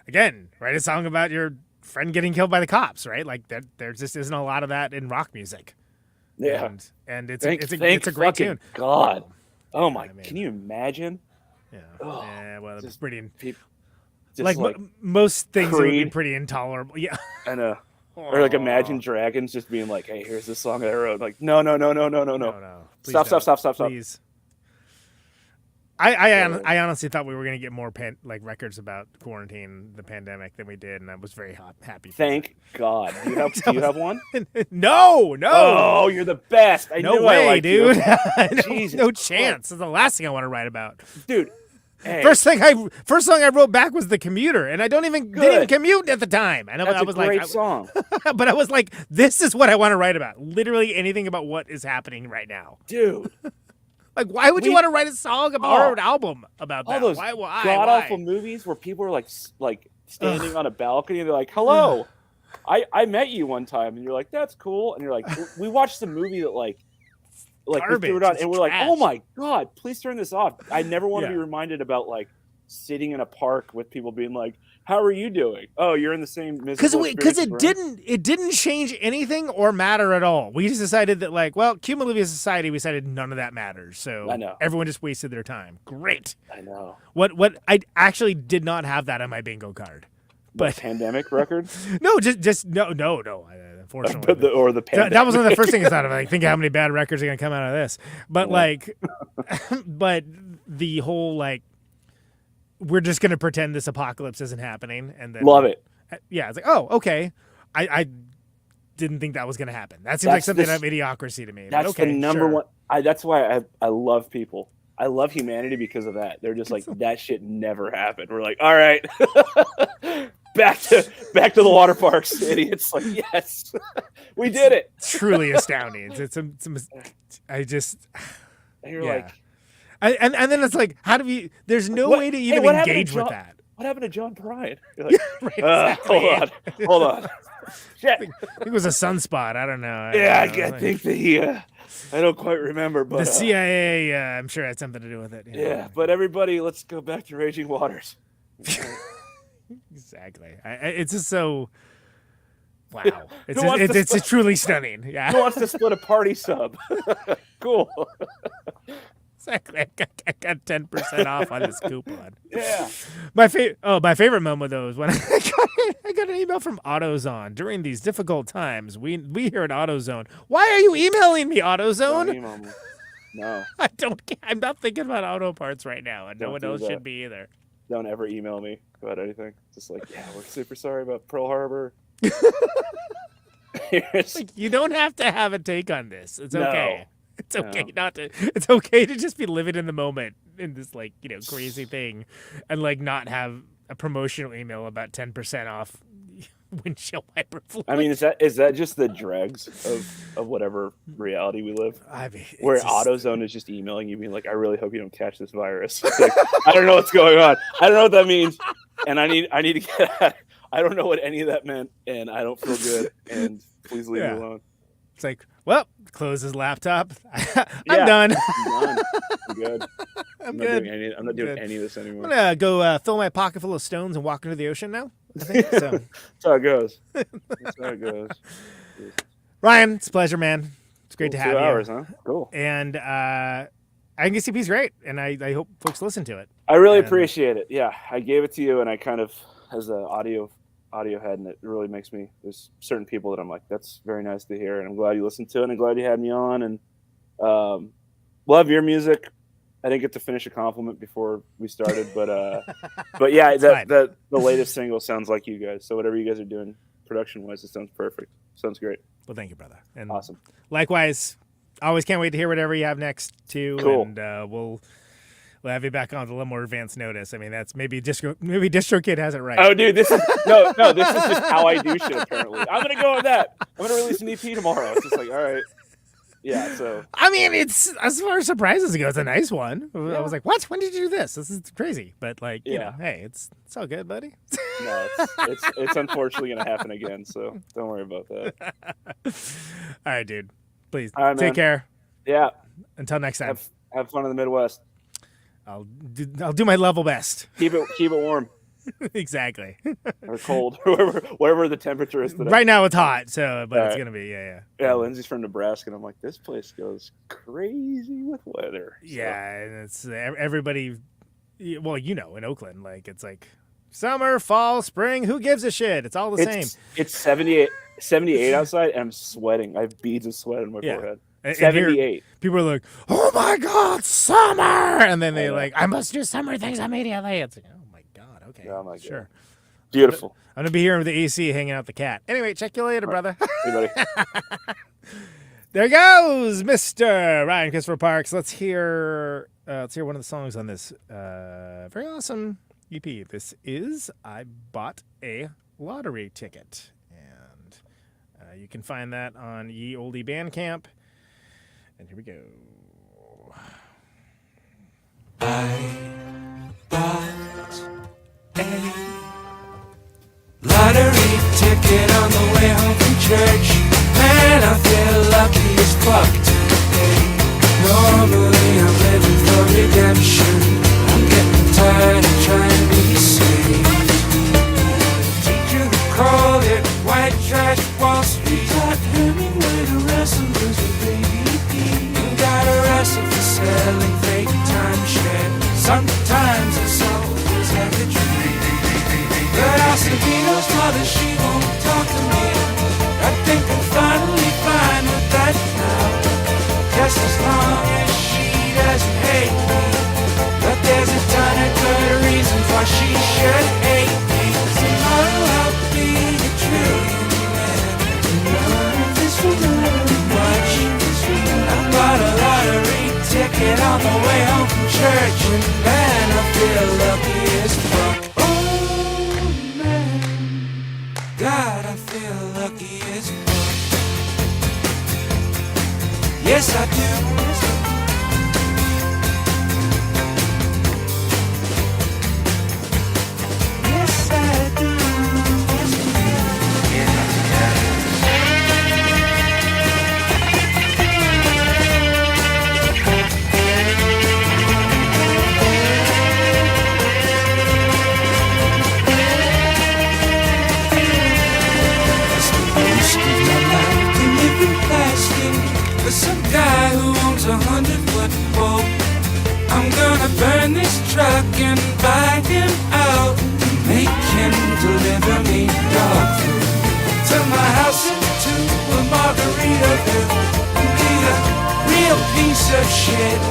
again, write a song about your friend getting killed by the cops, right? Like there just isn't a lot of that in rock music. Yeah, and it's a great tune. God. Oh my! Can you imagine? Yeah. Oh, well, it's pretty. Like most things would be pretty intolerable. Yeah. And or like Imagine Dragons just being like, "Hey, here's the song that I wrote." Like, no. Stop. Please. I honestly thought we were going to get more records about quarantine, the pandemic, than we did, and I was very happy. Thank God. Do you have one? No. Oh, you're the best. No way, dude. No chance. Christ. It's the last thing I want to write about, dude. Hey. First song I wrote back was The Commuter, and I didn't even commute at the time. And That's I was a great song. But I was like, this is what I want to write about. Literally anything about what is happening right now, dude. Like, why would you want to write a song about or an album about that? All those god-awful movies where people are like standing on a balcony and they're like, hello, I met you one time. And you're like, that's cool. And you're like, we watched the movie that like we threw it on and we're like, oh my God, please turn this off. I never want to be reminded about like sitting in a park with people being like, how are you doing? Oh, you're in the same miserable because it didn't change anything or matter at all. We just decided that cumulatively as a society, we decided none of that matters. So I know. Everyone just wasted their time. Great. I know. What I actually did not have that on my bingo card. But pandemic record? No, just no. Unfortunately, the pandemic. That was one of the first things I thought of. Like, think how many bad records are gonna come out of this. But but the whole we're just going to pretend this apocalypse isn't happening. And then love it. Yeah. It's like, oh, okay. I didn't think that was going to happen. That seems like something of idiocracy to me. That's the number one. That's why I love people. I love humanity because of that. They're just like, that shit never happened. We're like, all right, back to the water parks, idiots. Like, yes, we did it. Truly astounding. You're like, And then it's like, how do we? There's no way to even engage with that. What happened to John Bryan? You're like, Right, exactly. Hold on. Shit. I think it was a sunspot. I don't know. I think I don't quite remember, but the CIA, I'm sure had something to do with it. Yeah, but everybody, let's go back to Raging Waters. Exactly. It's just so. Wow. It's truly stunning. Yeah. Who wants to split a party sub? Cool. Exactly. I got 10% off on this coupon. Yeah. My favorite moment though is when I got an email from AutoZone. During these difficult times, we here at AutoZone. Why are you emailing me, AutoZone? Don't email me. No. I'm not thinking about auto parts right now, and no one else should be either. Don't ever email me about anything. Just like, yeah, we're super sorry about Pearl Harbor. Like, you don't have to have a take on this. It's okay. It's okay not to. It's okay to just be living in the moment in this crazy thing, and not have a promotional email about 10% off windshield wiper fluid. I mean, is that just the dregs of whatever reality we live? I mean, where AutoZone is just emailing you, being like, "I really hope you don't catch this virus." Like, I don't know what's going on. I don't know what that means, and I need to get out. I don't know what any of that meant, and I don't feel good. And please leave me alone. It's like, well, close his laptop. I'm done. I'm done. I'm good. I'm good. I'm not doing any of this anymore. I'm gonna go fill my pocket full of stones and walk into the ocean now. I think so. That's how it goes. That's how it goes. Ryan, it's a pleasure, man. It's great to have 2 you. hours, huh? Cool. And INKCP's great, and I hope folks listen to it. I really appreciate it. Yeah, I gave it to you, and I kind of, as an audio head, and it really makes me, there's certain people that I'm like, that's very nice to hear, and I'm glad you listened to it, and I'm glad you had me on, and love your music. I didn't get to finish a compliment before we started, but yeah, the latest single sounds like you guys, so whatever you guys are doing production wise, it sounds perfect. Sounds great. Well, thank you, brother. And awesome. Likewise, always can't wait to hear whatever you have next too. Cool. And we'll have you back on with a little more advanced notice. I mean, that's maybe DistroKid has it right. Oh, dude, this is no. This is just how I do shit. Apparently, I'm gonna go with that. I'm gonna release an EP tomorrow. It's just like, all right, yeah. So I mean, it's, as far as surprises go, it's a nice one. I was like, what? When did you do this? This is crazy. But you know, hey, it's all good, buddy. No, it's unfortunately gonna happen again. So don't worry about that. All right, dude. Please man. take care. Yeah. Until next time. Have fun in the Midwest. I'll do my level best. Keep it warm. Exactly. Or cold, whatever the temperature is today. Right now it's hot, but it's gonna be Yeah, Lindsay's from Nebraska, and I'm like, this place goes crazy with weather. So. Yeah, and it's everybody. Well, in Oakland, it's like summer, fall, spring. Who gives a shit? It's all the same. It's 78 outside, and I'm sweating. I have beads of sweat on my forehead. 78. People are like, "Oh my God, summer!" And then they I must do summer things immediately. It's like, oh my God, okay, oh my God. Sure, Beautiful. I'm gonna be here with the AC, hanging out with the cat. Anyway, check you later, brother. Hey, buddy. There goes Mr. Ryan Christopher Parks. Let's hear one of the songs on this very awesome EP. This is "I Bought a Lottery Ticket," and you can find that on Ye Olde Bandcamp. And here we go. I bought a lottery ticket on the way home from church. Man, I feel lucky as fuck today. Normally I'm living for redemption. I'm getting tired of trying to be saved. The teacher who called it white trash Wall Street taught Hemingway to wrestle as a baby. Got arrested for selling fake timeshare. Sometimes it's always had the dream. But Alcindino's mother, she won't talk to me. I think I'm finally fine with that now. Just as long as she doesn't hate me. But there's a ton of good reasons why she should hate me. Tomorrow I'll be a trillionaire. None of this will matter much. I bought a lottery ticket on the way home from church, and man, I feel lucky as fuck. Oh man, God, I feel lucky as fuck. Yes, I do. some guy who owns 100-foot pole. I'm gonna burn this truck and buy him out, make him deliver me dog food. Turn my house into a Margaritaville and be a real piece of shit.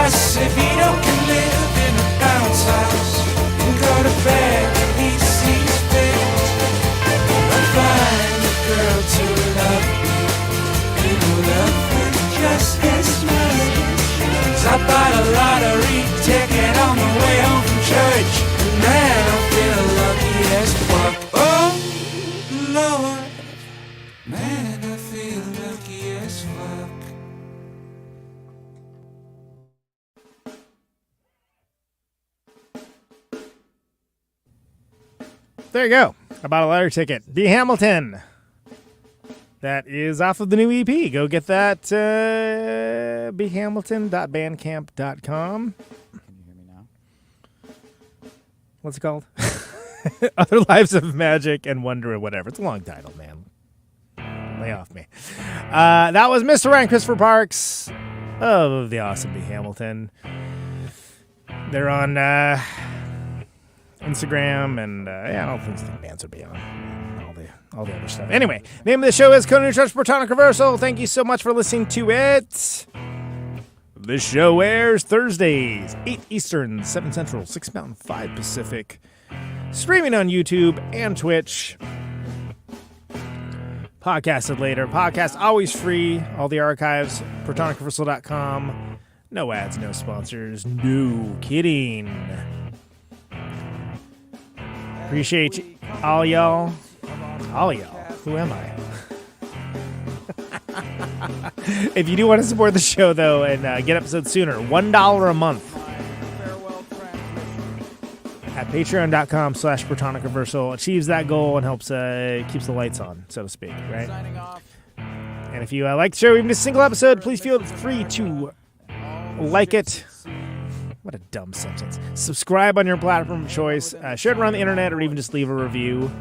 Acevedo can live in a bounce house and go to bed when he sees fit. I'll find a girl to love me and will love her just as much. 'Cause I bought a lottery ticket on the way home from church, and man, I feel lucky as fuck. Oh Lord, man, I feel lucky as fuck. There you go. I bought a lottery ticket. D. Hamilton. That is off of the new EP. Go get that. bhamilton.bandcamp.com. Can you hear me now? What's it called? Other Lives of Magic and Wonder or whatever. It's a long title, man. Lay off me. That was Mr. Ryan Christopher Parks of the awesome B. Hamilton. They're on Instagram, and I don't think the bands would be on all the other stuff. Anyway, name of the show is Conan Neutron's Protonic Reversal. Thank you so much for listening to it. This show airs Thursdays, 8 Eastern, 7 Central, 6 Mountain, 5 Pacific. Streaming on YouTube and Twitch. Podcasted later. Podcast always free. All the archives, protonicreversal.com. No ads, no sponsors. No kidding. Appreciate all y'all. All y'all. Who am I? If you do want to support the show, though, and get episodes sooner, $1 a month at patreon.com/Protonic Reversal achieves that goal and helps keeps the lights on, so to speak, right? And if you like the show, even a single episode, please feel free to like it. What a dumb sentence. Subscribe on your platform of choice. Share it around the internet, or even just leave a review.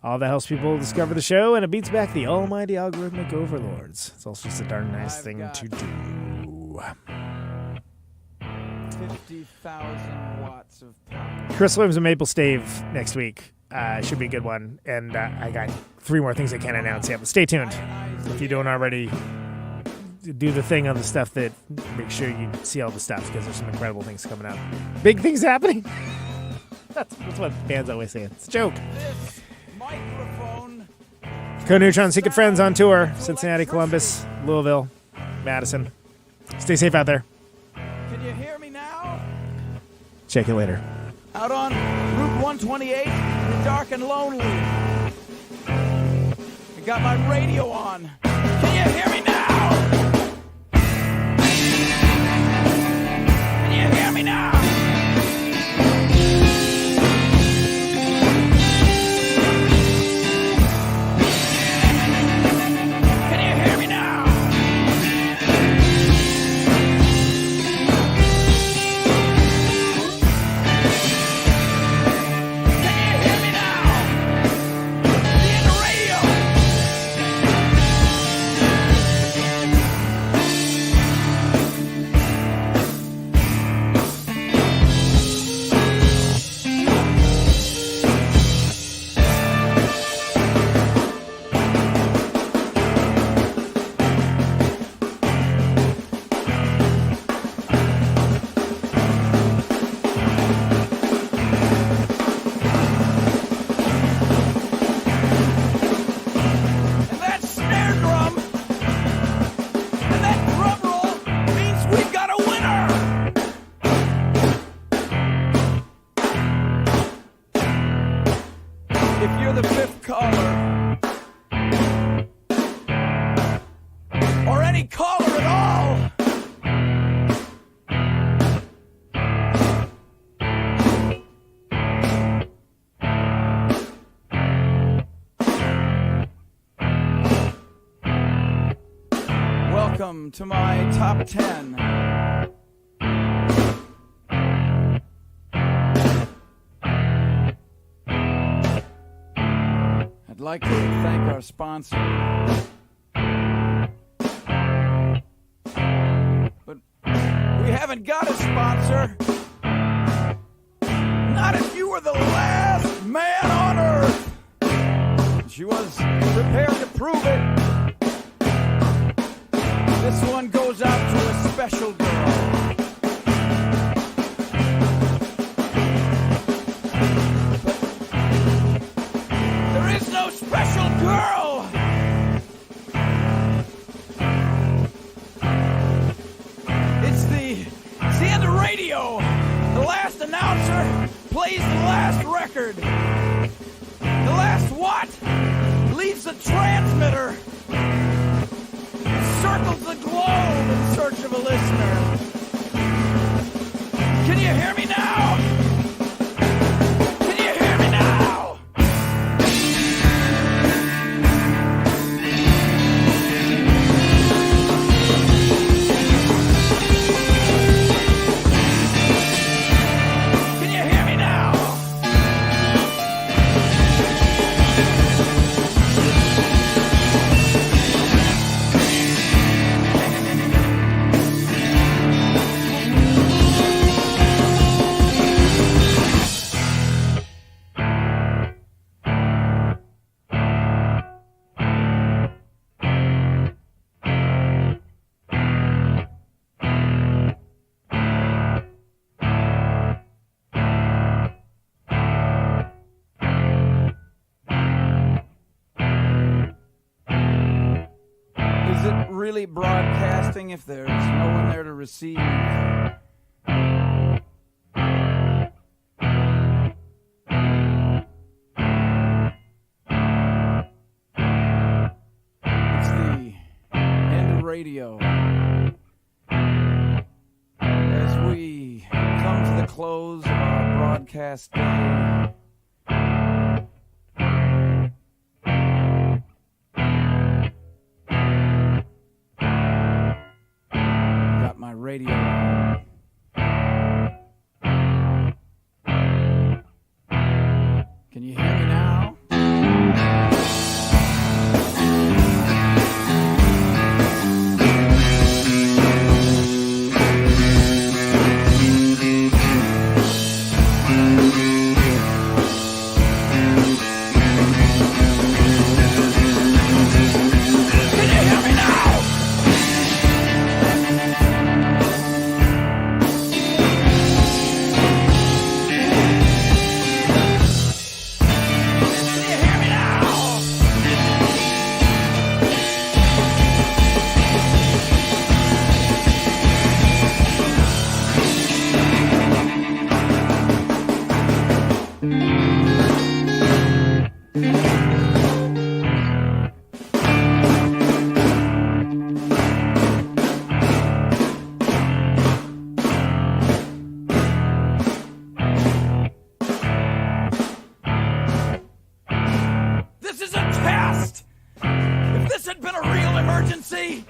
All that helps people discover the show, and it beats back the almighty algorithmic overlords. It's also just a darn nice thing to do. 50,000 watts of power. Chris Williams and Maple Stave next week. Should be a good one. And I got 3 more things I can't announce yet, but stay tuned. If you don't already, do the thing on the stuff that make sure you see all the stuff, because there's some incredible things coming out. Big things happening. That's what bands always say. It's a joke. Microphone. Co-Neutron Secret Friends on tour. Cincinnati, Columbus, Louisville, Madison. Stay safe out there. Can you hear me now? Check you later. Out on Route 128, we're dark and lonely. I got my radio on. Can you hear me now? Can you hear me now? Can you hear me now? Welcome to my top 10. I'd like to thank our sponsor, haven't got a sponsor. Not if you were the last man on Earth. She was prepared to prove it. This one goes out to a special girl. But there is no special girl. It's the end of radio. The last announcer plays the last record. The last what? Leaves the transmitter. Circles the globe in search of a listener. Can you hear me now? Can you hear me now? Can you hear me now? Is it really broadcasting if there's no one there to receive? It's the end of radio. As we come to the close of our broadcast day, got my radio on. Can you hear me now? Can you hear me now? Can you hear me now? This is a test! If this had been a real emergency,